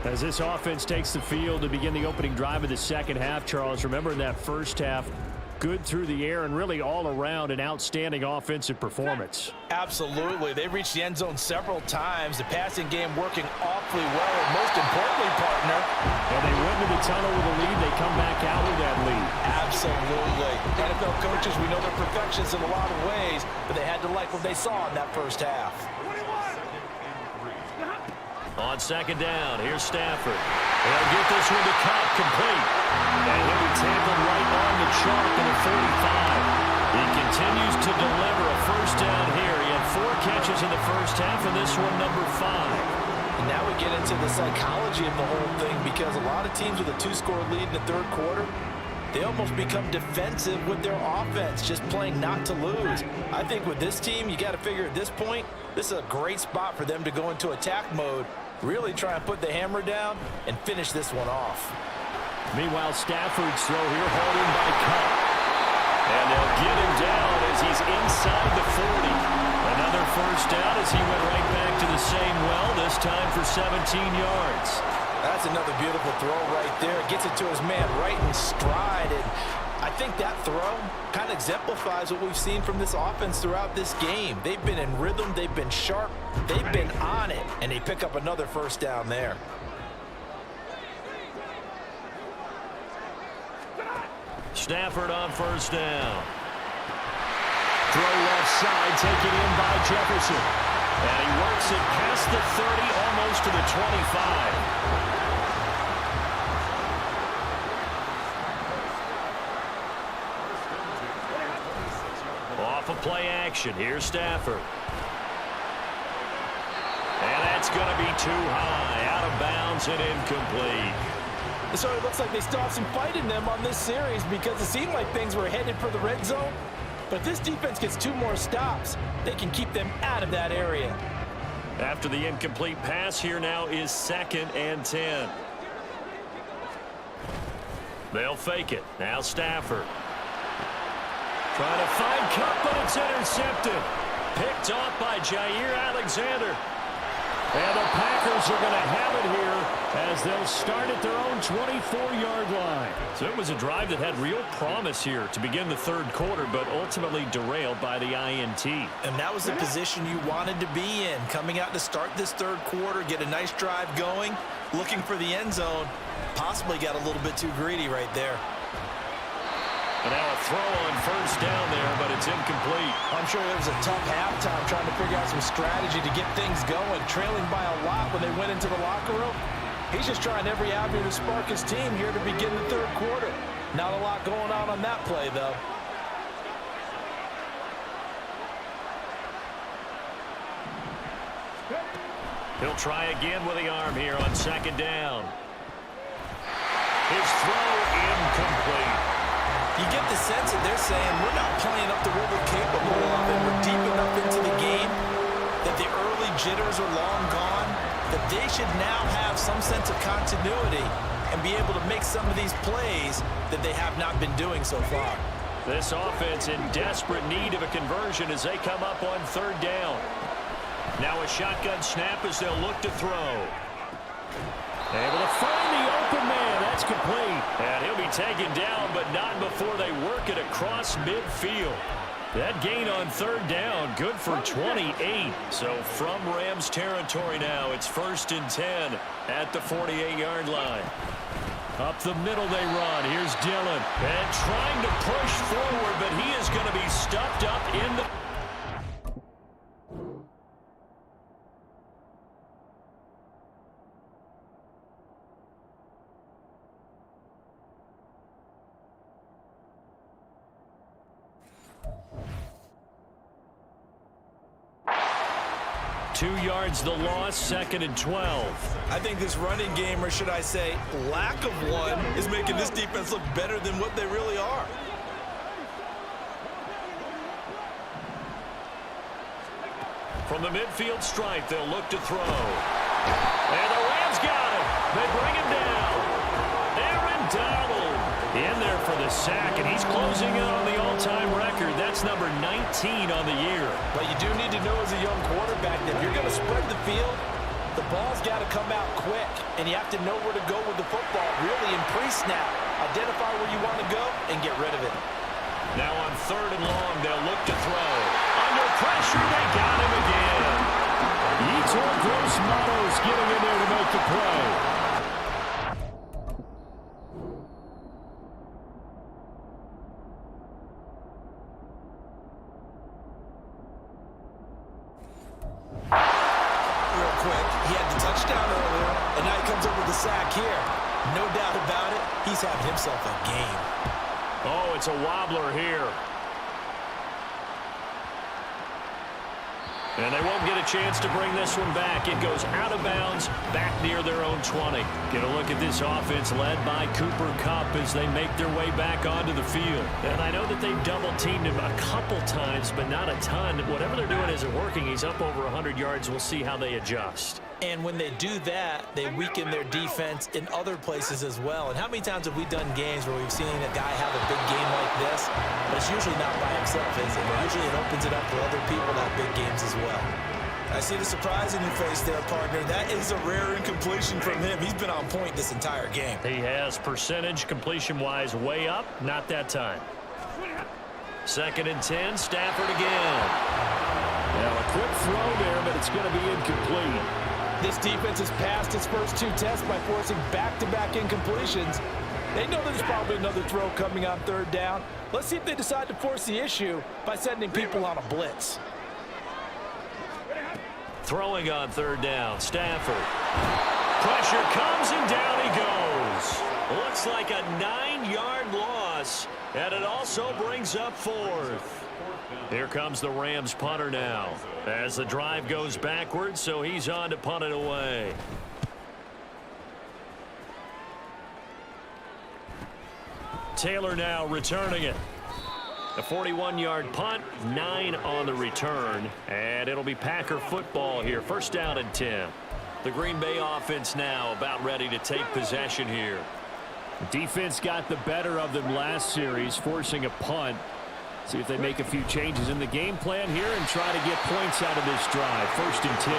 As this offense takes the field to begin the opening drive of the second half, Charles, remember in that first half, good through the air and really all around an outstanding offensive performance. Absolutely. They reached the end zone several times. The passing game working awfully well. And most importantly, partner. And they went into the tunnel with a lead. They come back out with that lead. Absolutely. NFL coaches, we know they're perfectionists in a lot of ways, but they had to like what they saw in that first half. On 2nd down, here's Stafford. They'll get this one to Cup, complete. And he'll be tackled right on the chalk at the 45. He continues to deliver a first down here. He had 4 catches in the first half, and this one number 5. And now we get into the psychology of the whole thing, because a lot of teams with a 2-score lead in the 3rd quarter, they almost become defensive with their offense, just playing not to lose. I think with this team, you got to figure at this point, this is a great spot for them to go into attack mode, really try and put the hammer down and finish this one off. Meanwhile, Stafford's throw here hauled in by Cup. And they'll get him down as he's inside the 40. Another first down as he went right back to the same well, this time for 17 yards. That's another beautiful throw right there. Gets it to his man right in stride. And I think that throw kind of exemplifies what we've seen from this offense throughout this game. They've been in rhythm. They've been sharp. They've been on it. And they pick up another first down there. Stafford on first down. Throw left side, taken in by Jefferson. And he works it past the 30, almost to the 25. Off of play action. Here's Stafford. And that's going to be too high. Out of bounds and incomplete. So it looks like they still have some fight in them on this series, because it seemed like things were headed for the red zone. But if this defense gets 2 more stops, they can keep them out of that area. After the incomplete pass, here now is 2nd and 10. They'll fake it. Now Stafford. Trying to find Cup, but it's intercepted. Picked off by Jair Alexander. And the Packers are going to have it here as they'll start at their own 24-yard line. So it was a drive that had real promise here to begin the third quarter, but ultimately derailed by the INT. And that was the position you wanted to be in. Coming out to start this third quarter, get a nice drive going, looking for the end zone. Possibly got a little bit too greedy right there. And now a throw on first down there, but it's incomplete. I'm sure it was a tough halftime trying to figure out some strategy to get things going, trailing by a lot when they went into the locker room. He's just trying every avenue to spark his team here to begin the third quarter. Not a lot going on that play, though. He'll try again with the arm here on second down. His throw incomplete. You get the sense that they're saying we're not playing up to what we're capable of, and we're deep enough into the game that the early jitters are long gone, that they should now have some sense of continuity and be able to make some of these plays that they have not been doing so far. This offense in desperate need of a conversion as they come up on third down. Now a shotgun snap as they'll look to throw. Able to find the open man. That's complete. And he'll be taken down, but not before they work it across midfield. That gain on third down, good for 28. So from Rams territory now, it's 1st and 10 at the 48-yard line. Up the middle they run. Here's Dillon. And trying to push forward, but he is going to be stuffed up in the... ...2 yards the loss, 2nd and 12. I think this running game, or should I say lack of one, is making this defense look better than what they really are. From the midfield stripe, they'll look to throw. And the Rams got him. They bring him down. Aaron Donald in there for the sack, and he's closing in on the all-time record. That's number 19 on the year. But you do need to know as a young quarterback that if you're going to spread the field, the ball's got to come out quick, and you have to know where to go with the football, really in pre-snap. Identify where you want to go and get rid of it. Now on 3rd and long, they'll look to throw. Under pressure, they got him again. Yetur Gross-Matos getting in there to make the play. Real quick, he had the touchdown earlier, and now he comes up with the sack here. No doubt about it, he's having himself a game. Oh, it's a wobbler here. And they won't get a chance to bring this one back. It goes out of bounds, back near their own 20. Get a look at this offense led by Cooper Kupp as they make their way back onto the field. And I know that they've double-teamed him a couple times, but not a ton. Whatever they're doing isn't working. He's up over 100 yards. We'll see how they adjust. And when they do that, they weaken their defense in other places as well. And how many times have we done games where we've seen a guy have a big game like this, but it's usually not by himself, is it? Usually it opens it up for other people to have big games as well. I see the surprise in your face there, partner. That is a rare incompletion from him. He's been on point this entire game. He has percentage completion-wise way up. Not that time. 2nd and 10, Stafford again. Now a quick throw there, but it's going to be incomplete. This defense has passed its first 2 tests by forcing back-to-back incompletions. They know there's probably another throw coming on 3rd down. Let's see if they decide to force the issue by sending people on a blitz. Throwing on 3rd down, Stafford. Pressure comes and down he goes. Looks like a 9-yard loss, and it also brings up 4th. Here comes the Rams punter now as the drive goes backwards, so he's on to punt it away. Taylor now returning it. A 41-yard punt, 9 on the return, and it'll be Packer football here. 1st down and 10. The Green Bay offense now about ready to take possession here. Defense got the better of them last series, forcing a punt. See if they make a few changes in the game plan here and try to get points out of this drive. 1st and 10.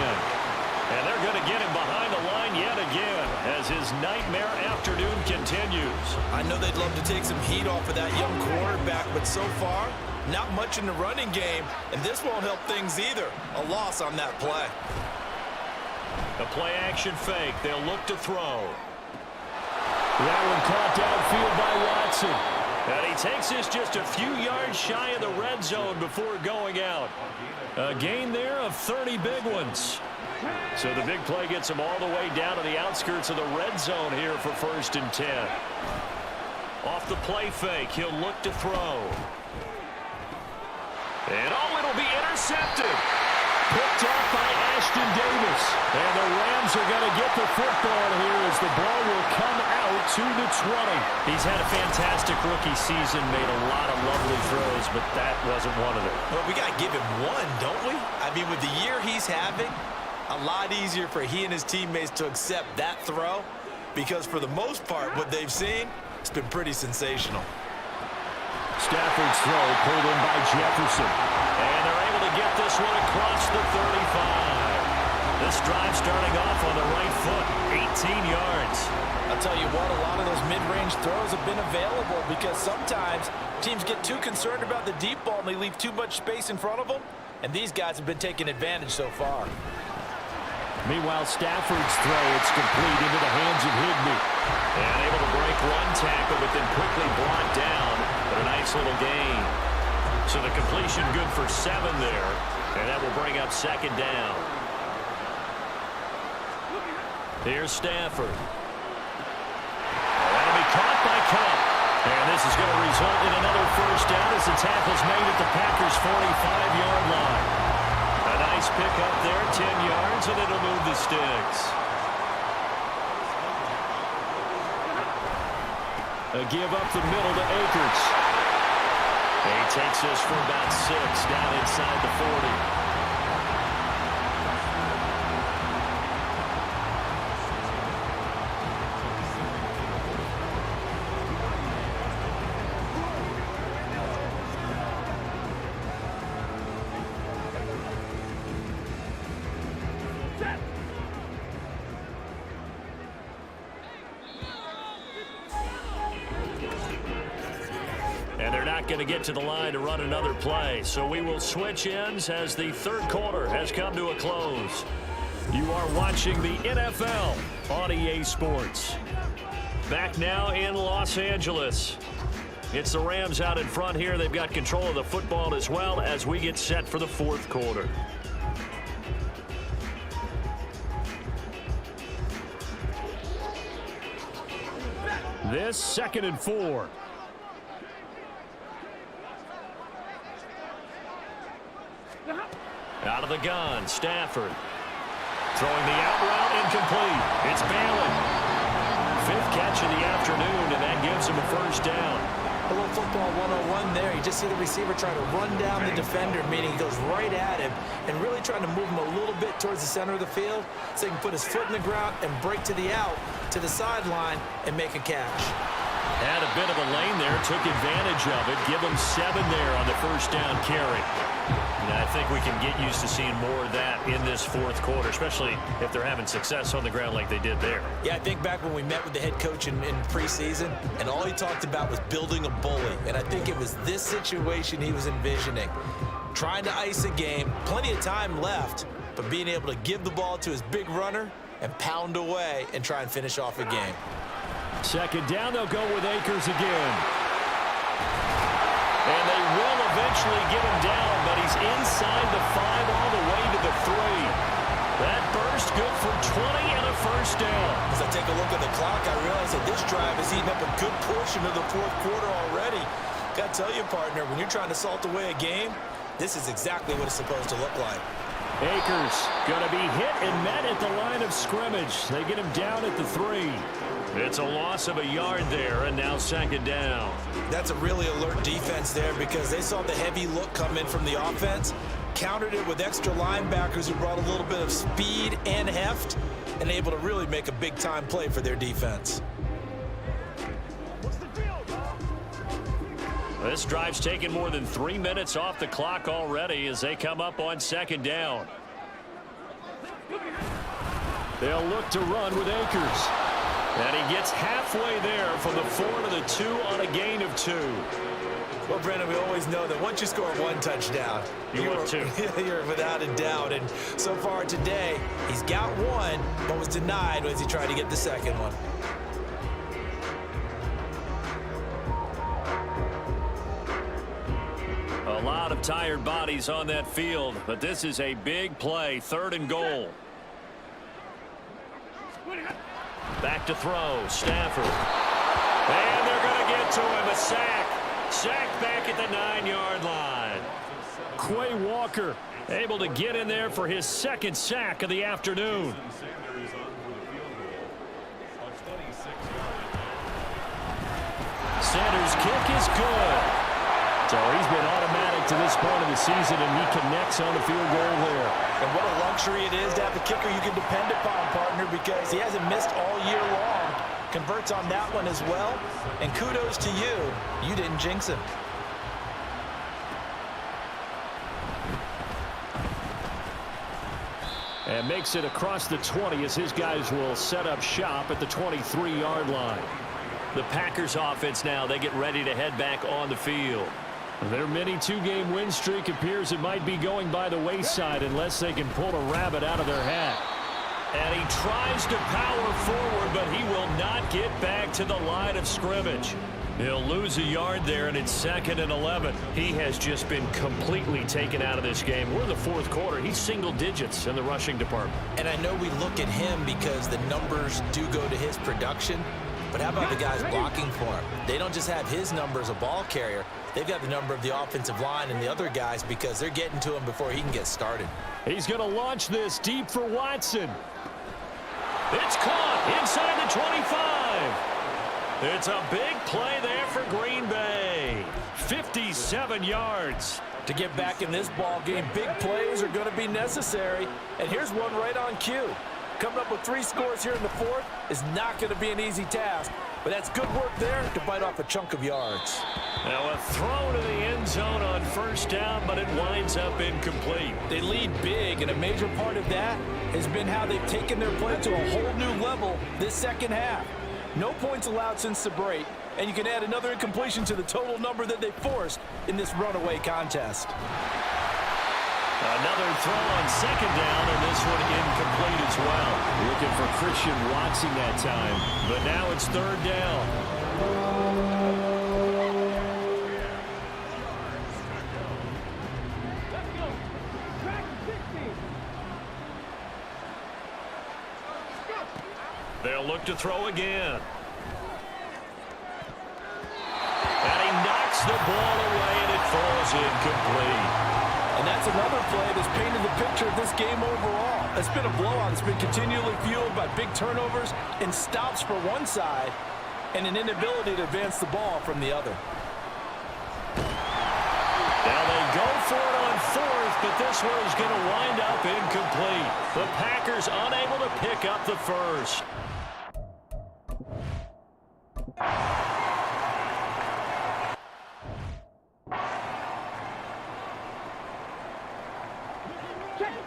And they're going to get him behind the line yet again as his nightmare afternoon continues. I know they'd love to take some heat off of that young quarterback, but so far, not much in the running game, and this won't help things either. A loss on that play. The play action fake. They'll look to throw. That one caught downfield by Watson. And he takes this just a few yards shy of the red zone before going out. A gain there of 30 big ones. So the big play gets him all the way down to the outskirts of the red zone here for 1st and 10. Off the play fake, he'll look to throw. And it'll be intercepted. Picked off by Ashton Davis. And the Rams are going to get the football here as the ball will come out to the 20. He's had a fantastic rookie season, made a lot of lovely throws, but that wasn't one of them. Well, we got to give him one, don't we? I mean, with the year he's having, a lot easier for he and his teammates to accept that throw because for the most part, what they've seen, it's been pretty sensational. Stafford's throw pulled in by Jefferson. And they're able to get this one across the 35. This drive starting off on the right foot, 18 yards. I'll tell you what, a lot of those mid-range throws have been available because sometimes teams get too concerned about the deep ball and they leave too much space in front of them, and these guys have been taking advantage so far. Meanwhile, Stafford's throw, it's complete into the hands of Higbee. And able to break one tackle, but then quickly brought down. But a nice little gain. So the completion good for 7 there. And that will bring up 2nd down. Here's Stafford. That'll be caught by Cup. And this is going to result in another 1st down as the tackle's made at the Packers' 45-yard line. A nice pick up there, 10 yards, and it'll move the sticks. A give up the middle to Akers. He takes this for about 6 down inside the 40. And they're not going to get to the line to run another play. So we will switch ends as the 3rd quarter has come to a close. You are watching the NFL on EA Sports. Back now in Los Angeles. It's the Rams out in front here. They've got control of the football as well as we get set for the 4th quarter. This 2nd and 4. Out of the gun, Stafford. Throwing the out route, incomplete. It's Bailey. 5th catch of the afternoon, and that gives him a 1st down. A little football 101 there. You just see the receiver trying to run down the defender, meaning he goes right at him and really trying to move him a little bit towards the center of the field so he can put his foot in the ground and break to the out, to the sideline, and make a catch. Had a bit of a lane there, took advantage of it. Give him 7 there on the 1st down carry. And I think we can get used to seeing more of that in this 4th quarter, especially if they're having success on the ground like they did there. Yeah, I think back when we met with the head coach in preseason, and all he talked about was building a bully. And I think it was this situation he was envisioning. Trying to ice a game, plenty of time left, but being able to give the ball to his big runner and pound away and try and finish off a game. 2nd down, they'll go with Akers again. And they will eventually get him down, but he's inside the 5 all the way to the 3. That burst good for 20 and a 1st down. As I take a look at the clock, I realize that this drive has eaten up a good portion of the 4th quarter already. Got to tell you, partner, when you're trying to salt away a game, this is exactly what it's supposed to look like. Akers going to be hit and met at the line of scrimmage. They get him down at the 3. It's a loss of a yard there, and now 2nd down. That's a really alert defense there because they saw the heavy look come in from the offense, countered it with extra linebackers who brought a little bit of speed and heft, and able to really make a big-time play for their defense. This drive's taken more than 3 minutes off the clock already as they come up on second down. They'll look to run with Akers. And he gets halfway there from the 4 to the 2 on a gain of 2. Well, Brandon, we always know that once you score one touchdown, You're without a doubt. And so far today, he's got one, but was denied as he tried to get the second one. A lot of tired bodies on that field, but this is a big play, 3rd and goal. Back to throw, Stafford. And they're going to get to him, a sack. Sack back at the 9-yard line. Quay Walker able to get in there for his 2nd sack of the afternoon. Sanders' kick is good. So he's been automatic to this point of the season, and he connects on the field goal there. And what a luxury it is to have a kicker you can depend upon, partner, because he hasn't missed all year long. Converts on that one as well. And kudos to you. You didn't jinx him. And makes it across the 20 as his guys will set up shop at the 23-yard line. The Packers offense now, they get ready to head back on the field. Their mini 2-game win streak appears it might be going by the wayside unless they can pull a rabbit out of their hat. And he tries to power forward, but he will not get back to the line of scrimmage. He'll lose a yard there, and it's 2nd and 11. He has just been completely taken out of this game. We're in the 4th quarter. He's single digits in the rushing department. And I know we look at him because the numbers do go to his production, but how about the guys blocking for him? They don't just have his number as a ball carrier. They've got the number of the offensive line and the other guys because they're getting to him before he can get started. He's going to launch this deep for Watson. It's caught inside the 25. It's a big play there for Green Bay. 57 yards. To get back in this ball game, big plays are going to be necessary. And here's one right on cue. Coming up with 3 scores here in the 4th is not going to be an easy task. But that's good work there to bite off a chunk of yards. Now a throw to the end zone on 1st down, but it winds up incomplete. They lead big, and a major part of that has been how they've taken their play to a whole new level this 2nd half. No points allowed since the break, and you can add another incompletion to the total number that they forced in this runaway contest. Another throw on 2nd down, and this one incomplete as well. Looking for Christian Watson that time, but now it's 3rd down. They'll look to throw again. And he knocks the ball away, and it falls incomplete. And that's another play that's painted the picture of this game overall. It's been a blowout. It's been continually fueled by big turnovers and stops for one side and an inability to advance the ball from the other. Now they go for it on 4th, but this one is going to wind up incomplete. The Packers unable to pick up the first.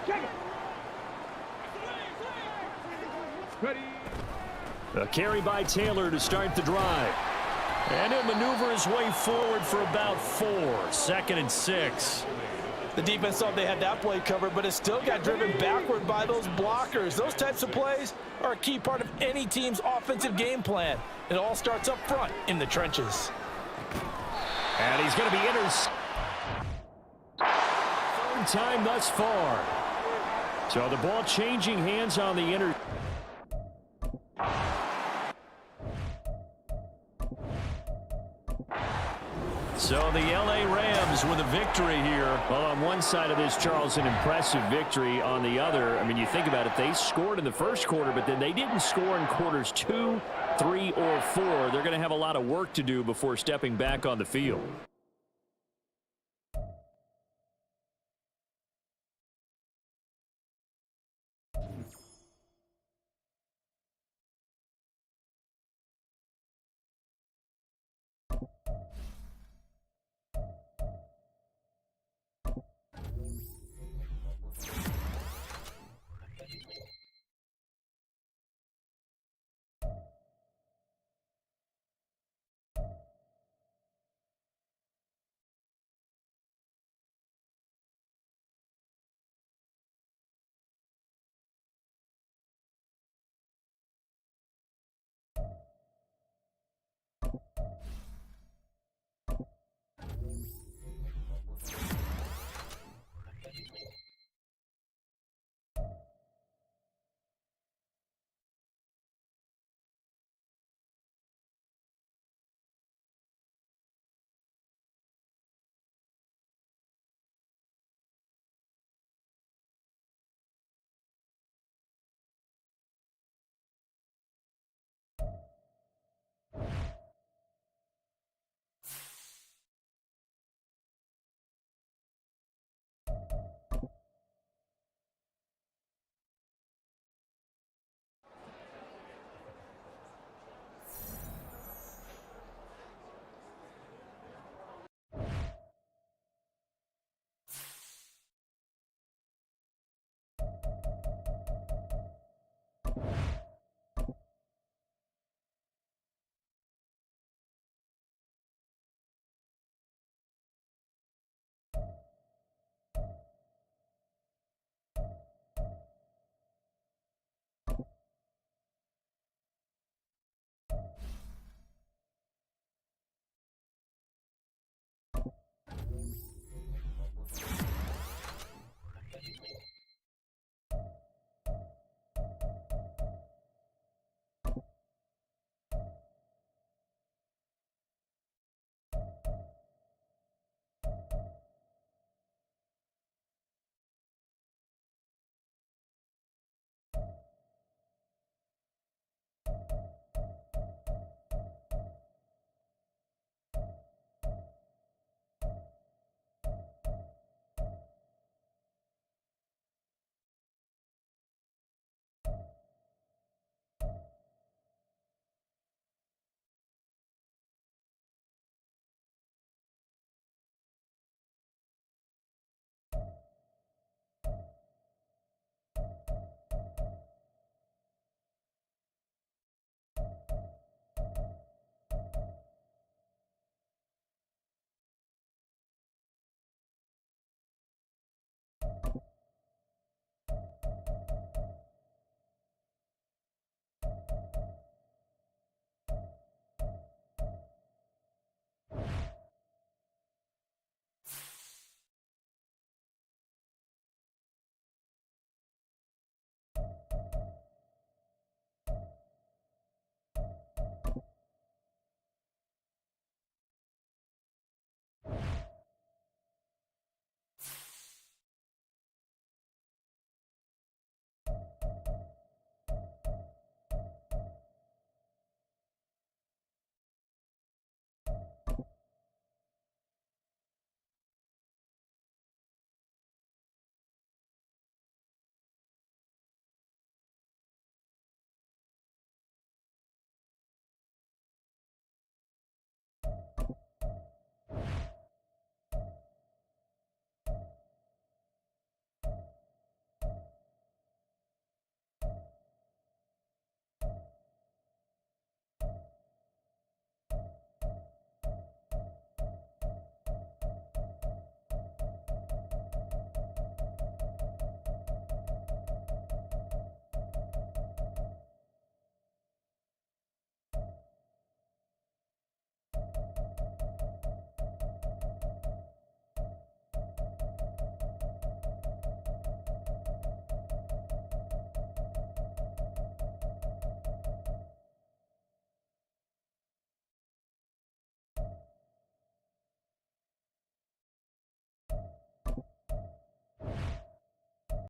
Check it. Ready. a carry by Taylor to start the drive. And he'll maneuver his way forward for about 4. 2nd and 6. The defense thought they had that play covered, but it still got driven backward by those blockers. Those types of plays are a key part of any team's offensive game plan. It all starts up front in the trenches. And he's going to be intercepted. 3rd time thus far. So the ball changing hands on the So the L.A. Rams with a victory here. Well, on one side of this, Charles, an impressive victory. On the other, I mean, you think about it, they scored in the first quarter, but then they didn't score in quarters 2, 3, or 4. They're going to have a lot of work to do before stepping back on the field.